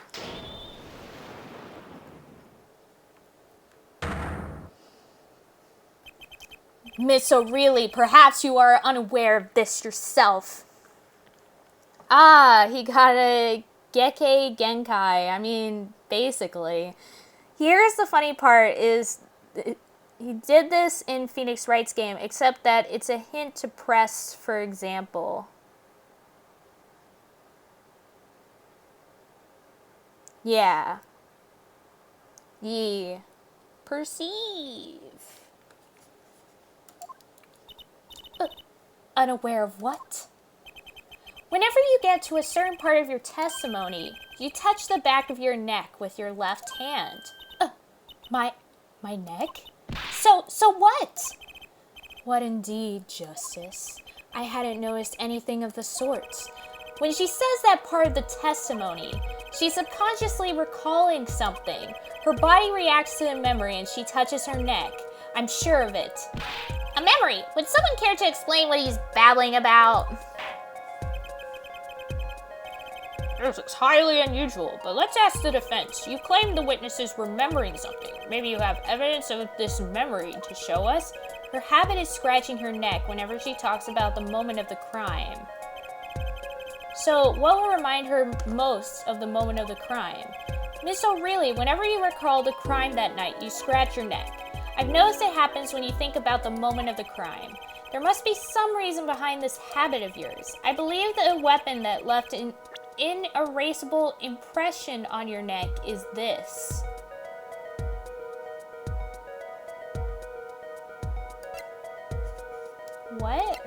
Miss O'Reilly, perhaps you are unaware of this yourself. Ah, he got a Gekkei Genkai. I mean, basically. Here's the funny part is he did this in Phoenix Wright's game, except that it's a hint to press, for example. Yeah. Ye. Perceive. Unaware of what? Whenever you get to a certain part of your testimony, you touch the back of your neck with your left hand. My neck? So what? What indeed, Justice? I hadn't noticed anything of the sort. When she says that part of the testimony, she's subconsciously recalling something. Her body reacts to the memory and she touches her neck. I'm sure of it. A memory. Would someone care to explain what he's babbling about? This is highly unusual, but let's ask the defense. You claim the witness is remembering something. Maybe you have evidence of this memory to show us? Her habit is scratching her neck whenever she talks about the moment of the crime. So, what will remind her most of the moment of the crime? Miss O'Reilly, whenever you recall the crime that night, you scratch your neck. I've noticed it happens when you think about the moment of the crime. There must be some reason behind this habit of yours. I believe that a weapon that left an inerasable impression on your neck is this. What?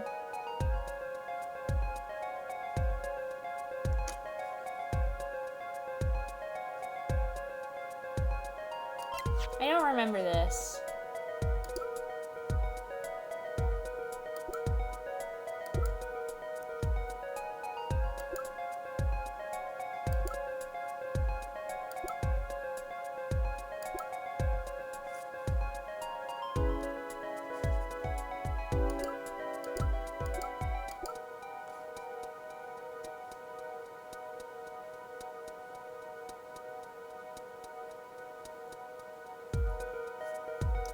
I don't remember this.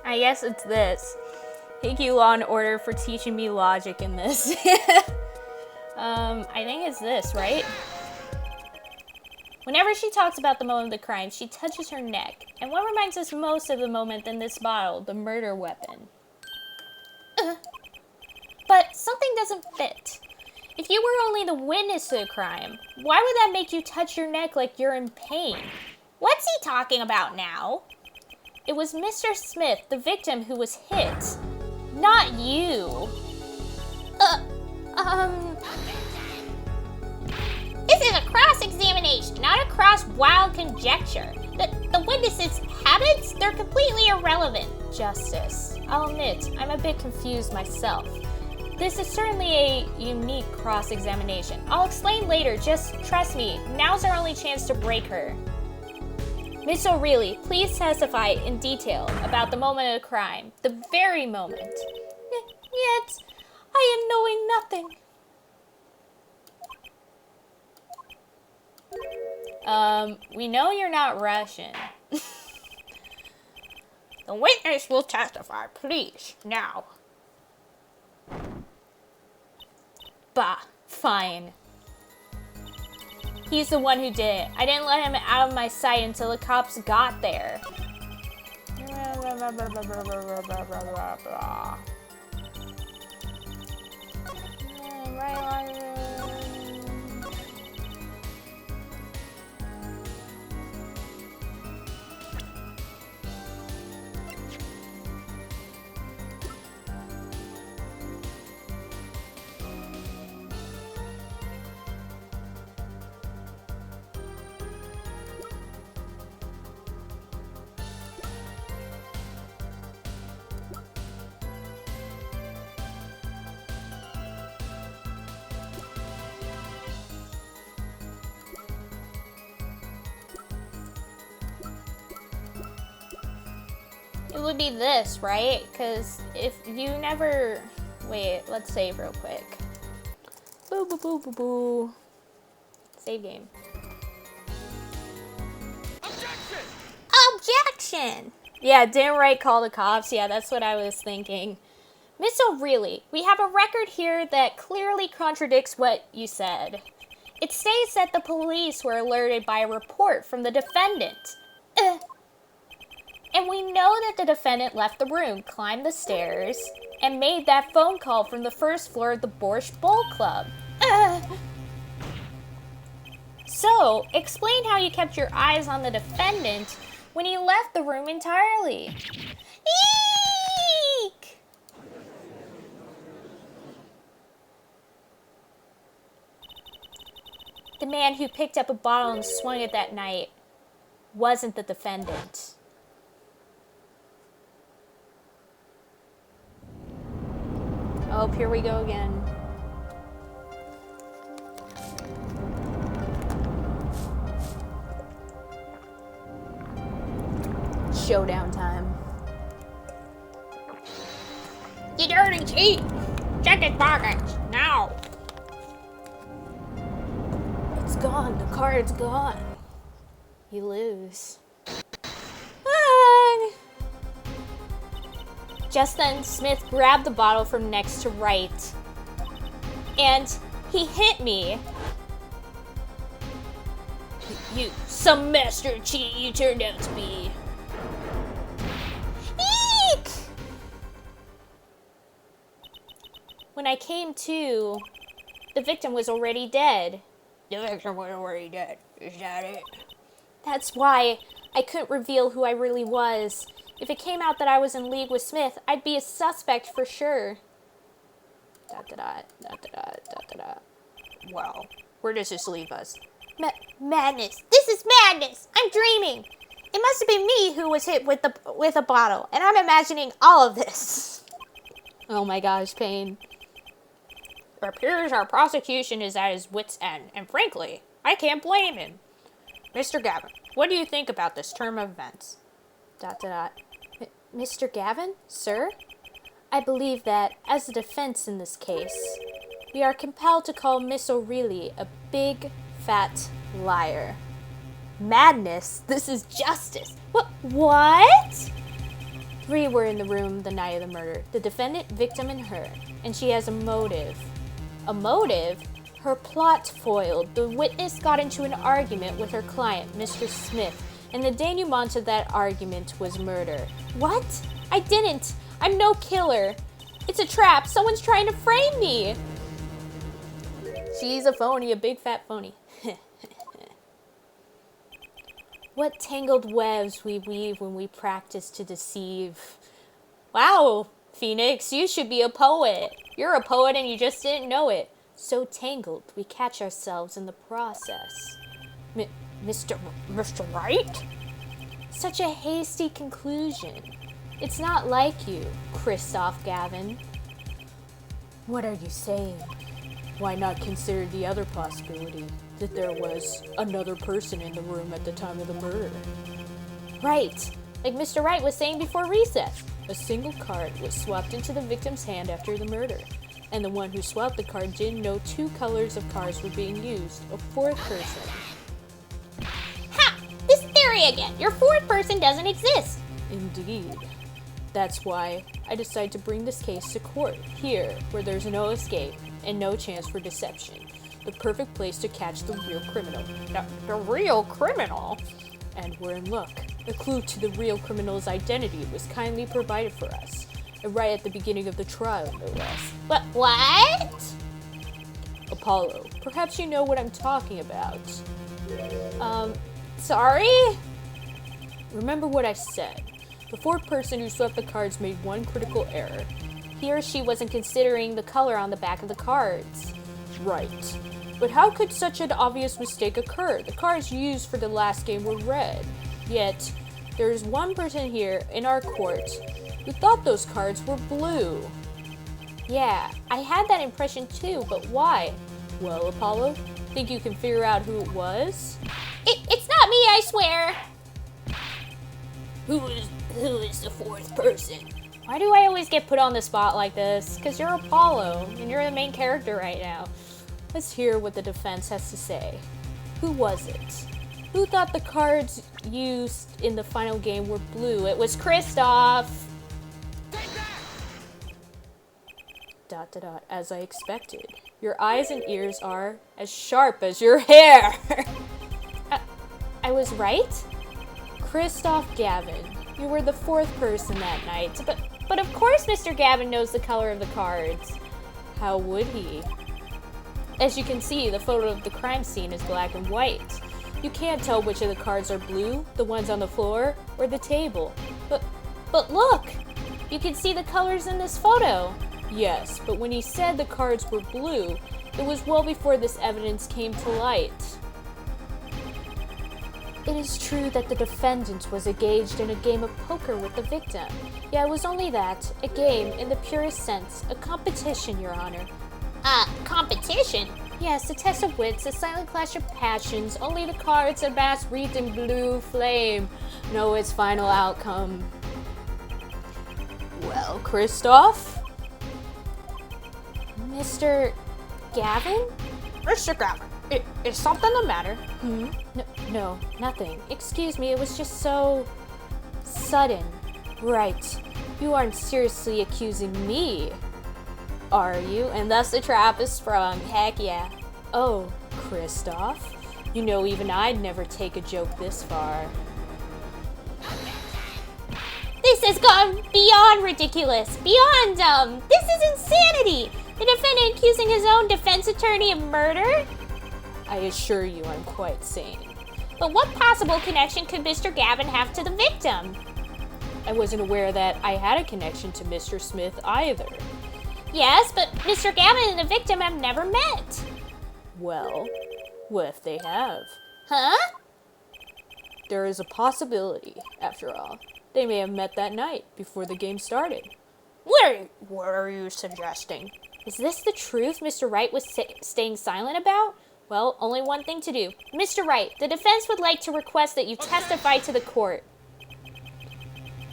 I guess it's this. Thank you, Law and Order, for teaching me logic in this. I think it's this, right? Whenever she talks about the moment of the crime, she touches her neck. And what reminds us most of the moment than this bottle, the murder weapon? But something doesn't fit. If you were only the witness to the crime, why would that make you touch your neck like you're in pain? What's he talking about now? It was Mr. Smith, the victim, who was hit. Not you. This is a cross-examination, not a cross-wild conjecture. The witness's habits, they're completely irrelevant. Justice. I'll admit, I'm a bit confused myself. This is certainly a unique cross-examination. I'll explain later, just trust me. Now's our only chance to break her. Miss O'Reilly, please testify in detail about the moment of the crime. The very moment. Yet, I am knowing nothing. We know you're not Russian. The witness will testify, please, now. Bah, fine. He's the one who did it. I didn't let him out of my sight until the cops got there. It would be this, right? Because if you never... Wait, let's save real quick. Boo, boo, boo, boo, boo. Save game. Objection! Yeah, didn't right call the cops. Yeah, that's what I was thinking. Miss O'Reilly, we have a record here that clearly contradicts what you said. It states that the police were alerted by a report from the defendant. And we know that the defendant left the room, climbed the stairs, and made that phone call from the first floor of the Borscht Bowl Club. So, explain how you kept your eyes on the defendant when he left the room entirely. Eek! The man who picked up a bottle and swung it that night wasn't the defendant. Oh, here we go again. Showdown time. You dirty cheat! Check his pockets, now! It's gone. The card's gone. You lose. Just then, Smith grabbed the bottle from next to right. And he hit me. You, some master cheat you turned out to be. Eek! When I came to, the victim was already dead. The victim was already dead. Is that it? That's why I couldn't reveal who I really was. If it came out that I was in league with Smith, I'd be a suspect for sure. Well, where does this leave us? Madness. This is madness. I'm dreaming. It must have been me who was hit with a bottle, and I'm imagining all of this. Oh my gosh, Payne. It appears our prosecution is at his wit's end, and frankly, I can't blame him. Mr. Gavin, what do you think about this turn of events? Mr. Gavin, sir? I believe that, as a defense in this case, we are compelled to call Miss O'Reilly a big, fat liar. Madness? This is justice. What? 3 were in the room the night of the murder. The defendant, victim, and her. And she has a motive. A motive? Her plot foiled. The witness got into an argument with her client, Mr. Smith, and the denouement of that argument was murder. What? I didn't. I'm no killer. It's a trap. Someone's trying to frame me. She's a phony, a big fat phony. What tangled webs we weave when we practice to deceive. Wow, Phoenix, you should be a poet. You're a poet and you just didn't know it. So tangled, we catch ourselves in the process. Mr. Wright? Such a hasty conclusion. It's not like you, Christoph Gavin. What are you saying? Why not consider the other possibility, that there was another person in the room at the time of the murder? Right, like Mr. Wright was saying before recess. A single card was swapped into the victim's hand after the murder, and the one who swapped the card didn't know 2 colors of cards were being used, a 4th person. Ha! This theory again. Your 4th person doesn't exist. Indeed. That's why I decided to bring this case to court, here, where there's no escape and no chance for deception. The perfect place to catch the real criminal. The real criminal? And we're in luck. A clue to the real criminal's identity was kindly provided for us, and right at the beginning of the trial, no less. What? Apollo, perhaps you know what I'm talking about. Sorry? Remember what I said. The fourth person who swept the cards made one critical error. He or she wasn't considering the color on the back of the cards. Right. But how could such an obvious mistake occur? The cards used for the last game were red. Yet, there is one person here in our court who thought those cards were blue. Yeah, I had that impression too, but why? Well, Apollo, think you can figure out who it was? It's not me, I swear. Who is the fourth person? Why do I always get put on the spot like this? Because you're Apollo, and you're the main character right now. Let's hear what the defense has to say. Who was it? Who thought the cards used in the final game were blue? It was Kristoff! As I expected. Your eyes and ears are as sharp as your hair. I was right? Kristoff Gavin, you were the fourth person that night, But of course Mr. Gavin knows the color of the cards. how would he? As you can see, the photo of the crime scene is black and white. You can't tell which of the cards are blue, the ones on the floor, or the table. But look! You can see the colors in this photo. Yes, but when he said the cards were blue, it was well before this evidence came to light. It is true that the defendant was engaged in a game of poker with the victim. Yeah, it was only that. A game, in the purest sense. A competition, Your Honor. Competition? Yes, a test of wits, a silent clash of passions. Only the cards and mass wreathed in blue flame know its final outcome. Well, Kristoff? Mr. Gavin? Mr. Gavin, is something the matter? No, nothing. Excuse me, it was just so sudden. Right. You aren't seriously accusing me, are you? And thus the trap is sprung. Heck yeah. Oh, Kristoff, you know even I'd never take a joke this far. This has gone beyond ridiculous. Beyond dumb. This is insanity. The defendant accusing his own defense attorney of murder? I assure you I'm quite sane. But what possible connection could Mr. Gavin have to the victim? I wasn't aware that I had a connection to Mr. Smith either. Yes, but Mr. Gavin and the victim have never met. Well, what if they have? Huh? There is a possibility, after all. They may have met that night, before the game started. What are you suggesting? Is this the truth Mr. Wright was staying silent about? Well, only one thing to do. Mr. Wright, the defense would like to request that you testify to the court.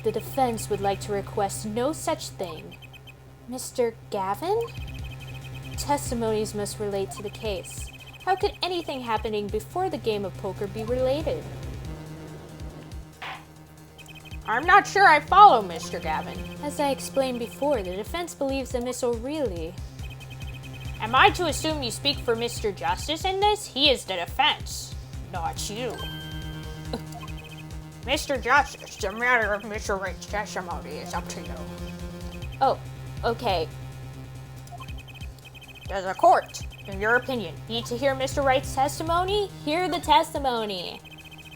The defense would like to request no such thing. Mr. Gavin? Testimonies must relate to the case. How could anything happening before the game of poker be related? I'm not sure I follow, Mr. Gavin. As I explained before, the defense believes that Miss O'Reilly... Am I to assume you speak for Mr. Justice in this? He is the defense, not you. Mr. Justice, the matter of Mr. Wright's testimony is up to you. Oh, okay. Does the court, in your opinion, need to hear Mr. Wright's testimony? Hear the testimony.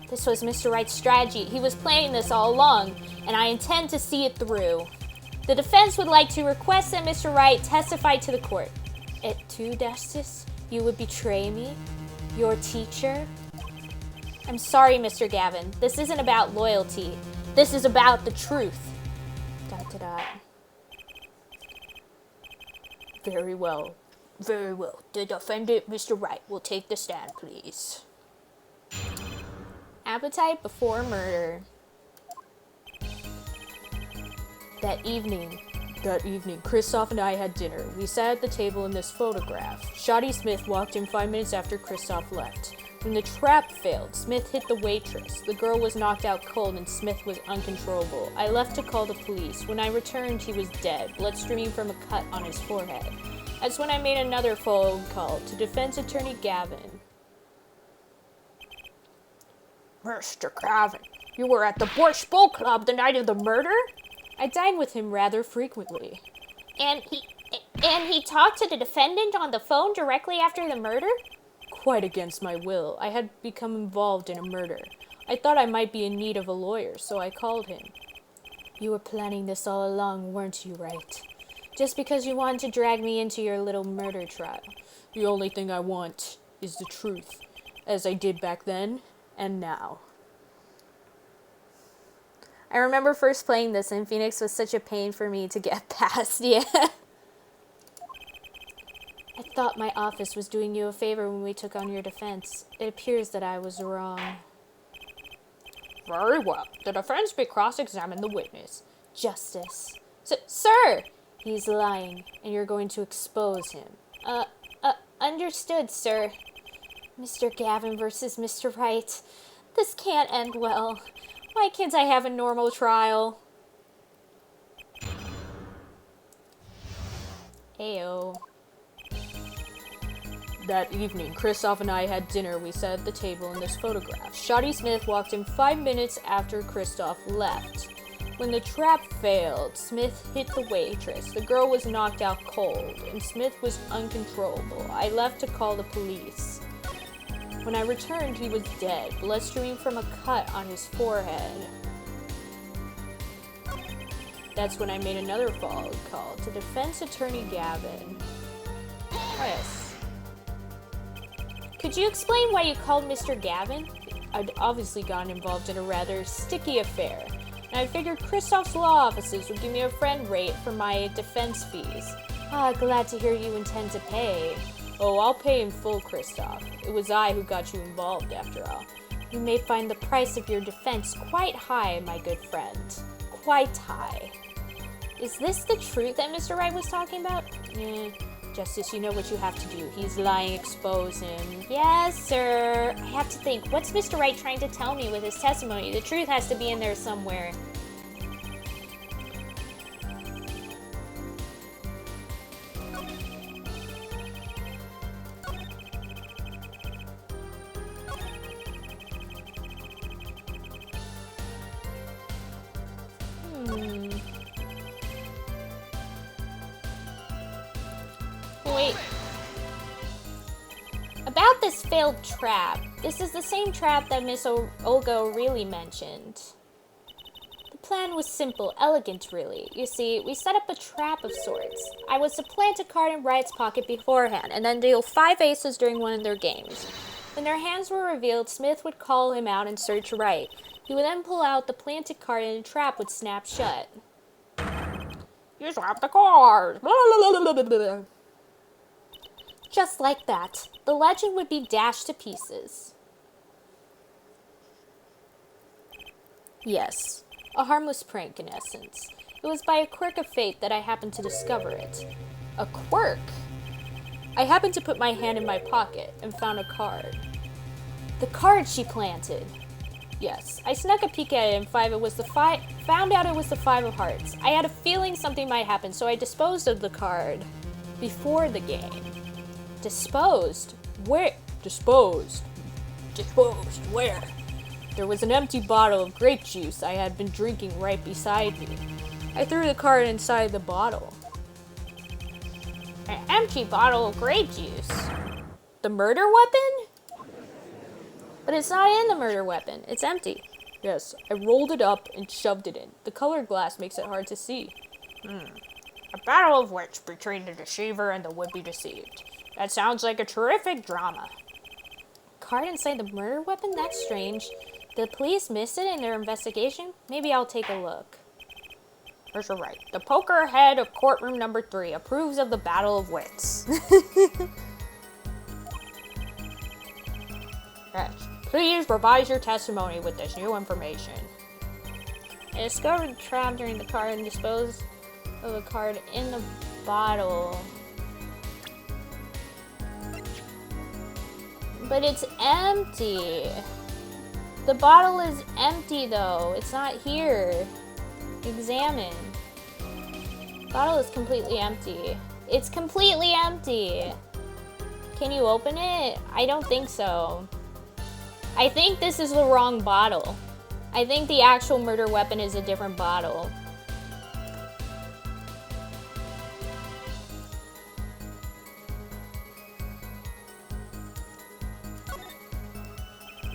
This was Mr. Wright's strategy. He was planning this all along, and I intend to see it through. The defense would like to request that Mr. Wright testify to the court. It too, Justice? You would betray me? Your teacher? I'm sorry, Mr. Gavin. This isn't about loyalty. This is about the truth. ... Very well. Very well. The defendant, Mr. Wright, will take the stand, please. Appetite before murder. That evening, Kristoff and I had dinner. We sat at the table in this photograph. Shoddy Smith walked in 5 minutes after Kristoff left. When the trap failed, Smith hit the waitress. The girl was knocked out cold and Smith was uncontrollable. I left to call the police. When I returned, he was dead, blood streaming from a cut on his forehead. That's when I made another phone call to defense attorney Gavin. Mr. Gavin, you were at the Borscht Bowl Club the night of the murder? I dine with him rather frequently. And he talked to the defendant on the phone directly after the murder? Quite against my will. I had become involved in a murder. I thought I might be in need of a lawyer, so I called him. You were planning this all along, weren't you, right? Just because you wanted to drag me into your little murder trial. The only thing I want is the truth, as I did back then and now. I remember first playing this, and Phoenix was such a pain for me to get past. Yeah. I thought my office was doing you a favor when we took on your defense. It appears that I was wrong. Very well. The defense may cross-examine the witness. Justice. Sir! He's lying, and you're going to expose him. Understood, sir. Mr. Gavin versus Mr. Wright. This can't end well. Why can't I have a normal trial? Ayo. That evening, Kristoff and I had dinner. We sat at the table in this photograph. Shoddy Smith walked in 5 minutes after Kristoff left. When the trap failed, Smith hit the waitress. The girl was knocked out cold, and Smith was uncontrollable. I left to call the police. When I returned, he was dead, blood streaming from a cut on his forehead. That's when I made another follow-up call to defense attorney Gavin. Oh, yes. Could you explain why you called Mr. Gavin? I'd obviously gotten involved in a rather sticky affair, and I figured Kristoff's law offices would give me a friend rate for my defense fees. Glad to hear you intend to pay. Oh, I'll pay in full, Kristoff. It was I who got you involved, after all. You may find the price of your defense quite high, my good friend. Quite high. Is this the truth that Mr. Wright was talking about? Justice, you know what you have to do. He's lying, expose him. Yes, sir. I have to think. What's Mr. Wright trying to tell me with his testimony? The truth has to be in there somewhere. Wait. About this failed trap. This is the same trap that Miss Olga O'Reilly mentioned. The plan was simple, elegant really. You see, we set up a trap of sorts. I was to plant a card in Wright's pocket beforehand, and then deal 5 aces during one of their games. When their hands were revealed, Smith would call him out and search Wright. He would then pull out the planted card and the trap would snap shut. You swapped the cards. Just like that, the legend would be dashed to pieces. Yes, a harmless prank in essence. It was by a quirk of fate that I happened to discover it. A quirk? I happened to put my hand in my pocket and found a card. The card she planted. Yes, I snuck a peek at it and found out it was the 5 of hearts. I had a feeling something might happen, so I disposed of the card before the game. Disposed? Where? Disposed. Disposed? Where? There was an empty bottle of grape juice I had been drinking right beside me. I threw the card inside the bottle. An empty bottle of grape juice. The murder weapon? But it's not in the murder weapon. It's empty. Yes, I rolled it up and shoved it in. The colored glass makes it hard to see. A battle of wits between the deceiver and the would-be deceived. That sounds like a terrific drama. Card inside the murder weapon? That's strange. Did the police miss it in their investigation? Maybe I'll take a look. Mr. Wright, the poker head of courtroom number 3 approves of the battle of wits. Yes. Please revise your testimony with this new information. I discovered the trap during the card and disposed of the card in the bottle. But it's empty. The bottle is empty though. It's not here. Examine. Bottle is completely empty. It's completely empty. Can you open it? I don't think so. I think this is the wrong bottle. I think the actual murder weapon is a different bottle.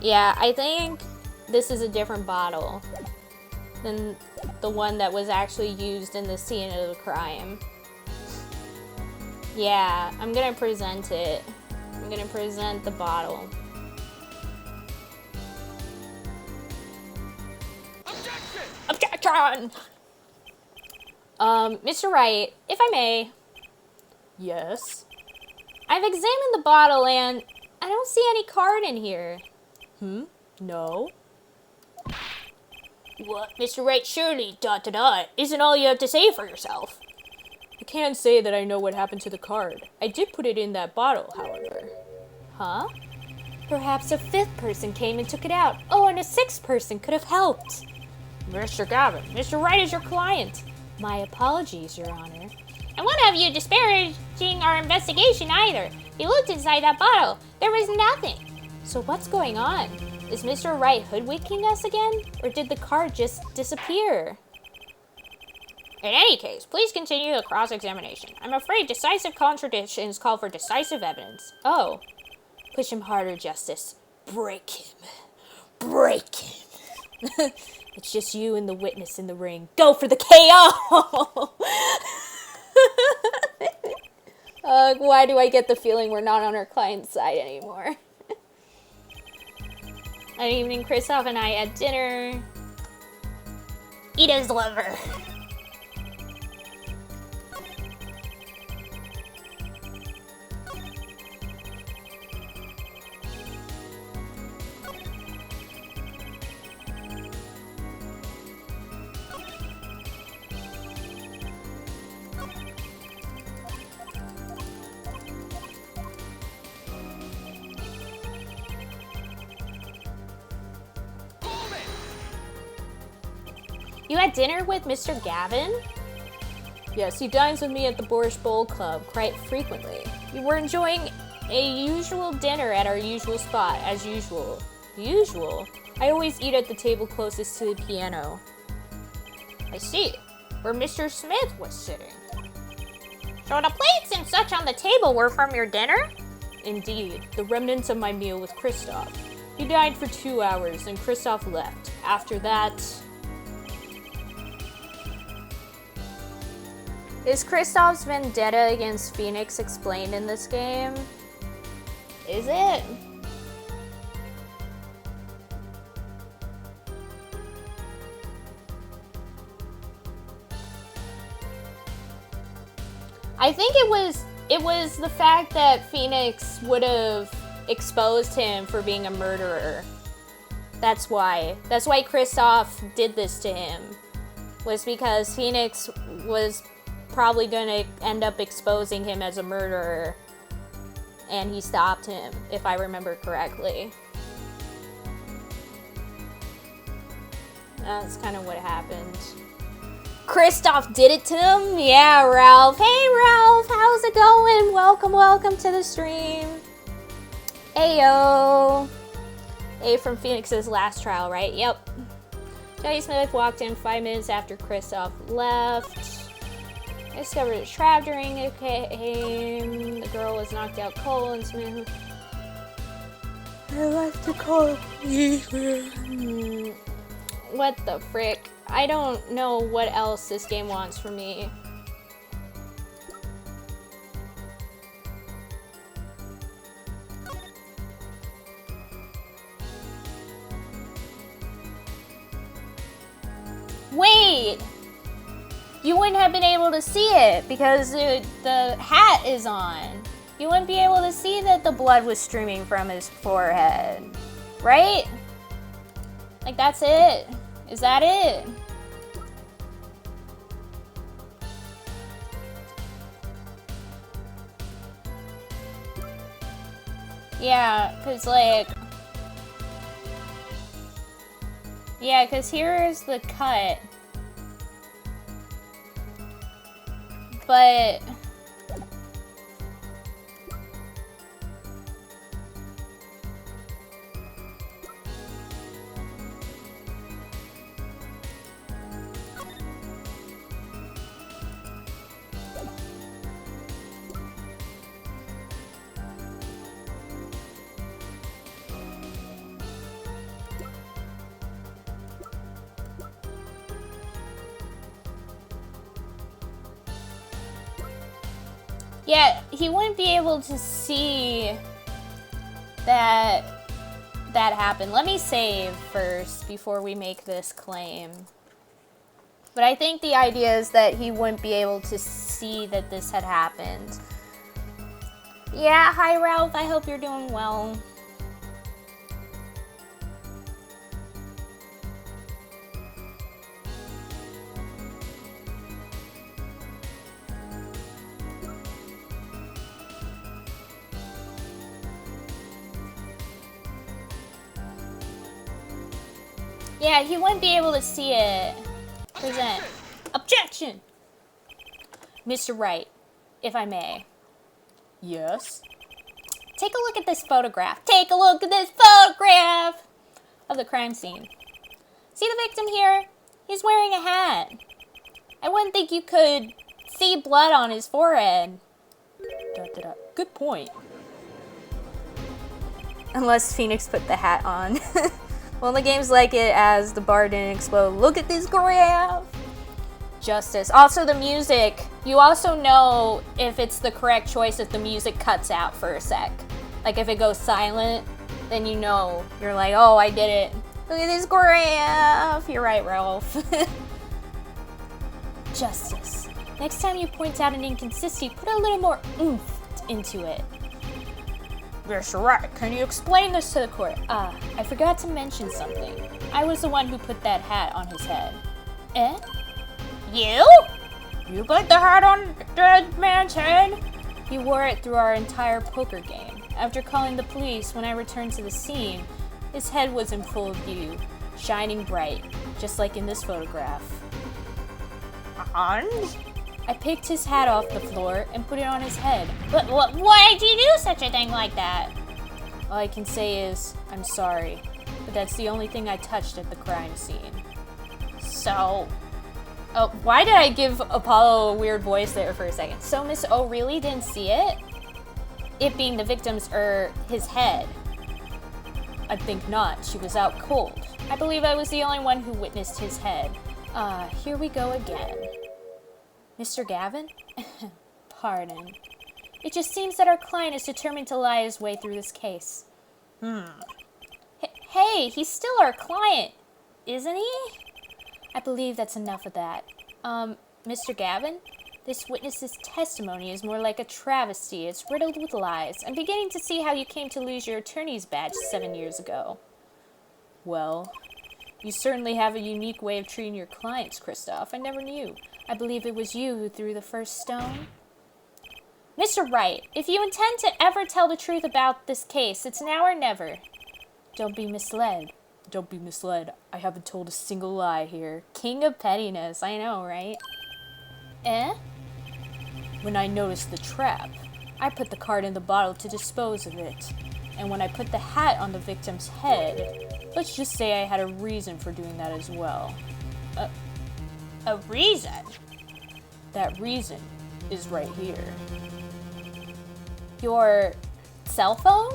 Yeah, I think this is a different bottle than the one that was actually used in the scene of the crime. Yeah, I'm gonna present it. I'm gonna present the bottle. Objection! Mr. Wright, if I may, Yes? I've examined the bottle and I don't see any card in here. No? What, Mr. Wright, surely, ... isn't all you have to say for yourself. I can't say that I know what happened to the card. I did put it in that bottle, however. Huh? Perhaps a fifth person came and took it out. Oh, and a sixth person could have helped. Mr. Gavin, Mr. Wright is your client. My apologies, Your Honor. I won't have you disparaging our investigation either. You looked inside that bottle. There was nothing. So what's going on? Is Mr. Wright hoodwinking us again? Or did the card just disappear? In any case, please continue the cross-examination. I'm afraid decisive contradictions call for decisive evidence. Oh. Push him harder, Justice. Break him. Break him. It's just you and the witness in the ring. Go for the KO! Why do I get the feeling we're not on our client's side anymore? That evening, Kristoff and I at dinner. Ida's lover. You had dinner with Mr. Gavin? Yes, he dines with me at the Borscht Bowl Club quite frequently. We were enjoying a usual dinner at our usual spot, as usual. Usual? I always eat at the table closest to the piano. I see. Where Mr. Smith was sitting. So the plates and such on the table were from your dinner? Indeed, the remnants of my meal with Kristoff. He dined for 2 hours and Kristoff left. After that... Is Kristoff's vendetta against Phoenix explained in this game? Is it? I think it was the fact that Phoenix would have exposed him for being a murderer. That's why. That's why Kristoff did this to him. Was because Phoenix was probably going to end up exposing him as a murderer, and he stopped him, if I remember correctly. That's kind of what happened. Kristoff did it to him? Yeah, Ralph. Hey, Ralph, how's it going? Welcome to the stream. Ayo. A from Phoenix's last trial, right? Yep. Johnny Smith walked in 5 minutes after Kristoff left. I discovered a trap during the game. The girl was knocked out cold and Smith... I left the cold. What the frick? I don't know what else this game wants from me. Wait! You wouldn't have been able to see it because the hat is on. You wouldn't be able to see that the blood was streaming from his forehead, right? Like, that's it. Is that it? Yeah, cause like... Yeah, cause here's the cut. But... Yeah, he wouldn't be able to see that happened. Let me save first before we make this claim. But I think the idea is that he wouldn't be able to see that this had happened. Yeah, hi Ralph, I hope you're doing well. Yeah, he wouldn't be able to see it. Present. Objection! Mr. Wright, if I may. Yes? Take a look at this photograph. Take a look at this photograph of the crime scene. See the victim here? He's wearing a hat. I wouldn't think you could see blood on his forehead. Good point. Unless Phoenix put the hat on. Well, the game's like it as the bar didn't explode. Look at this graph! Justice. Also the music. You also know if it's the correct choice if the music cuts out for a sec. Like if it goes silent, then you know. You're like, oh, I did it. Look at this graph! You're right, Ralph. Justice. Next time you point out an inconsistency, put a little more oomph into it. Mr. Wright, can you explain this to the court? I forgot to mention something. I was the one who put that hat on his head. Eh? You? You put the hat on the dead man's head? He wore it through our entire poker game. After calling the police, when I returned to the scene, his head was in full view, shining bright, just like in this photograph. And? I picked his hat off the floor and put it on his head. But why did you do such a thing like that? All I can say is, I'm sorry, but that's the only thing I touched at the crime scene. So, Oh, why did I give Apollo a weird voice there for a second? So Miss O really didn't see it? It being the victim's, his head. I think not. She was out cold. I believe I was the only one who witnessed his head. Here we go again. Mr. Gavin? Pardon. It just seems that our client is determined to lie his way through this case. Hey, he's still our client, isn't he? I believe that's enough of that. Mr. Gavin? This witness's testimony is more like a travesty. It's riddled with lies. I'm beginning to see how you came to lose your attorney's badge 7 years ago. Well, you certainly have a unique way of treating your clients, Kristoff. I never knew. I believe it was you who threw the first stone. Mr. Wright, if you intend to ever tell the truth about this case, it's now or never. Don't be misled. Don't be misled. I haven't told a single lie here. King of pettiness, I know, right? Eh? When I noticed the trap, I put the card in the bottle to dispose of it. And when I put the hat on the victim's head, let's just say I had a reason for doing that as well. a reason? That reason is right here. Your cell phone?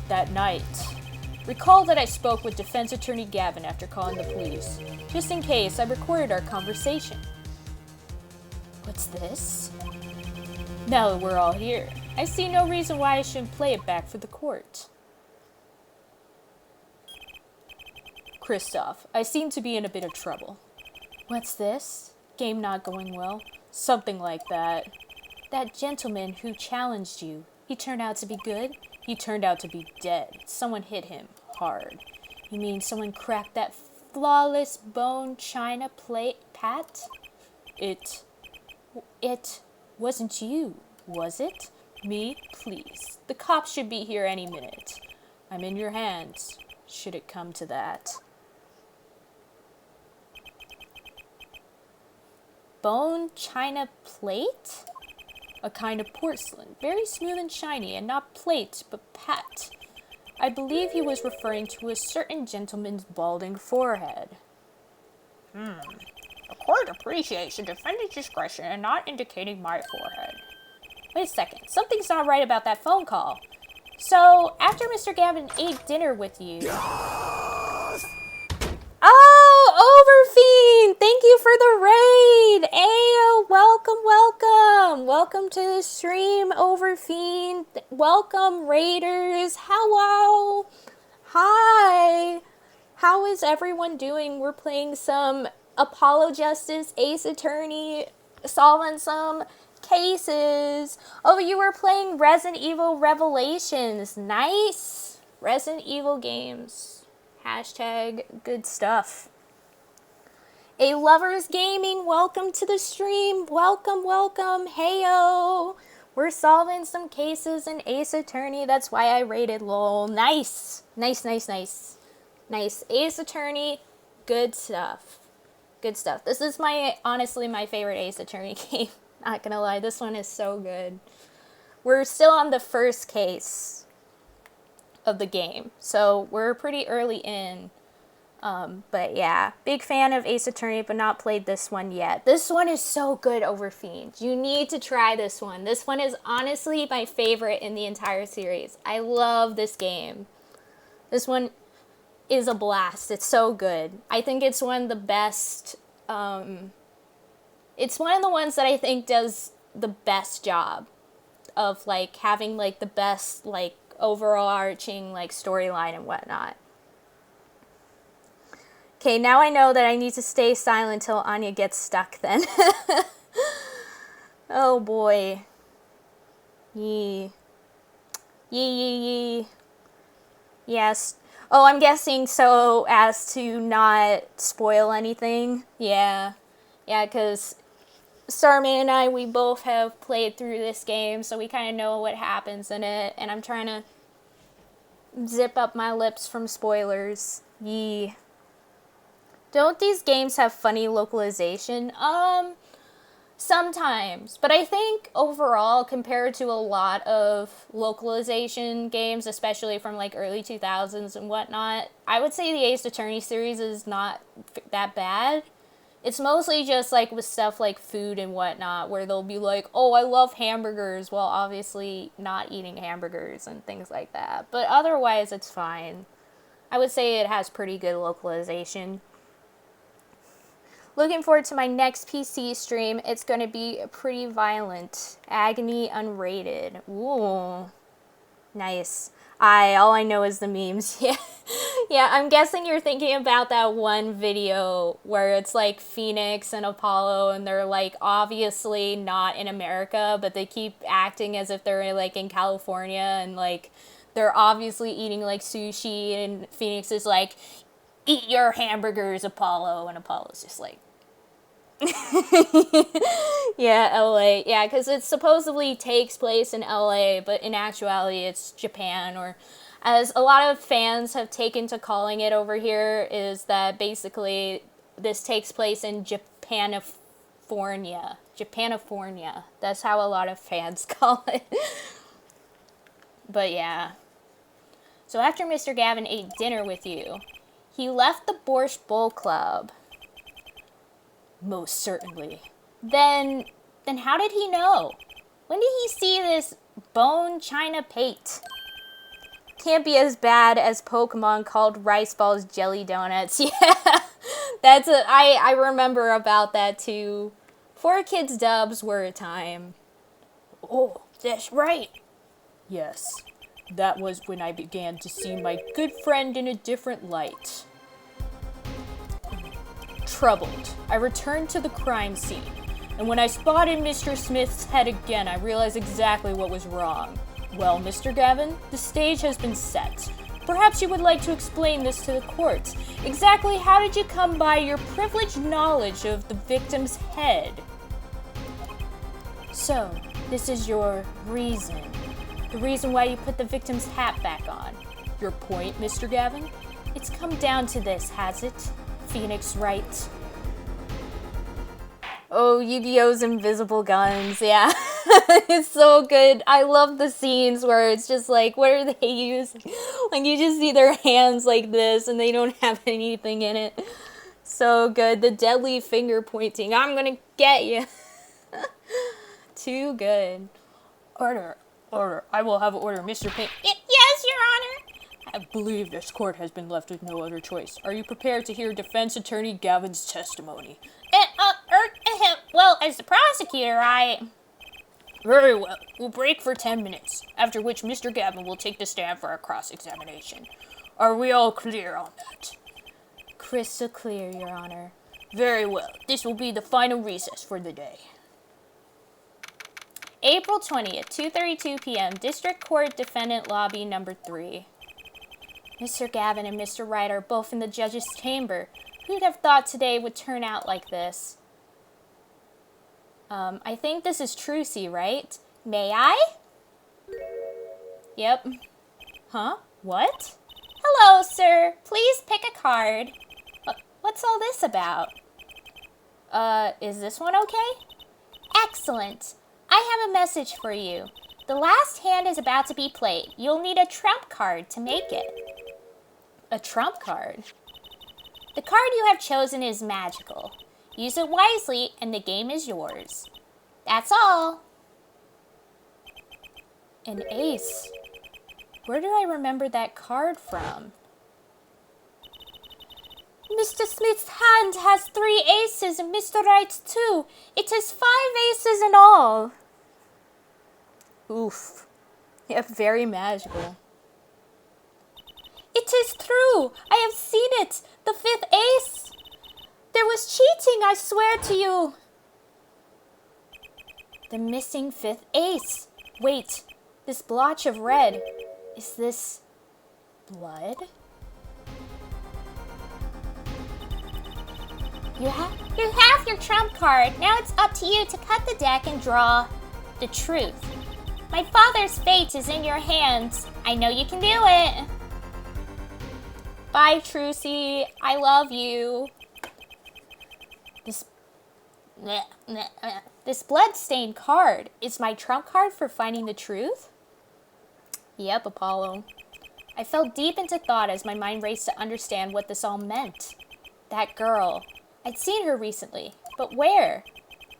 That night. Recall that I spoke with defense attorney Gavin after calling the police. Just in case, I recorded our conversation. What's this? Now that we're all here, I see no reason why I shouldn't play it back for the court. Kristoff, I seem to be in a bit of trouble. What's this? Game not going well? Something like that. That gentleman who challenged you, he turned out to be good? He turned out to be dead. Someone hit him hard. You mean someone cracked that flawless bone china plate pat? It wasn't you, was it? Me? Please. The cops should be here any minute. I'm in your hands, should it come to that. Bone china plate? A kind of porcelain, very smooth and shiny, and not plate, but pat. I believe he was referring to a certain gentleman's balding forehead. The court appreciates the defendant's discretion in not indicating my forehead. Wait a second, something's not right about that phone call. So, after Mr. Gavin ate dinner with you... Oh, Overfiend! Thank you for the raid! Ayo, welcome, welcome! welcome to the stream, Overfiend. Welcome, Raiders. Hello. Hi. How is everyone doing? We're playing some Apollo Justice, Ace Attorney, solving some cases. Oh, you were playing Resident Evil Revelations. Nice. Resident Evil games. Hashtag good stuff. A Lovers Gaming, welcome to the stream. Welcome, welcome. Heyo. We're solving some cases in Ace Attorney. That's why I rated LOL. Nice. Nice, nice, nice. Nice. Ace Attorney, good stuff. Good stuff. This is honestly my favorite Ace Attorney game. Not gonna lie, this one is so good. We're still on the first case of the game, so we're pretty early in. But yeah, big fan of Ace Attorney, but not played this one yet. This one is so good, Overfiend. You need to try this one. This one is honestly my favorite in the entire series. I love this game. This one is a blast. It's so good. I think it's one of the best, it's one of the ones that I think does the best job of, like, having, like, the best, like, overarching, like, storyline and whatnot. Okay, now I know that I need to stay silent till Anya gets stuck then. Oh boy. Yee. Yee. Yes. Oh, I'm guessing so as to not spoil anything. Yeah. Yeah, because Starman and I, we both have played through this game, so we kind of know what happens in it, and I'm trying to zip up my lips from spoilers. Yee. Don't these games have funny localization? Sometimes. But I think overall, compared to a lot of localization games, especially from like early 2000s and whatnot, I would say the Ace Attorney series is not that bad. It's mostly just like with stuff like food and whatnot, where they'll be like, oh, I love hamburgers, while obviously not eating hamburgers and things like that. But otherwise, it's fine. I would say it has pretty good localization. Looking forward to my next PC stream. It's going to be pretty violent. Agony unrated. Ooh. Nice. All I know is the memes. Yeah. Yeah, I'm guessing you're thinking about that one video where it's like Phoenix and Apollo and they're like obviously not in America, but they keep acting as if they're like in California and like they're obviously eating like sushi and Phoenix is like, eat your hamburgers, Apollo, and Apollo's just like, yeah, LA. Yeah, because it supposedly takes place in LA, but in actuality it's Japan, or as a lot of fans have taken to calling it over here, is that basically this takes place in Japanifornia. Japanifornia. That's how a lot of fans call it. But yeah. So after Mr. Gavin ate dinner with you, he left the Borscht Bowl Club. Most certainly. Then how did he know? When did he see this bone china pate? Can't be as bad as Pokemon called Rice Balls Jelly Donuts. Yeah, I remember about that too. 4Kids dubs were a time. Oh, that's right. Yes, that was when I began to see my good friend in a different light. Troubled, I returned to the crime scene, and when I spotted Mr. Smith's head again, I realized exactly what was wrong. Well, Mr. Gavin, the stage has been set. Perhaps you would like to explain this to the court. Exactly how did you come by your privileged knowledge of the victim's head? So, this is your reason. The reason why you put the victim's hat back on. Your point, Mr. Gavin? It's come down to this, has it? Phoenix Wright. Oh, Yu-Gi-Oh's invisible guns, yeah. It's so good. I love the scenes where it's just like, what are they using? Like, you just see their hands like this and they don't have anything in it. So good. The deadly finger pointing. I'm gonna get you. Too good. Order. I will have order, Mr. Pink. Yes, Your Honor. I believe this court has been left with no other choice. Are you prepared to hear Defense Attorney Gavin's testimony? Well, as the prosecutor, Very well. We'll break for 10 minutes, after which Mr. Gavin will take the stand for a cross-examination. Are we all clear on that? Crystal clear, Your Honor. Very well. This will be the final recess for the day. April 20th, 2:32 p.m., District Court Defendant Lobby Number 3. Mr. Gavin and Mr. Wright are both in the judge's chamber. Who'd have thought today would turn out like this? I think this is Trucy, right? May I? Yep. Huh? What? Hello, sir. Please pick a card. What's all this about? Is this one okay? Excellent. I have a message for you. The last hand is about to be played. You'll need a trump card to make it. A trump card? The card you have chosen is magical. Use it wisely and the game is yours. That's all. An ace. Where do I remember that card from? Mr. Smith's hand has 3 aces and Mr. Wright's 2. It has 5 aces in all. Oof. Yeah, very magical. It is true. I have seen it. The 5th ace. There was cheating, I swear to you. The missing 5th ace. Wait, this blotch of red. Is this blood? You have your trump card. Now it's up to you to cut the deck and draw the truth. My father's fate is in your hands. I know you can do it. Bye, Trucy. I love you. This blood-stained card is my trump card for finding the truth? Yep, Apollo. I fell deep into thought as my mind raced to understand what this all meant. That girl. I'd seen her recently, but where?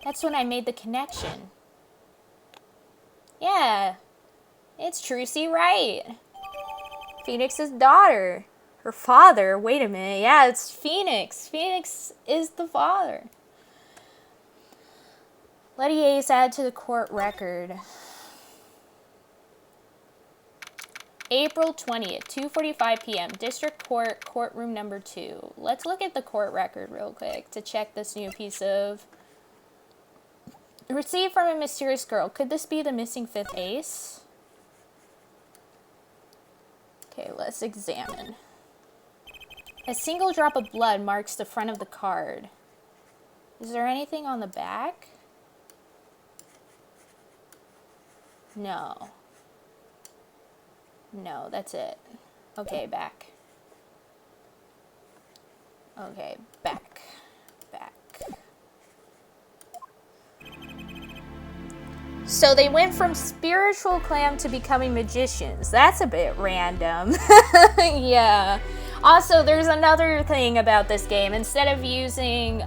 That's when I made the connection. Yeah, it's Trucy Wright. Phoenix's daughter. Her father. Wait a minute. Yeah, it's Phoenix. Phoenix is the father. Letty Ace add to the court record. April 20th, 2:45 p.m., District Court, Courtroom Number 2. Let's look at the court record real quick to check this new piece of... Received from a mysterious girl. Could this be the missing 5th ace? Okay, let's examine. A single drop of blood marks the front of the card. Is there anything on the back? No. No, that's it. Okay, back. Okay, back. Back. So they went from spiritual clam to becoming magicians. That's a bit random. Yeah. Also, there's another thing about this game. Instead of using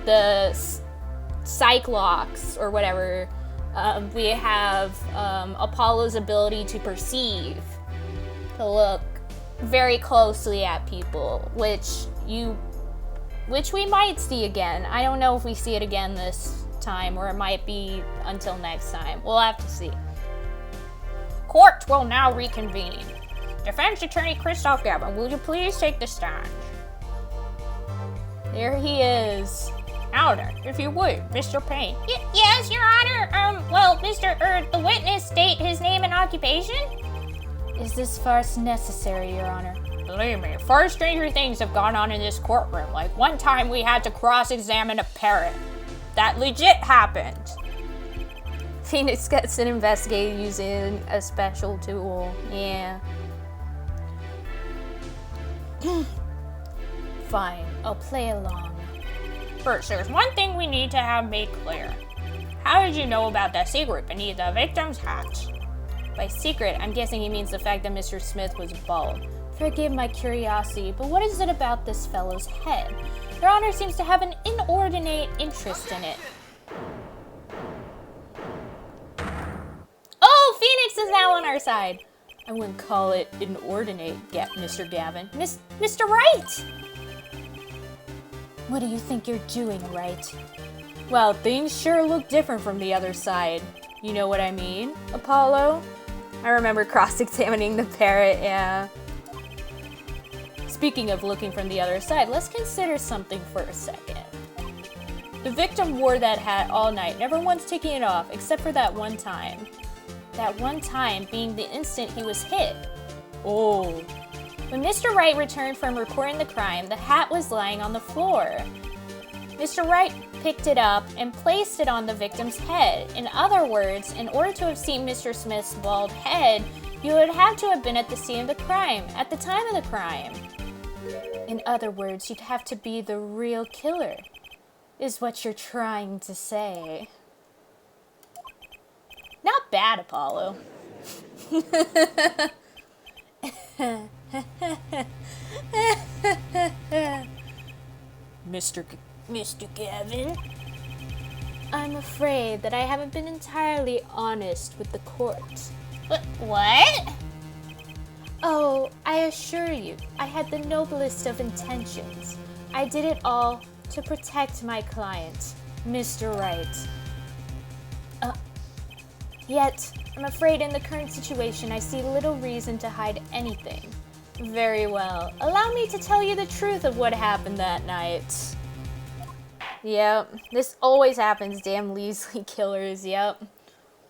the Cyclops or whatever, we have Apollo's ability to perceive, to look very closely at people, which we might see again. I don't know if we see it again this time, or it might be until next time. We'll have to see. Court will now reconvene. Defense Attorney Christoph Gavin, will you please take the stand? There he is. Now then, if you would, Mr. Payne. Yes, Your Honor. The witness state his name and occupation? Is this farce necessary, Your Honor? Believe me, far stranger things have gone on in this courtroom. Like one time we had to cross-examine a parrot. That legit happened. Phoenix gets an investigator using a special tool. Yeah. Fine, I'll play along. First, there's one thing we need to have made clear. How did you know about that secret beneath the victim's hat? By secret, I'm guessing he means the fact that Mr. Smith was bald. Forgive my curiosity, but what is it about this fellow's head? Your Honor seems to have an inordinate interest in it. Oh, Phoenix is now on our side. I wouldn't call it inordinate, Mr. Gavin. Mr. Wright! What do you think you're doing, Wright? Well, things sure look different from the other side. You know what I mean, Apollo? I remember cross-examining the parrot, yeah. Speaking of looking from the other side, let's consider something for a second. The victim wore that hat all night, never once taking it off, except for that one time. That one time being the instant he was hit. Oh. When Mr. Wright returned from reporting the crime, the hat was lying on the floor. Mr. Wright picked it up and placed it on the victim's head. In other words, in order to have seen Mr. Smith's bald head, you would have to have been at the scene of the crime, at the time of the crime. In other words, you'd have to be the real killer, is what you're trying to say. Not bad, Apollo. Mr. Gavin? I'm afraid that I haven't been entirely honest with the court. What? Oh, I assure you, I had the noblest of intentions. I did it all to protect my client, Mr. Wright. Yet, I'm afraid in the current situation, I see little reason to hide anything. Very well. Allow me to tell you the truth of what happened that night. Yep, this always happens, damn Leasley killers, yep.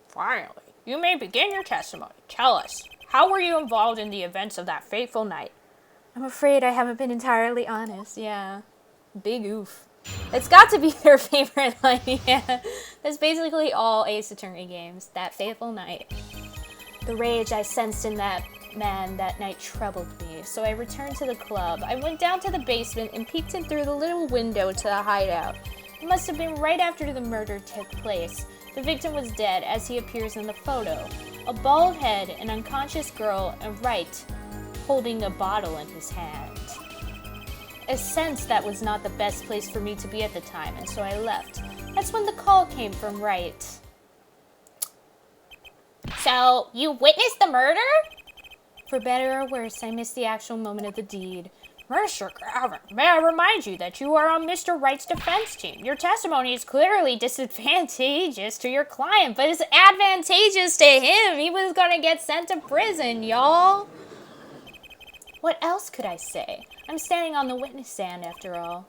Finally, you may begin your testimony. Tell us, how were you involved in the events of that fateful night? I'm afraid I haven't been entirely honest, yeah. Big oof. It's got to be their favorite line, yeah. That's basically all Ace Attorney games, that fateful night. The rage I sensed in that man that night troubled me, so I returned to the club. I went down to the basement and peeked in through the little window to the hideout. It must have been right after the murder took place. The victim was dead, as he appears in the photo. A bald head, an unconscious girl, and Wright holding a bottle in his hand. I sensed that was not the best place for me to be at the time, and so I left. That's when the call came from Wright. So, you witnessed the murder? For better or worse, I missed the actual moment of the deed. Mr. Gavin, may I remind you that you are on Mr. Wright's defense team. Your testimony is clearly Disadvantageous to your client, but it's advantageous to him. He was gonna get sent to prison, y'all. What else could I say? I'm standing on the witness stand after all.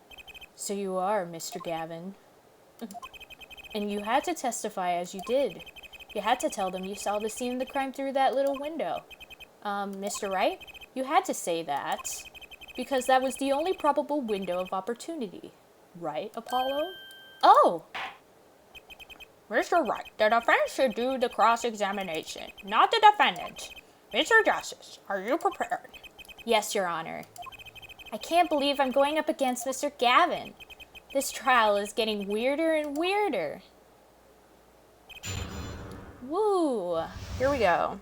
So you are, Mr. Gavin. And you had to testify as you did. You had to tell them you saw the scene of the crime through that little window. Mr. Wright, you had to say that. Because that was the only probable window of opportunity. Right, Apollo? Oh! Mr. Wright, the defense should do the cross-examination, not the defendant. Mr. Justice, are you prepared? Yes, Your Honor. I can't believe I'm going up against Mr. Gavin. This trial is getting weirder and weirder. Woo! Here we go.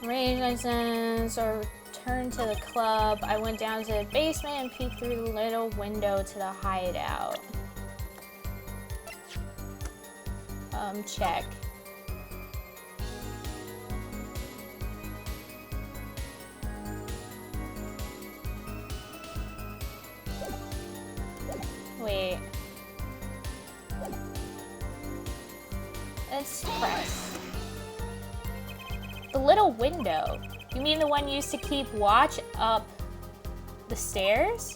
Range license or return to the club. I went down to the basement and peeked through the little window to the hideout. Check. Wait. Let's press. The little window. You mean the one used to keep watch up the stairs?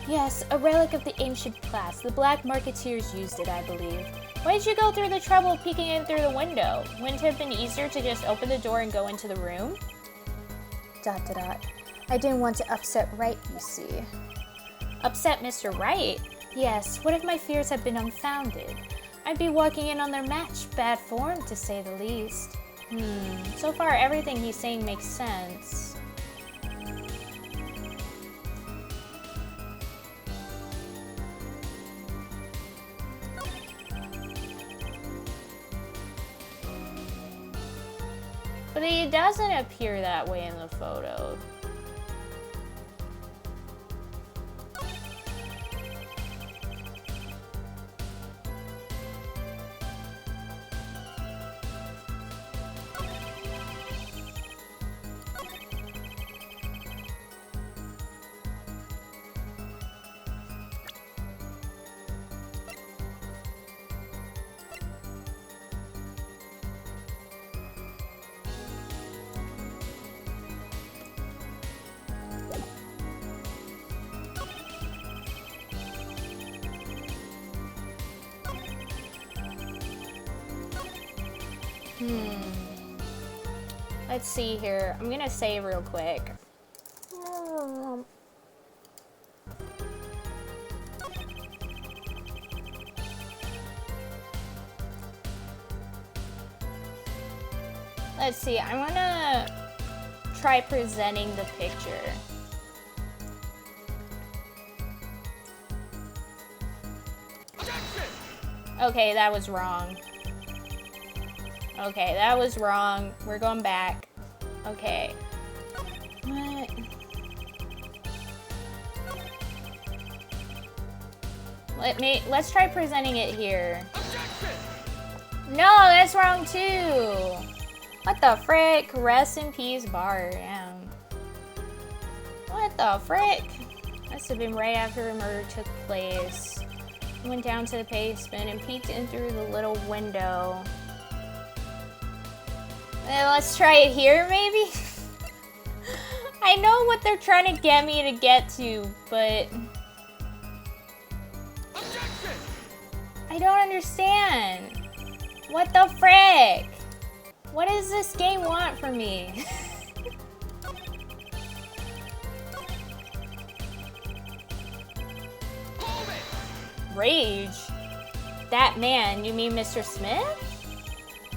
Yes, a relic of the ancient class. The Black Marketeers used it, I believe. Why did you go through the trouble of peeking in through the window? Wouldn't it have been easier to just open the door and go into the room? ... I didn't want to upset Wright, you see. Upset Mr. Wright? Yes, what if my fears have been unfounded? I'd be walking in on their match. Bad form, to say the least. So far everything he's saying makes sense. But he doesn't appear that way in the photo. Let's see here. I'm gonna save real quick. Let's see. I wanna try presenting the picture. Okay, that was wrong. Okay, that was wrong. We're going back. Okay. What? Let's try presenting it here. No, that's wrong too. What the frick? Rest in peace, Bart. Damn. What the frick? Must have been right after a murder took place. I went down to the basement and peeked in through the little window. Let's try it here, maybe? I know what they're trying to get me to get to, but... I don't understand. What the frick? What does this game want from me? Rage? That man, you mean Mr. Smith?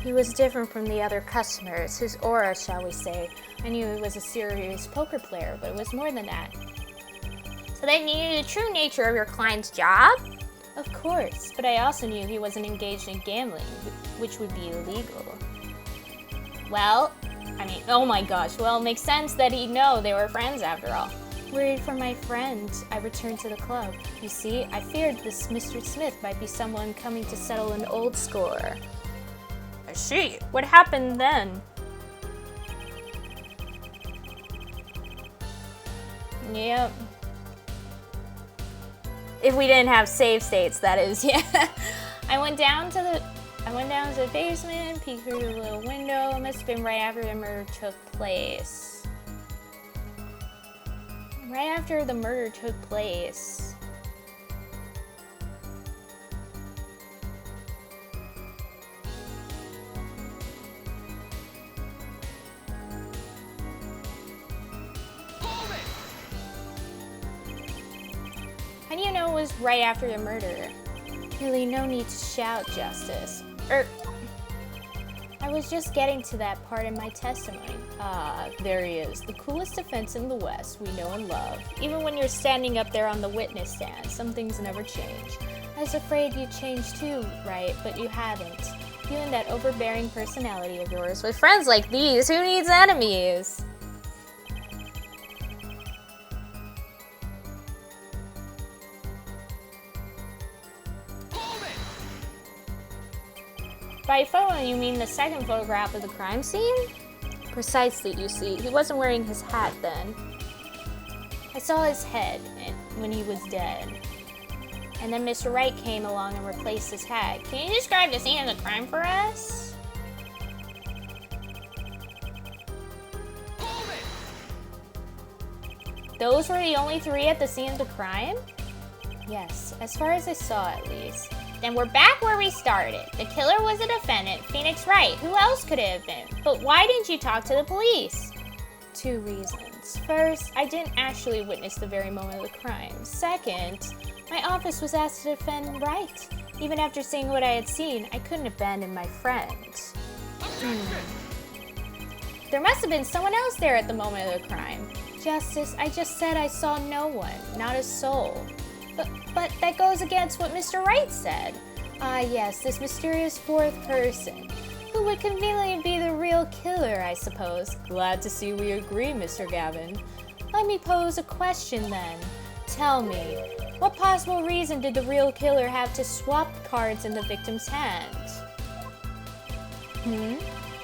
He was different from the other customers, his aura, shall we say. I knew he was a serious poker player, but it was more than that. So then you knew the true nature of your client's job? Of course, but I also knew he wasn't engaged in gambling, which would be illegal. Well, I mean, oh my gosh, well, it makes sense that he'd know they were friends after all. Worried for my friend, I returned to the club. You see, I feared this Mr. Smith might be someone coming to settle an old score. I see. What happened then? Yep. If we didn't have save states, that is, yeah. I went down to the basement, peeked through the little window. It must have been right after the murder took place. Right after the murder took place. How do you know it was right after the murder? Really, no need to shout, Justice. I was just getting to that part in my testimony. Ah, there he is. The coolest defense in the West we know and love. Even when you're standing up there on the witness stand, some things never change. I was afraid you'd change too, right? But you haven't. You and that overbearing personality of yours. With friends like these, who needs enemies? By photo, you mean the second photograph of the crime scene? Precisely, you see. He wasn't wearing his hat then. I saw his head when he was dead. And then Mr. Wright came along and replaced his hat. Can you describe the scene of the crime for us? Those were the only three at the scene of the crime? Yes, as far as I saw at least. Then we're back where we started. The killer was a defendant, Phoenix Wright. Who else could it have been? But why didn't you talk to the police? 2 reasons. First, I didn't actually witness the very moment of the crime. Second, my office was asked to defend Wright. Even after seeing what I had seen, I couldn't abandon my friend. There must have been someone else there at the moment of the crime. Justice, I just said I saw no one, not a soul. But that goes against what Mr. Wright said. Ah, yes, this mysterious 4th person, who would conveniently be the real killer, I suppose. Glad to see we agree, Mr. Gavin. Let me pose a question then. Tell me, what possible reason did the real killer have to swap cards in the victim's hand?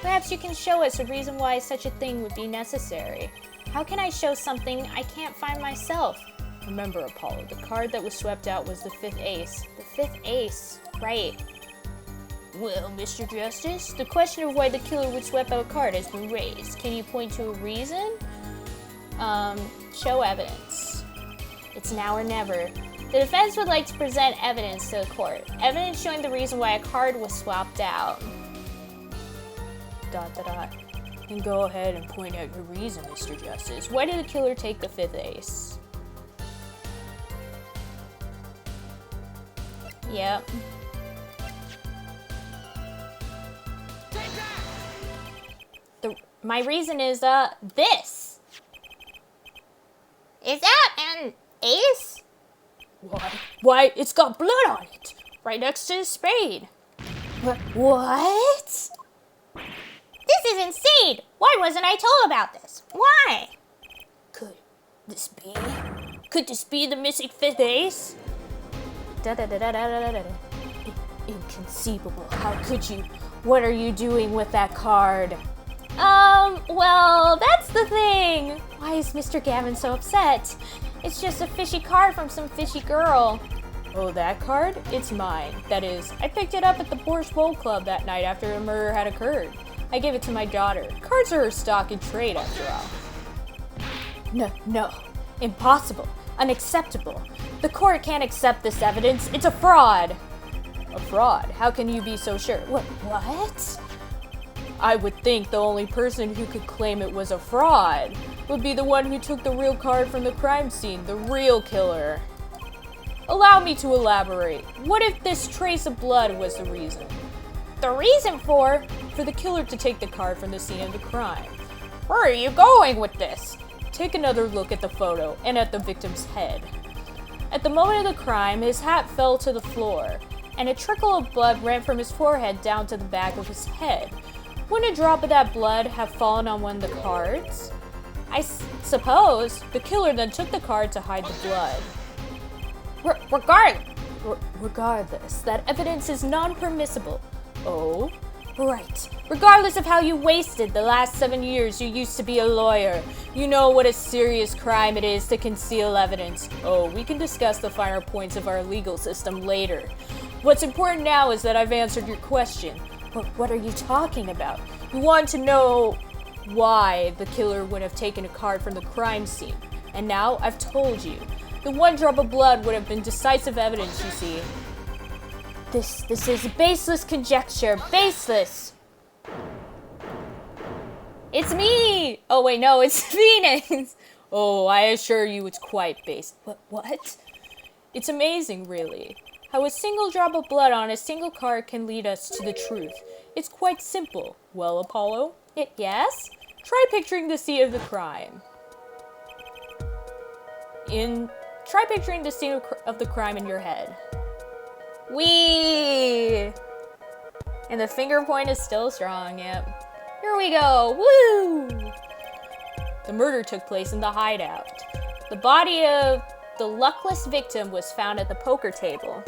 Perhaps you can show us a reason why such a thing would be necessary. How can I show something I can't find myself? Remember, Apollo, the card that was swept out was the 5th ace. The 5th ace, right. Well, Mr. Justice, the question of why the killer would sweep out a card has been raised. Can you point to a reason? Show evidence. It's now or never. The defense would like to present evidence to the court. Evidence showing the reason why a card was swapped out. dot dot dot. And go ahead and point out your reason, Mr. Justice. Why did the killer take the fifth ace? Yep. My reason is, this. Is that an ace? Why, it's got blood on it. Right next to his spade. What? This is insane! Why wasn't I told about this? Why? Could this be the missing fifth ace? Inconceivable. How could you? What are you doing with that card? Well, that's the thing. Why is Mr. Gavin so upset? It's just a fishy card from some fishy girl. Oh, that card? It's mine. That is, I picked it up at the Borscht Bowl Club that night after a murder had occurred. I gave it to my daughter. Cards are her stock in trade, after all. No. Impossible. Unacceptable. The court can't accept this evidence. It's a fraud. A fraud? How can you be so sure? What? I would think the only person who could claim it was a fraud would be the one who took the real card from the crime scene, the real killer. Allow me to elaborate. What if this trace of blood was the reason? The reason for the killer to take the card from the scene of the crime. Where are you going with this? Take another look at the photo and at the victim's head. At the moment of the crime, his hat fell to the floor, and a trickle of blood ran from his forehead down to the back of his head. Wouldn't a drop of that blood have fallen on one of the cards? I suppose the killer then took the card to hide the blood. Regardless, that evidence is non-permissible. Oh, right. Regardless of how you wasted the last 7 years you used to be a lawyer, you know what a serious crime it is to conceal evidence. Oh, we can discuss the finer points of our legal system later. What's important now is that I've answered your question. What are you talking about? You want to know why the killer would have taken a card from the crime scene. And now I've told you. The one drop of blood would have been decisive evidence, you see. This is baseless conjecture. Baseless! It's me! Oh wait, no, it's Phoenix! Oh, I assure you it's quite base. What? It's amazing, really. How a single drop of blood on a single card can lead us to the truth. It's quite simple. Well, Apollo? Yes? Try picturing the scene of the crime. Try picturing the scene of the crime in your head. Whee! And the finger point is still strong, yep. Here we go, woo! The murder took place in the hideout. The body of the luckless victim was found at the poker table.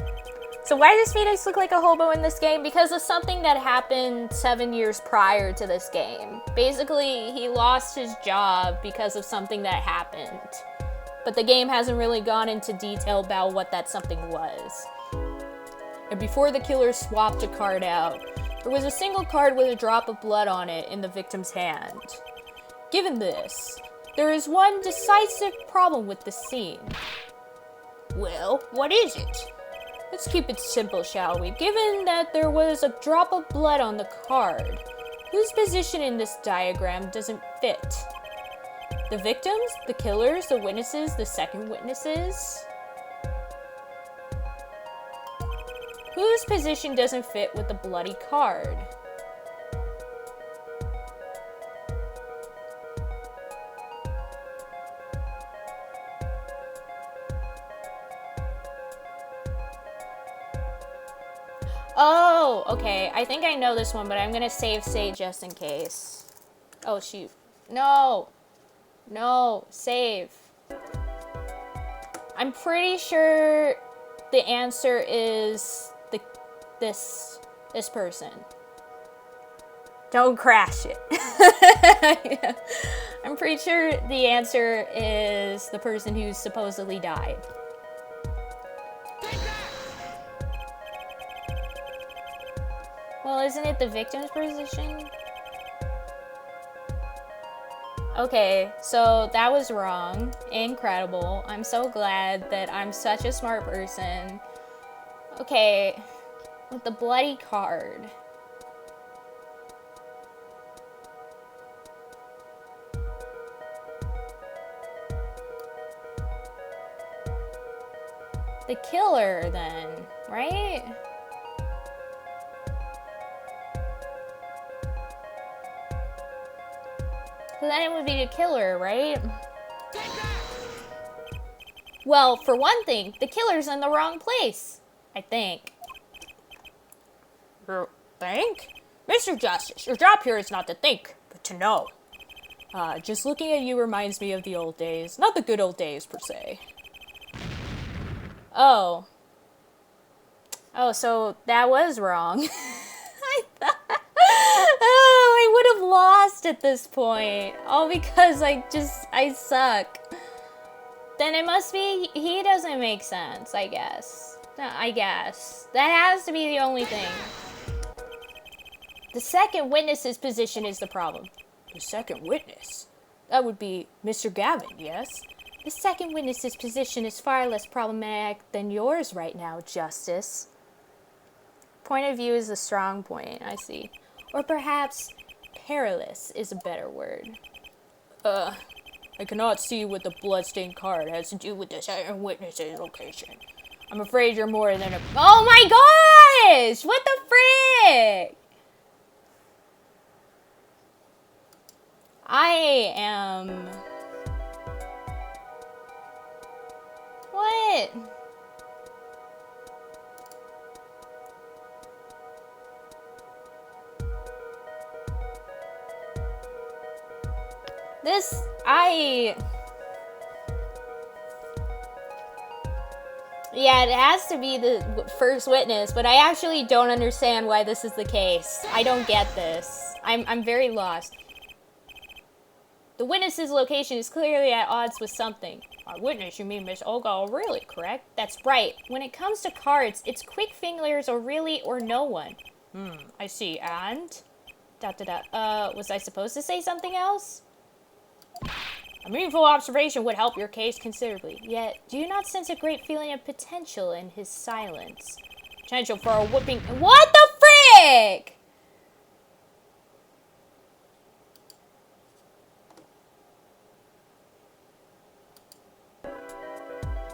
So why does Phoenix look like a hobo in this game? Because of something that happened 7 years prior to this game. Basically, he lost his job because of something that happened. But the game hasn't really gone into detail about what that something was. And before the killer swapped a card out, there was a single card with a drop of blood on it in the victim's hand. Given this, there is one decisive problem with the scene. Well, what is it? Let's keep it simple, shall we? Given that there was a drop of blood on the card, whose position in this diagram doesn't fit? The victims, the killers, the witnesses, the second witnesses? Whose position doesn't fit with the bloody card? Oh, okay. I think I know this one, but I'm gonna save just in case. Oh, shoot. No, save. I'm pretty sure the answer is this person. Don't crash it. Yeah. I'm pretty sure the answer is the person who supposedly died. Well, isn't it the victim's position? Okay, so that was wrong. Incredible. I'm so glad that I'm such a smart person. Okay, with the bloody card. the killer then, right? So then it would be the killer, right? Well, for one thing, the killer's in the wrong place, I think. Think? Mr. Justice, your job here is not to think, but to know. Just looking at you reminds me of the old days. Not the good old days, per se. Oh. Oh, so that was wrong. I thought... Oh, I would have lost at this point. All because I suck. Then it must be he doesn't make sense, I guess. I guess. That has to be the only thing. The second witness's position is the problem. The second witness? That would be Mr. Gavin, yes? The second witness's position is far less problematic than yours right now, Justice. Point of view is a strong point, I see. Or perhaps perilous is a better word. I cannot see what the bloodstained card has to do with the second witness's location. I'm afraid you're more than a— Oh my gosh! What the frick? I am... What? Yeah, it has to be the first witness, but I actually don't understand why this is the case. I don't get this. I'm very lost. The witness's location is clearly at odds with something. By witness, you mean Miss Olga O'Reilly, correct? That's right. When it comes to cards, it's quick fingers or really or no one. I see, and? Was I supposed to say something else? A meaningful observation would help your case considerably. Yet, do you not sense a great feeling of potential in his silence? Potential for a whooping— What the frick?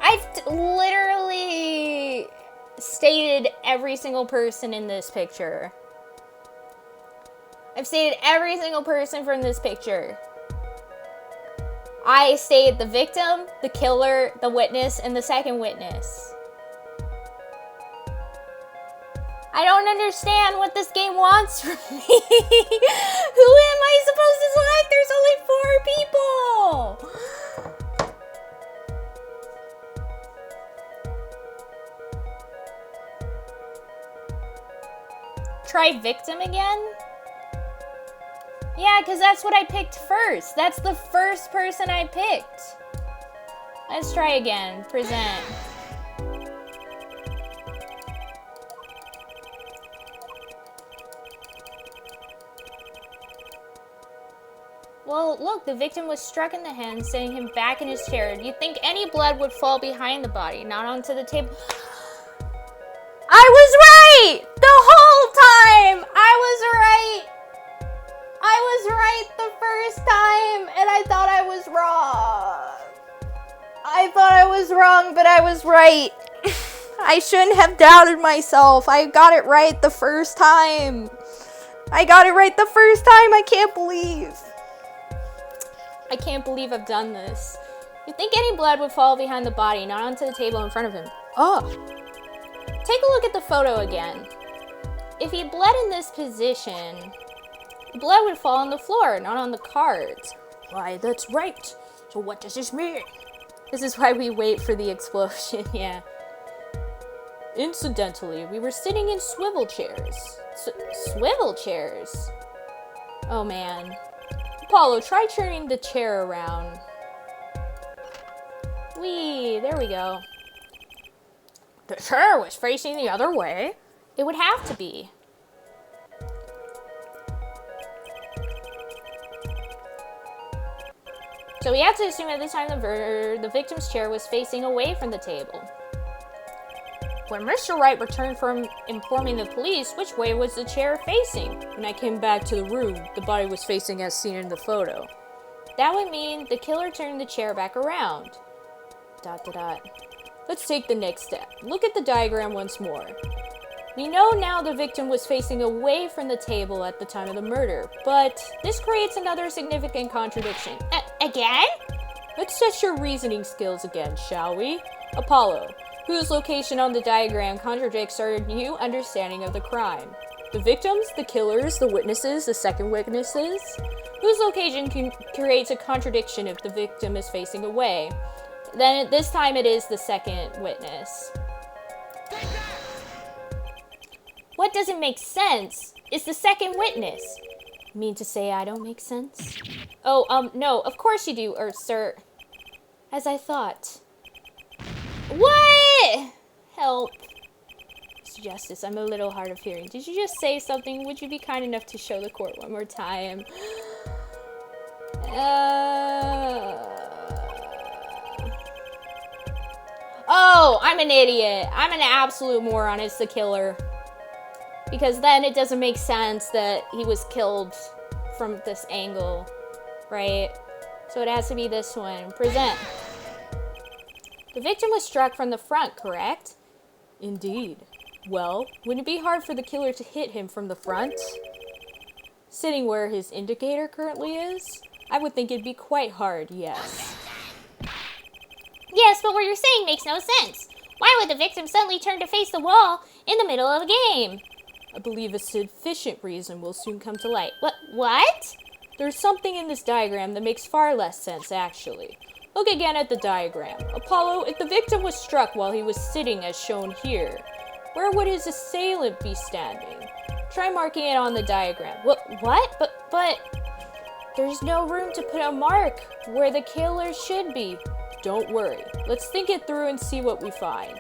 I've literally stated every single person in this picture. I've stated every single person from this picture. I stated the victim, the killer, the witness, and the second witness. I don't understand what this game wants from me. Who am I supposed to select? There's only 4 people. Try victim again? Yeah, because that's what I picked first. That's the first person I picked. Let's try again. Present. Well, look, the victim was struck in the hand, sending him back in his chair. You'd think any blood would fall behind the body, not onto the table. I was right! The whole time! I was right! I was right the first time, and I thought I was wrong. I thought I was wrong, but I was right. I shouldn't have doubted myself. I got it right the first time. I got it right the first time. I can't believe I've done this. You'd think any blood would fall behind the body, not onto the table in front of him. Oh. Take a look at the photo again. If he bled in this position, the blood would fall on the floor, not on the cards. Why, that's right. So what does this mean? This is why we wait for the explosion, yeah. Incidentally, we were sitting in swivel chairs. Swivel chairs? Oh man. Apollo, try turning the chair around. Whee, there we go. The chair was facing the other way. It would have to be. So we have to assume at the time the victim's chair was facing away from the table. When Mr. Wright returned from informing the police, which way was the chair facing? When I came back to the room, the body was facing as seen in the photo. That would mean the killer turned the chair back around. Let's take the next step. Look at the diagram once more. We know now the victim was facing away from the table at the time of the murder, but this creates another significant contradiction. Again? Let's test your reasoning skills again, shall we? Apollo, whose location on the diagram contradicts our new understanding of the crime? The victims, the killers, the witnesses, the second witnesses? Whose location creates a contradiction if the victim is facing away? Then this time it is the second witness. What doesn't make sense is the second witness. You mean to say I don't make sense? Oh, no, of course you do, sir. As I thought. What? Help. Mr. Justice, I'm a little hard of hearing. Did you just say something? Would you be kind enough to show the court one more time? Oh, I'm an idiot. I'm an absolute moron. It's the killer. Because then it doesn't make sense that he was killed from this angle, right? So it has to be this one. Present. The victim was struck from the front, correct? Indeed. Well, wouldn't it be hard for the killer to hit him from the front? Sitting where his indicator currently is? I would think it'd be quite hard, yes. Yes, but what you're saying makes no sense. Why would the victim suddenly turn to face the wall in the middle of a game? I believe a sufficient reason will soon come to light. What? There's something in this diagram that makes far less sense, actually. Look again at the diagram. Apollo, if the victim was struck while he was sitting as shown here, where would his assailant be standing? Try marking it on the diagram. What? But... There's no room to put a mark where the killer should be. Don't worry. Let's think it through and see what we find.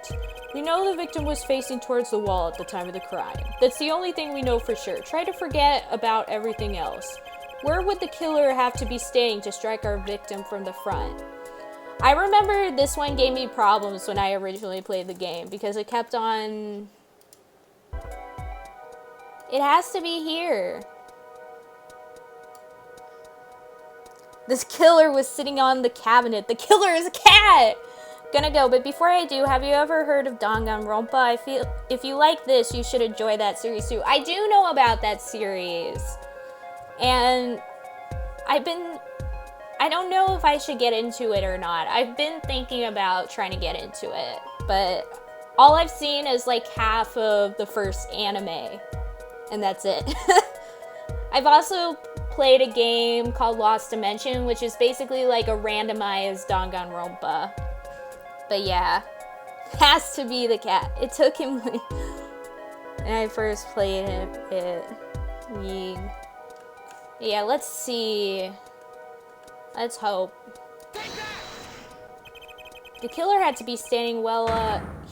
We know the victim was facing towards the wall at the time of the crime. That's the only thing we know for sure. Try to forget about everything else. Where would the killer have to be standing to strike our victim from the front? I remember this one gave me problems when I originally played the game because it kept on... It has to be here. This killer was sitting on the cabinet. The killer is a cat! Gonna go, but before I do, have you ever heard of Danganronpa? I feel if you like this, you should enjoy that series too. I do know about that series. And I don't know if I should get into it or not. I've been thinking about trying to get into it, but all I've seen is like half of the first anime, and that's it. I've also played a game called Lost Dimension, which is basically like a randomized Danganronpa. But yeah, has to be the cat. It took him when I first played it. Yeah, let's see. Let's hope. The killer had to be standing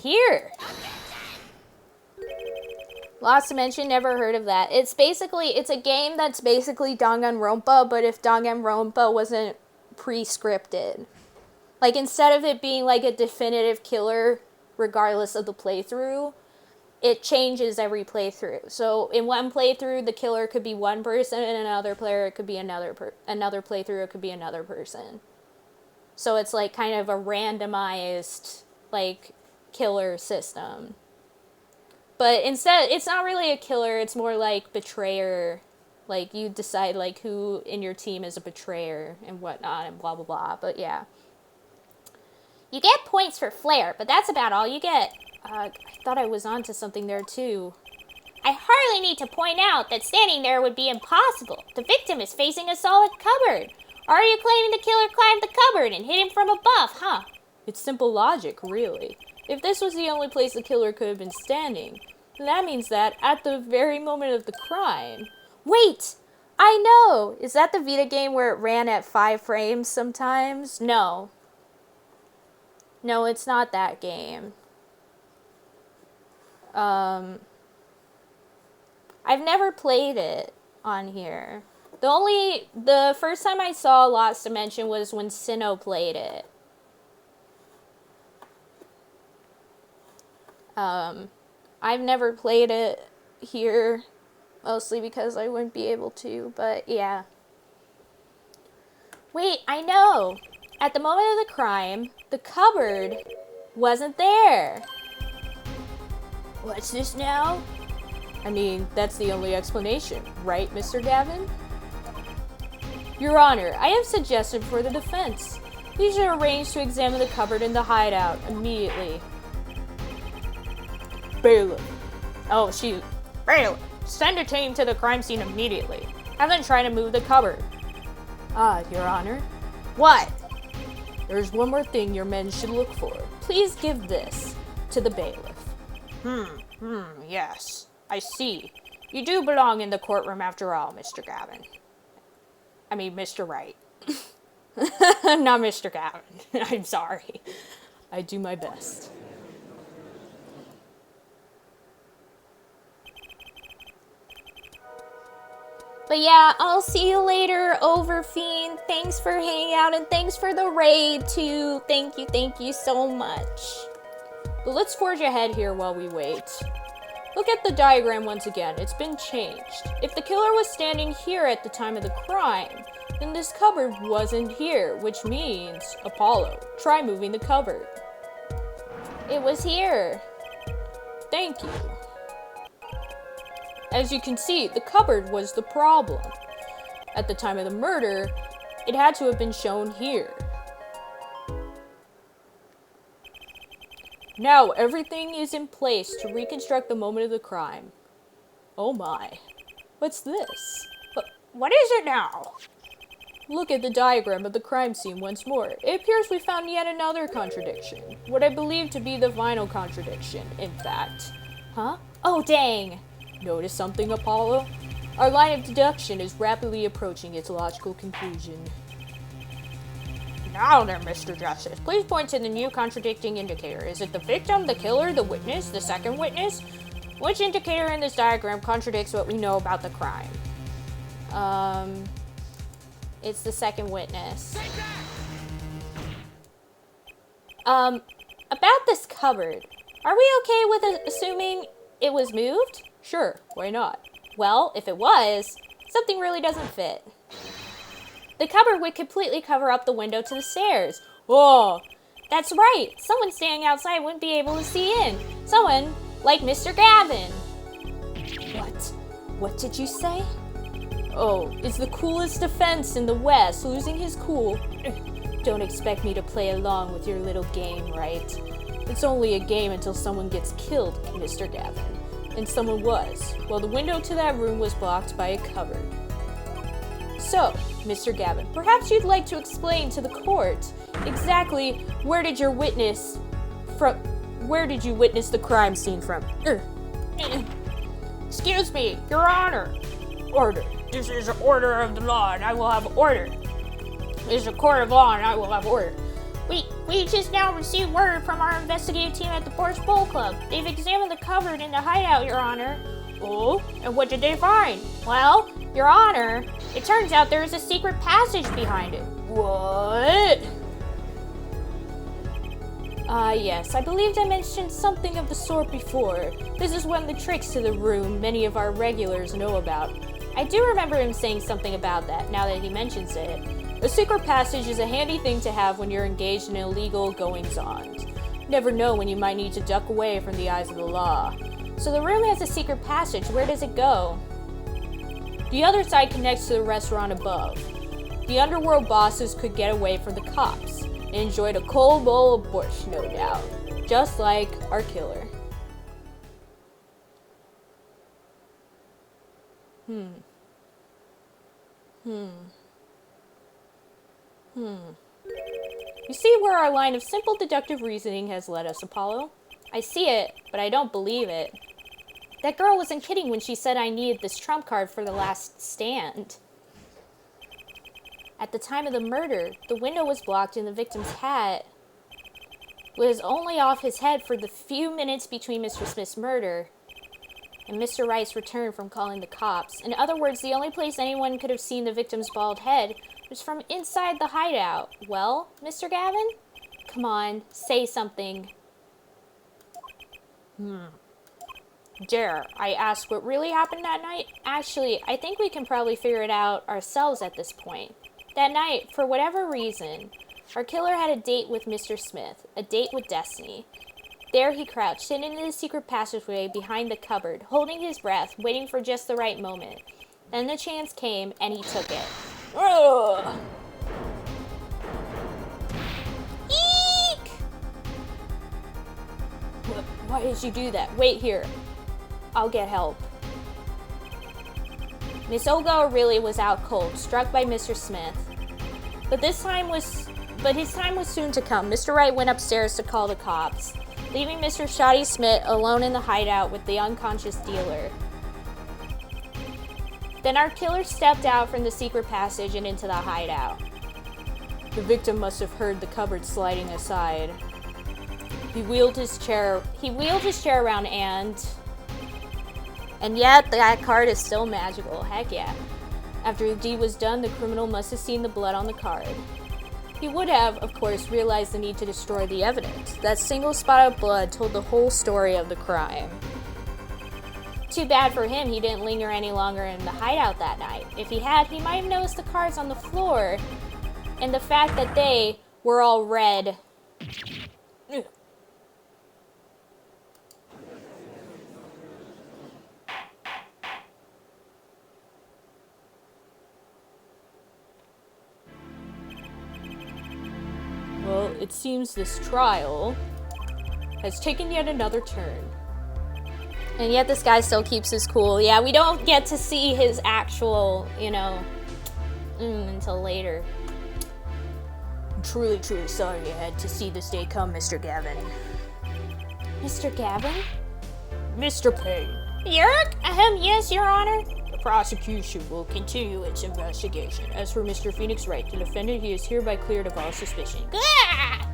here. Lost Dimension, never heard of that. It's a game that's basically Danganronpa, but if Danganronpa wasn't pre-scripted. Like, instead of it being like a definitive killer, regardless of the playthrough, it changes every playthrough. So in one playthrough, the killer could be one person, and another player, it could be another playthrough, it could be another person. So it's like kind of a randomized, like, killer system. But instead, it's not really a killer, it's more like betrayer. Like, you decide, like, who in your team is a betrayer and whatnot and blah, blah, blah. But yeah. You get points for flair, but that's about all you get. I thought I was onto something there, too. I hardly need to point out that standing there would be impossible. The victim is facing a solid cupboard. Or are you claiming the killer climbed the cupboard and hit him from above, huh? It's simple logic, really. If this was the only place the killer could have been standing, then that means that at the very moment of the crime... Wait! I know! Is that the Vita game where it ran at 5 frames sometimes? No. No, it's not that game. I've never played it on here. The first time I saw Lost Dimension was when Sinnoh played it. I've never played it here, mostly because I wouldn't be able to, but yeah. Wait, I know! At the moment of the crime, the cupboard wasn't there. What's this now? I mean, that's the only explanation, right, Mr. Gavin? Your Honor, I have suggested for the defense. You should arrange to examine the cupboard in the hideout immediately. Bailiff. Bailiff, send a team to the crime scene immediately. Have them try to move the cupboard. Your Honor. What? There's one more thing your men should look for. Please give this to the bailiff. Yes. I see. You do belong in the courtroom after all, Mr. Gavin. I mean, Mr. Wright. Not Mr. Gavin. I'm sorry. I do my best. But yeah, I'll see you later, Overfiend. Thanks for hanging out and thanks for the raid too. Thank you so much. But let's forge ahead here while we wait. Look at the diagram once again. It's been changed. If the killer was standing here at the time of the crime, then this cupboard wasn't here, which means, Apollo, try moving the cupboard. It was here. Thank you. As you can see, the cupboard was the problem. At the time of the murder, it had to have been shown here. Now everything is in place to reconstruct the moment of the crime. Oh my. What's this? What is it now? Look at the diagram of the crime scene once more. It appears we found yet another contradiction. What I believe to be the final contradiction, in fact. Huh? Oh, dang. Notice something, Apollo? Our line of deduction is rapidly approaching its logical conclusion. Now then, Mr. Justice, please point to the new contradicting indicator. Is it the victim, the killer, the witness, the second witness? Which indicator in this diagram contradicts what we know about the crime? It's the second witness. About this cupboard, are we okay with assuming it was moved? Sure, why not? Well, if it was, something really doesn't fit. The cupboard would completely cover up the window to the stairs. Oh, that's right. Someone standing outside wouldn't be able to see in. Someone like Mr. Gavin. What did you say? Oh, it's the coolest defense in the West, losing his cool. Don't expect me to play along with your little game, right? It's only a game until someone gets killed, Mr. Gavin. And someone was. Well, the window to that room was blocked by a cupboard. So, Mr. Gavin, perhaps you'd like to explain to the court exactly where did you witness the crime scene from? Excuse me, Your Honor. Order. This is an order of the law, and I will have order. This is a court of law, and I will have order. We just now received word from our investigative team at the Borscht Bowl Club. They've examined the cupboard in the hideout, Your Honor. Oh, and what did they find? Well, Your Honor, it turns out there is a secret passage behind it. What? Yes, I believed I mentioned something of the sort before. This is one of the tricks to the room many of our regulars know about. I do remember him saying something about that, now that he mentions it. A secret passage is a handy thing to have when you're engaged in illegal goings-on. Never know when you might need to duck away from the eyes of the law. So the room has a secret passage. Where does it go? The other side connects to the restaurant above. The underworld bosses could get away from the cops and enjoyed a cold bowl of borscht, no doubt. Just like our killer. You see where our line of simple deductive reasoning has led us, Apollo? I see it, but I don't believe it. That girl wasn't kidding when she said I needed this trump card for the last stand. At the time of the murder, the window was blocked and the victim's hat was only off his head for the few minutes between Mr. Smith's murder and Mr. Wright's return from calling the cops. In other words, the only place anyone could have seen the victim's bald head was from inside the hideout. Well, Mr. Gavin? Come on, say something. Dare I ask what really happened that night? Actually, I think we can probably figure it out ourselves at this point. That night, for whatever reason, Our killer had a date with Mr. Smith, a date with destiny. There he crouched, hidden in the secret passageway behind the cupboard, holding his breath, waiting for just the right moment. Then the chance came, and he took it. Ugh. Eek! Why did you do that? Wait here. I'll get help. Miss Olga really was out cold, struck by Mr. Smith. But his time was soon to come. Mr. Wright went upstairs to call the cops, leaving Mr. Shoddy Smith alone in the hideout with the unconscious dealer. Then our killer stepped out from the secret passage and into the hideout. The victim must have heard the cupboard sliding aside. He wheeled his chair around and yet that card is still magical. Heck yeah. After the deed was done, the criminal must have seen the blood on the card. He would have, of course, realized the need to destroy the evidence. That single spot of blood told the whole story of the crime. Too bad for him he didn't linger any longer in the hideout that night. If he had, he might have noticed the cards on the floor and the fact that they were all red. Well, it seems this trial has taken yet another turn. And yet this guy still keeps his cool. Yeah, we don't get to see his actual, until later. I'm truly, truly sorry I had to see this day come, Mr. Gavin. Mr. Gavin? Mr. Payne, Yerk? Yes, Your Honor. the prosecution will continue its investigation. As for Mr. Phoenix Wright, the defendant, he is hereby cleared of all suspicion. Gah!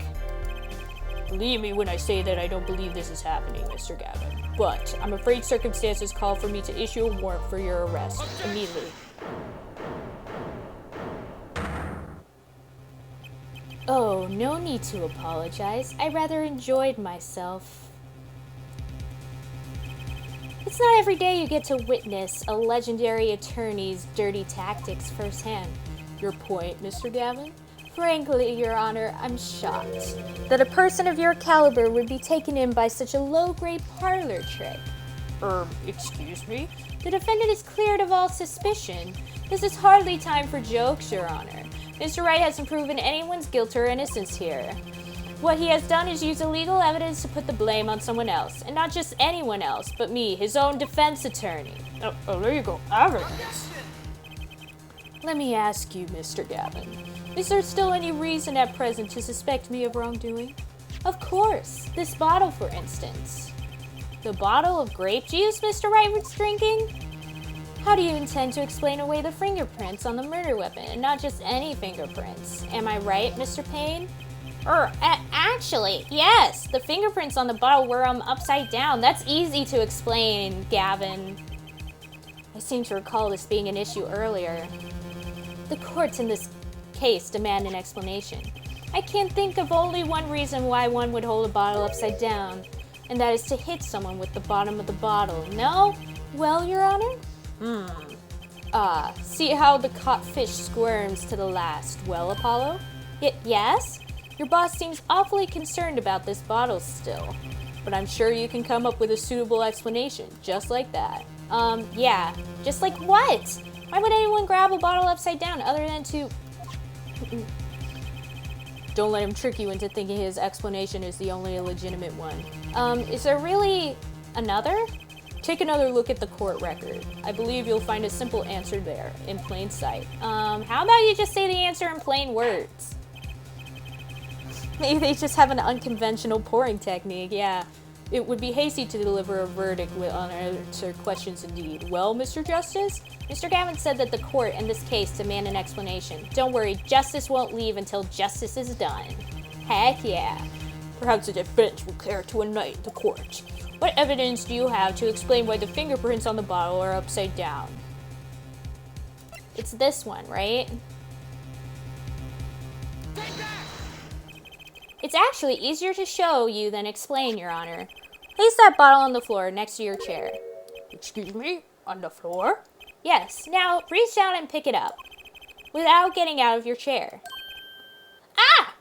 Believe me when I say that I don't believe this is happening, Mr. Gavin. But I'm afraid circumstances call for me to issue a warrant for your arrest immediately. Oh, no need to apologize. I rather enjoyed myself. It's not every day you get to witness a legendary attorney's dirty tactics firsthand. Your point, Mr. Gavin? Frankly, Your Honor, I'm shocked that a person of your caliber would be taken in by such a low-grade parlor trick. Excuse me? The defendant is cleared of all suspicion. This is hardly time for jokes, Your Honor. Mr. Wright hasn't proven anyone's guilt or innocence here. What he has done is use illegal evidence to put the blame on someone else, and not just anyone else, but me, his own defense attorney. Illegal evidence? Let me ask you, Mr. Gavin, is there still any reason at present to suspect me of wrongdoing? Of course, this bottle, for instance. The bottle of grape juice Mr. Wright was drinking? How do you intend to explain away the fingerprints on the murder weapon, and not just any fingerprints? Am I right, Mr. Payne? Actually, yes. The fingerprints on the bottle were upside down. That's easy to explain, Gavin. I seem to recall this being an issue earlier. The courts in this case demand an explanation. I can't think of only one reason why one would hold a bottle upside down, and that is to hit someone with the bottom of the bottle. No? Well, Your Honor? See how the caught fish squirms to the last. Well, Apollo? Yes? Your boss seems awfully concerned about this bottle still, but I'm sure you can come up with a suitable explanation, just like that. Yeah. Just like what? Why would anyone grab a bottle upside down other than to... Don't let him trick you into thinking his explanation is the only legitimate one. Is there really another? Take another look at the court record. I believe you'll find a simple answer there, in plain sight. How about you just say the answer in plain words? Maybe they just have an unconventional pouring technique, yeah. It would be hasty to deliver a verdict with unanswered questions indeed. Well, Mr. Justice? Mr. Gavin said that the court in this case demand an explanation. Don't worry, justice won't leave until justice is done. Heck yeah. Perhaps the defense will care to indict the court. What evidence do you have to explain why the fingerprints on the bottle are upside down? It's this one, right? It's actually easier to show you than explain, Your Honor. Place that bottle on the floor next to your chair. Excuse me? On the floor? Yes. Now, reach down and pick it up without getting out of your chair. Ah!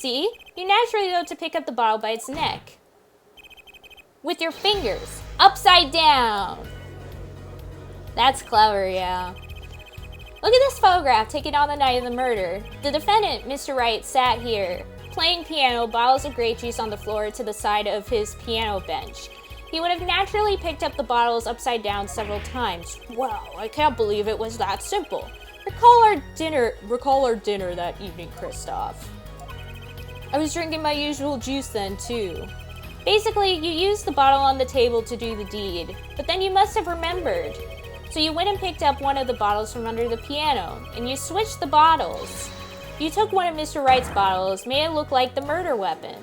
See? You naturally go to pick up the bottle by its neck. With your fingers. Upside down. That's clever, yeah. Look at this photograph taken on the night of the murder. The defendant, Mr. Wright, sat here, playing piano, bottles of grape juice on the floor to the side of his piano bench. He would have naturally picked up the bottles upside down several times. Wow, I can't believe it was that simple. Recall our dinner that evening, Kristoff. I was drinking my usual juice then, too. Basically, you used the bottle on the table to do the deed, but then you must have remembered. So you went and picked up one of the bottles from under the piano, and you switched the bottles. You took one of Mr. Wright's bottles, made it look like the murder weapon.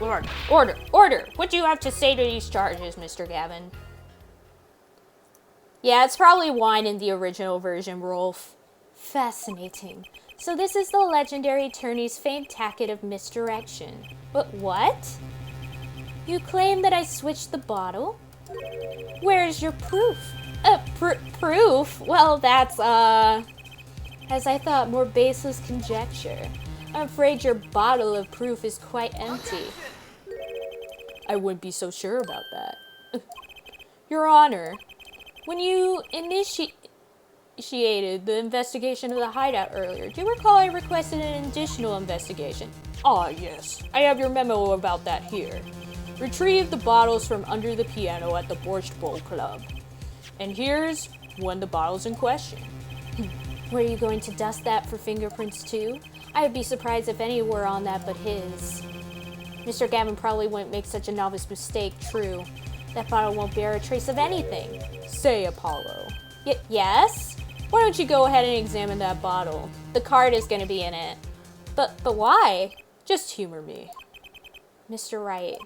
Order! What do you have to say to these charges, Mr. Gavin? Yeah, it's probably wine in the original version, Rolf. Fascinating. So this is the legendary attorney's famed tactic of misdirection. But what? You claim that I switched the bottle? Where is your proof? Proof? Well, that's, as I thought, more baseless conjecture. I'm afraid your bottle of proof is quite empty. I wouldn't be so sure about that. Your Honor, when you initiated the investigation of the hideout earlier, do you recall I requested an additional investigation? Ah, yes. I have your memo about that here. Retrieve the bottles from under the piano at the Borscht Bowl Club. And here's one of the bottles in question. Were you going to dust that for fingerprints too? I would be surprised if any were on that but his. Mr. Gavin probably wouldn't make such a novice mistake, true. That bottle won't bear a trace of anything. Say, Apollo. Yes? Why don't you go ahead and examine that bottle? The card is going to be in it. But why? Just humor me. Mr. Wright.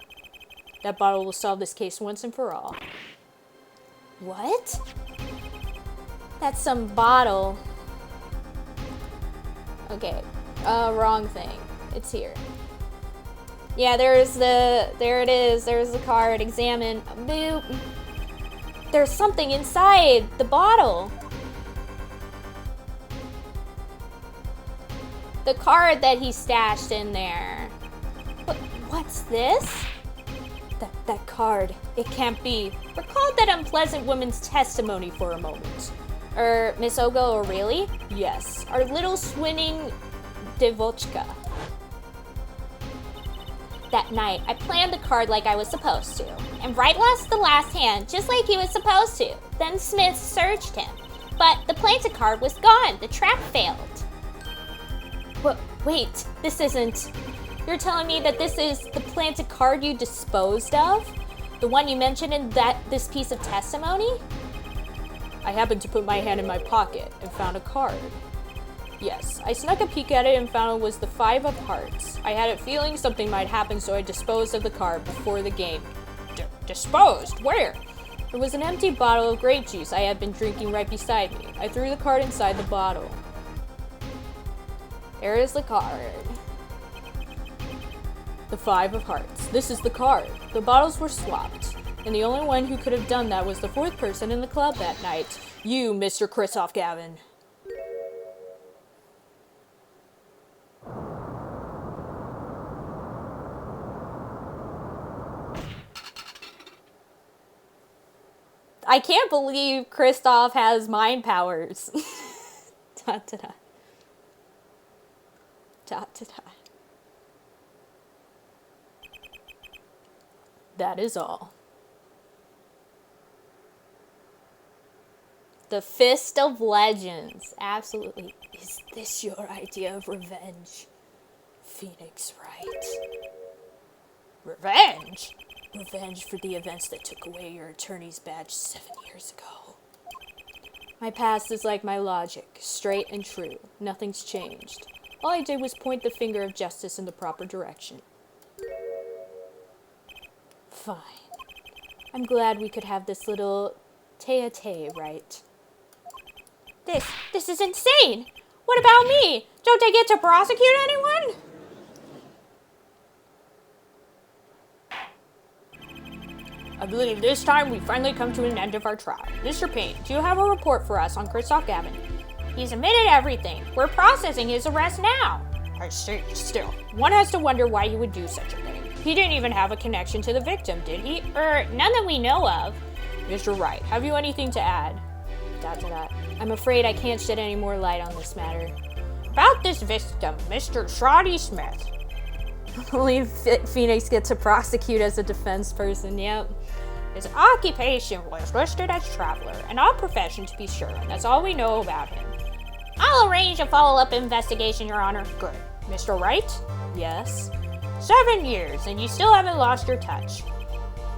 That bottle will solve this case once and for all. What? That's some bottle. Okay. Wrong thing. It's here. Yeah, there it is. There's the card. Examine. Boop. There's something inside the bottle. The card that he stashed in there. What's this? That card. It can't be. Recall that unpleasant woman's testimony for a moment. Miss Ogo O'Reilly? Yes, our little swinning Devochka. That night, I planned the card like I was supposed to, and Wright lost the last hand just like he was supposed to. Then Smith searched him, but the planted card was gone. The trap failed. Wait, this isn't... You're telling me that this is the planted card you disposed of? The one you mentioned in this piece of testimony? I happened to put my hand in my pocket and found a card. Yes, I snuck a peek at it and found it was the 5 of hearts. I had a feeling something might happen, so I disposed of the card before the game. Disposed? Where? There was an empty bottle of grape juice I had been drinking right beside me. I threw the card inside the bottle. There is the card. The 5 of hearts. This is the card. The bottles were swapped. And the only one who could have done that was the 4th person in the club that night. You, Mr. Kristoff Gavin. I can't believe Kristoff has mind powers. Dot, dot, dot. Dot, dot, dot. That is all. The Fist of Legends. Absolutely. Is this your idea of revenge? Phoenix Wright. Revenge? Revenge for the events that took away your attorney's badge 7 years ago. My past is like my logic, straight and true. Nothing's changed. All I did was point the finger of justice in the proper direction. Fine. I'm glad we could have this little tete-a-tete, right? This is insane. What about me? Don't I get to prosecute anyone? I believe this time we finally come to an end of our trial. Mr. Payne, do you have a report for us on Kristoff Gavin? He's admitted everything. We're processing his arrest now. I see, still. One has to wonder why he would do such a thing. He didn't even have a connection to the victim, did he? None that we know of. Mr. Wright, have you anything to add? ... I'm afraid I can't shed any more light on this matter. About this victim, Mr. Shoddy Smith. Only Phoenix gets to prosecute as a defense person, yep. His occupation was listed as traveler, an odd profession to be sure, and that's all we know about him. I'll arrange a follow-up investigation, Your Honor. Good. Mr. Wright? Yes? 7 years, and you still haven't lost your touch.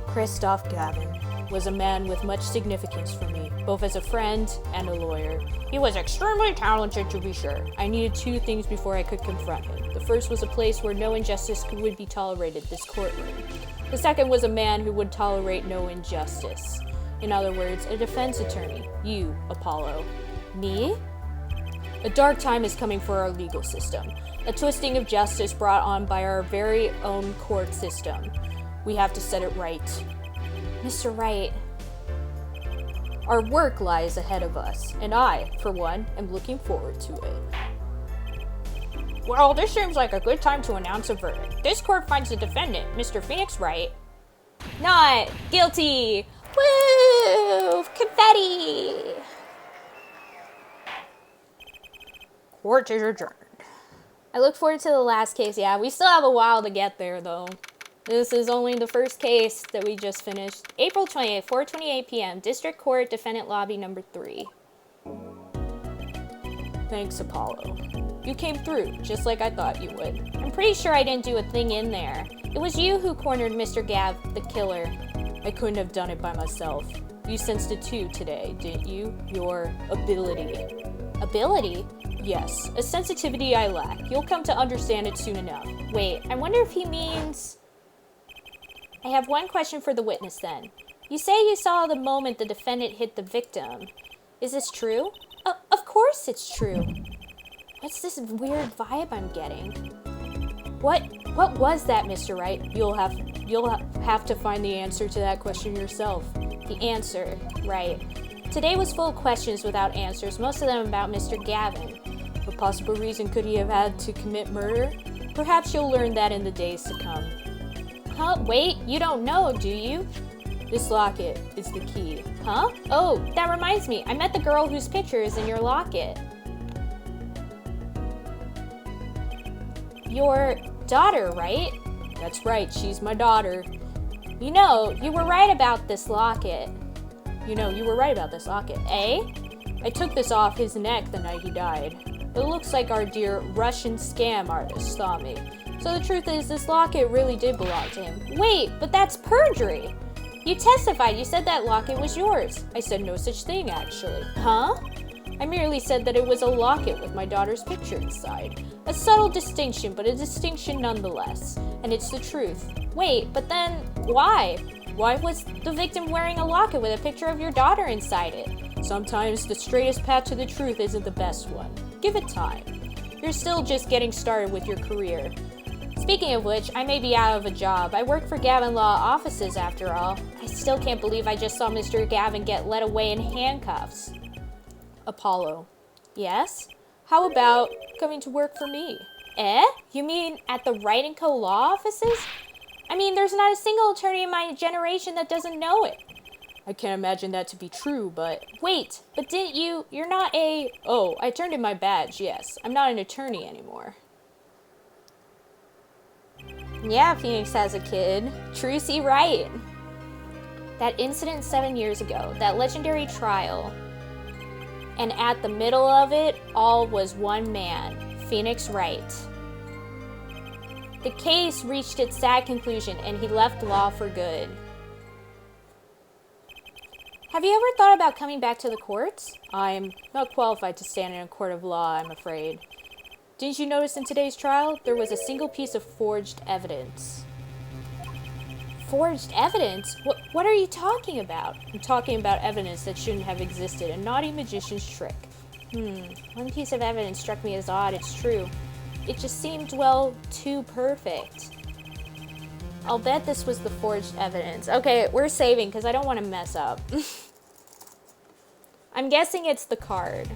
Christoph Gavin was a man with much significance for me, both as a friend and a lawyer. He was extremely talented, to be sure. I needed 2 things before I could confront him. The first was a place where no injustice would be tolerated, this courtroom. The second was a man who would tolerate no injustice. In other words, a defense attorney. You, Apollo. Me? A dark time is coming for our legal system. A twisting of justice brought on by our very own court system. We have to set it right. Mr. Wright. Our work lies ahead of us, and I, for one, am looking forward to it. Well, this seems like a good time to announce a verdict. This court finds the defendant, Mr. Phoenix Wright, not guilty. Woo! Confetti! Court is adjourned. I look forward to the last case. Yeah, we still have a while to get there, though. This is only the first case that we just finished. April 28th, 4:28 p.m. District Court, Defendant Lobby number 3. Thanks, Apollo. You came through, just like I thought you would. I'm pretty sure I didn't do a thing in there. It was you who cornered Mr. Gav, the killer. I couldn't have done it by myself. You sensed it too today, didn't you? Your ability. Ability? Yes, a sensitivity I lack. You'll come to understand it soon enough. Wait, I wonder if he means... I have one question for the witness then. You say you saw the moment the defendant hit the victim. Is this true? Of course it's true. What's this weird vibe I'm getting? What was that, Mr. Wright? You'll have to find the answer to that question yourself. The answer, right. Today was full of questions without answers, most of them about Mr. Gavin. What possible reason could he have had to commit murder? Perhaps you'll learn that in the days to come. Huh? Wait, you don't know, do you? This locket is the key. Huh? Oh, that reminds me. I met the girl whose picture is in your locket. Your daughter, right? That's right, she's my daughter. You know, you were right about this locket. Eh? I took this off his neck the night he died. It looks like our dear Russian scam artist saw me. So the truth is, this locket really did belong to him. Wait, but that's perjury. You testified. You said that locket was yours. I said no such thing, actually. Huh? I merely said that it was a locket with my daughter's picture inside. A subtle distinction, but a distinction nonetheless. And it's the truth. Wait, but then why? Why was the victim wearing a locket with a picture of your daughter inside it? Sometimes the straightest path to the truth isn't the best one. Give it time. You're still just getting started with your career. Speaking of which, I may be out of a job. I work for Gavin Law Offices after all. I still can't believe I just saw Mr. Gavin get led away in handcuffs. Apollo. Yes? How about coming to work for me? Eh? You mean at the Wright & Co. Law Offices? I mean, there's not a single attorney in my generation that doesn't know it. I can't imagine that to be true, but... Wait, but didn't you... You're not a... Oh, I turned in my badge, yes. I'm not an attorney anymore. Yeah, Phoenix has a kid. Trucy Wright. That incident 7 years ago, that legendary trial. And at the middle of it, all was one man, Phoenix Wright. The case reached its sad conclusion, and he left law for good. Have you ever thought about coming back to the courts? I'm not qualified to stand in a court of law, I'm afraid. Didn't you notice in today's trial, there was a single piece of forged evidence? Forged evidence? What are you talking about? I'm talking about evidence that shouldn't have existed, a naughty magician's trick. One piece of evidence struck me as odd, it's true. It just seemed, well, too perfect. I'll bet this was the forged evidence. Okay, we're saving because I don't want to mess up. I'm guessing it's the card.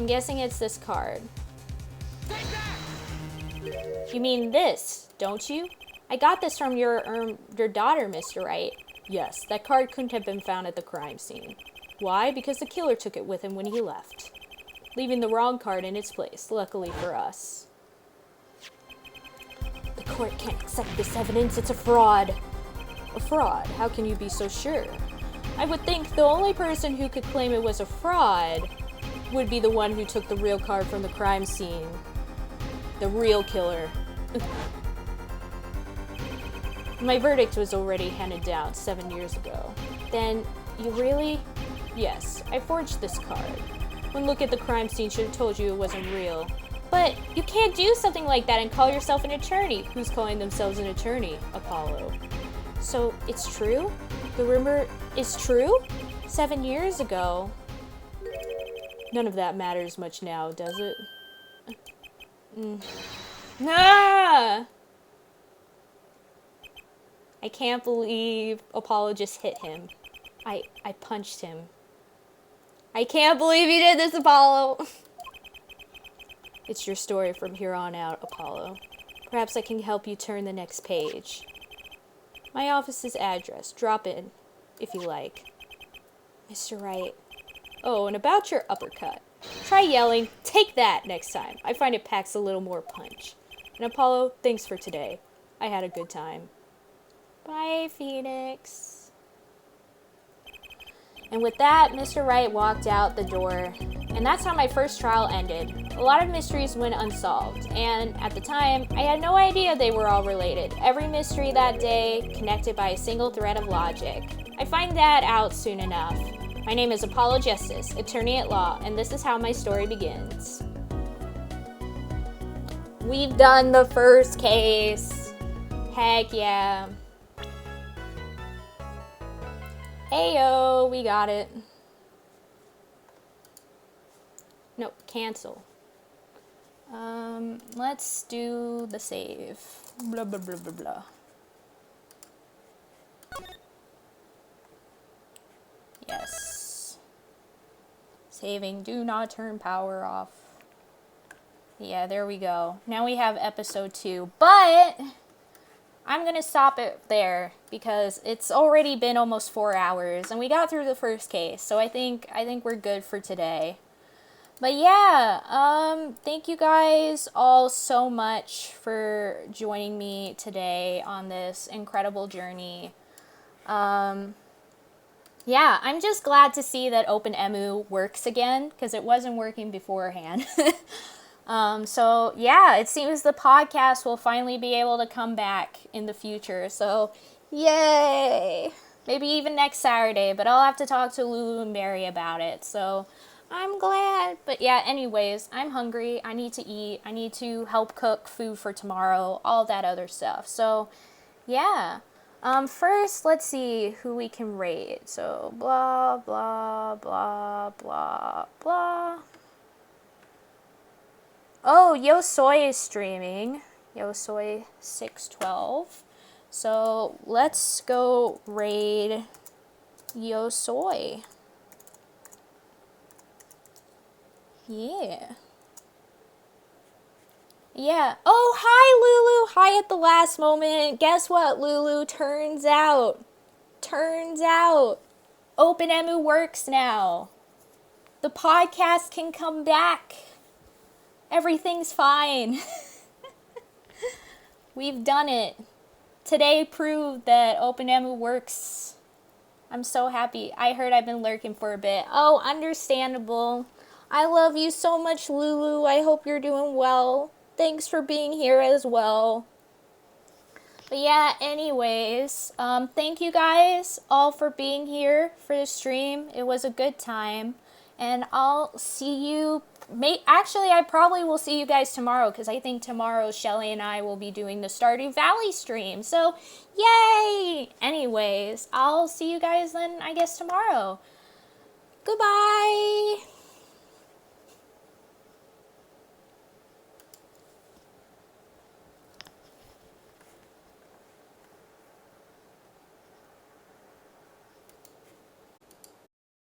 I'm guessing it's this card. You mean this, don't you? I got this from your daughter, Mr. Wright. Yes, that card couldn't have been found at the crime scene. Why? Because the killer took it with him when he left, leaving the wrong card in its place, luckily for us. The court can't accept this evidence. It's a fraud. A fraud? How can you be so sure? I would think the only person who could claim it was a fraud would be the one who took the real card from the crime scene. The real killer. My verdict was already handed down 7 years ago. Then, you really? Yes, I forged this card. One look at the crime scene should have told you it wasn't real. But you can't do something like that and call yourself an attorney. Who's calling themselves an attorney? Apollo. So, it's true? The rumor is true? 7 years ago? None of that matters much now, does it? Ah! I can't believe Apollo just hit him. I punched him. I can't believe you did this, Apollo! It's your story from here on out, Apollo. Perhaps I can help you turn the next page. My office's address. Drop in, if you like. Mr. Wright. Oh, and about your uppercut. Try yelling, "Take that," next time. I find it packs a little more punch. And Apollo, thanks for today. I had a good time. Bye, Phoenix. And with that, Mr. Wright walked out the door, and that's how my first trial ended. A lot of mysteries went unsolved, and at the time, I had no idea they were all related. Every mystery that day connected by a single thread of logic. I find that out soon enough. My name is Apollo Justice, attorney at law, and this is how my story begins. We've done the first case. Heck yeah. Heyo, we got it. Nope, cancel. Let's do the save. Blah, blah, blah, blah, blah. Yes. Saving, do not turn power off. Yeah, there we go. Now we have episode 2, but I'm gonna stop it there because it's already been almost 4 hours and we got through the first case, so I think we're good for today. But yeah, thank you guys all so much for joining me today on this incredible journey. Yeah, I'm just glad to see that OpenEmu works again because it wasn't working beforehand. So yeah, it seems the podcast will finally be able to come back in the future. So yay! Maybe even next Saturday, but I'll have to talk to Lulu and Mary about it. So I'm glad. But yeah, anyways, I'm hungry. I need to eat. I need to help cook food for tomorrow, all that other stuff. So yeah. First, let's see who we can rate. So blah, blah, blah, blah, blah. Oh, Yosoy is streaming. Yosoy612. So let's go raid Yosoy. Yeah. Yeah. Oh, hi, Lulu. Hi at the last moment. Guess what, Lulu? Turns out, OpenEmu works now. The podcast can come back. Everything's fine. We've done it. Today proved that OpenEmu works. I'm so happy. I heard I've been lurking for a bit. Oh, understandable. I love you so much, Lulu. I hope you're doing well. Thanks for being here as well. But yeah, anyways, thank you guys all for being here for the stream. It was a good time. And I'll see you. Actually, I probably will see you guys tomorrow because I think tomorrow Shelly and I will be doing the Stardew Valley stream. So, yay! Anyways, I'll see you guys then, I guess, tomorrow. Goodbye!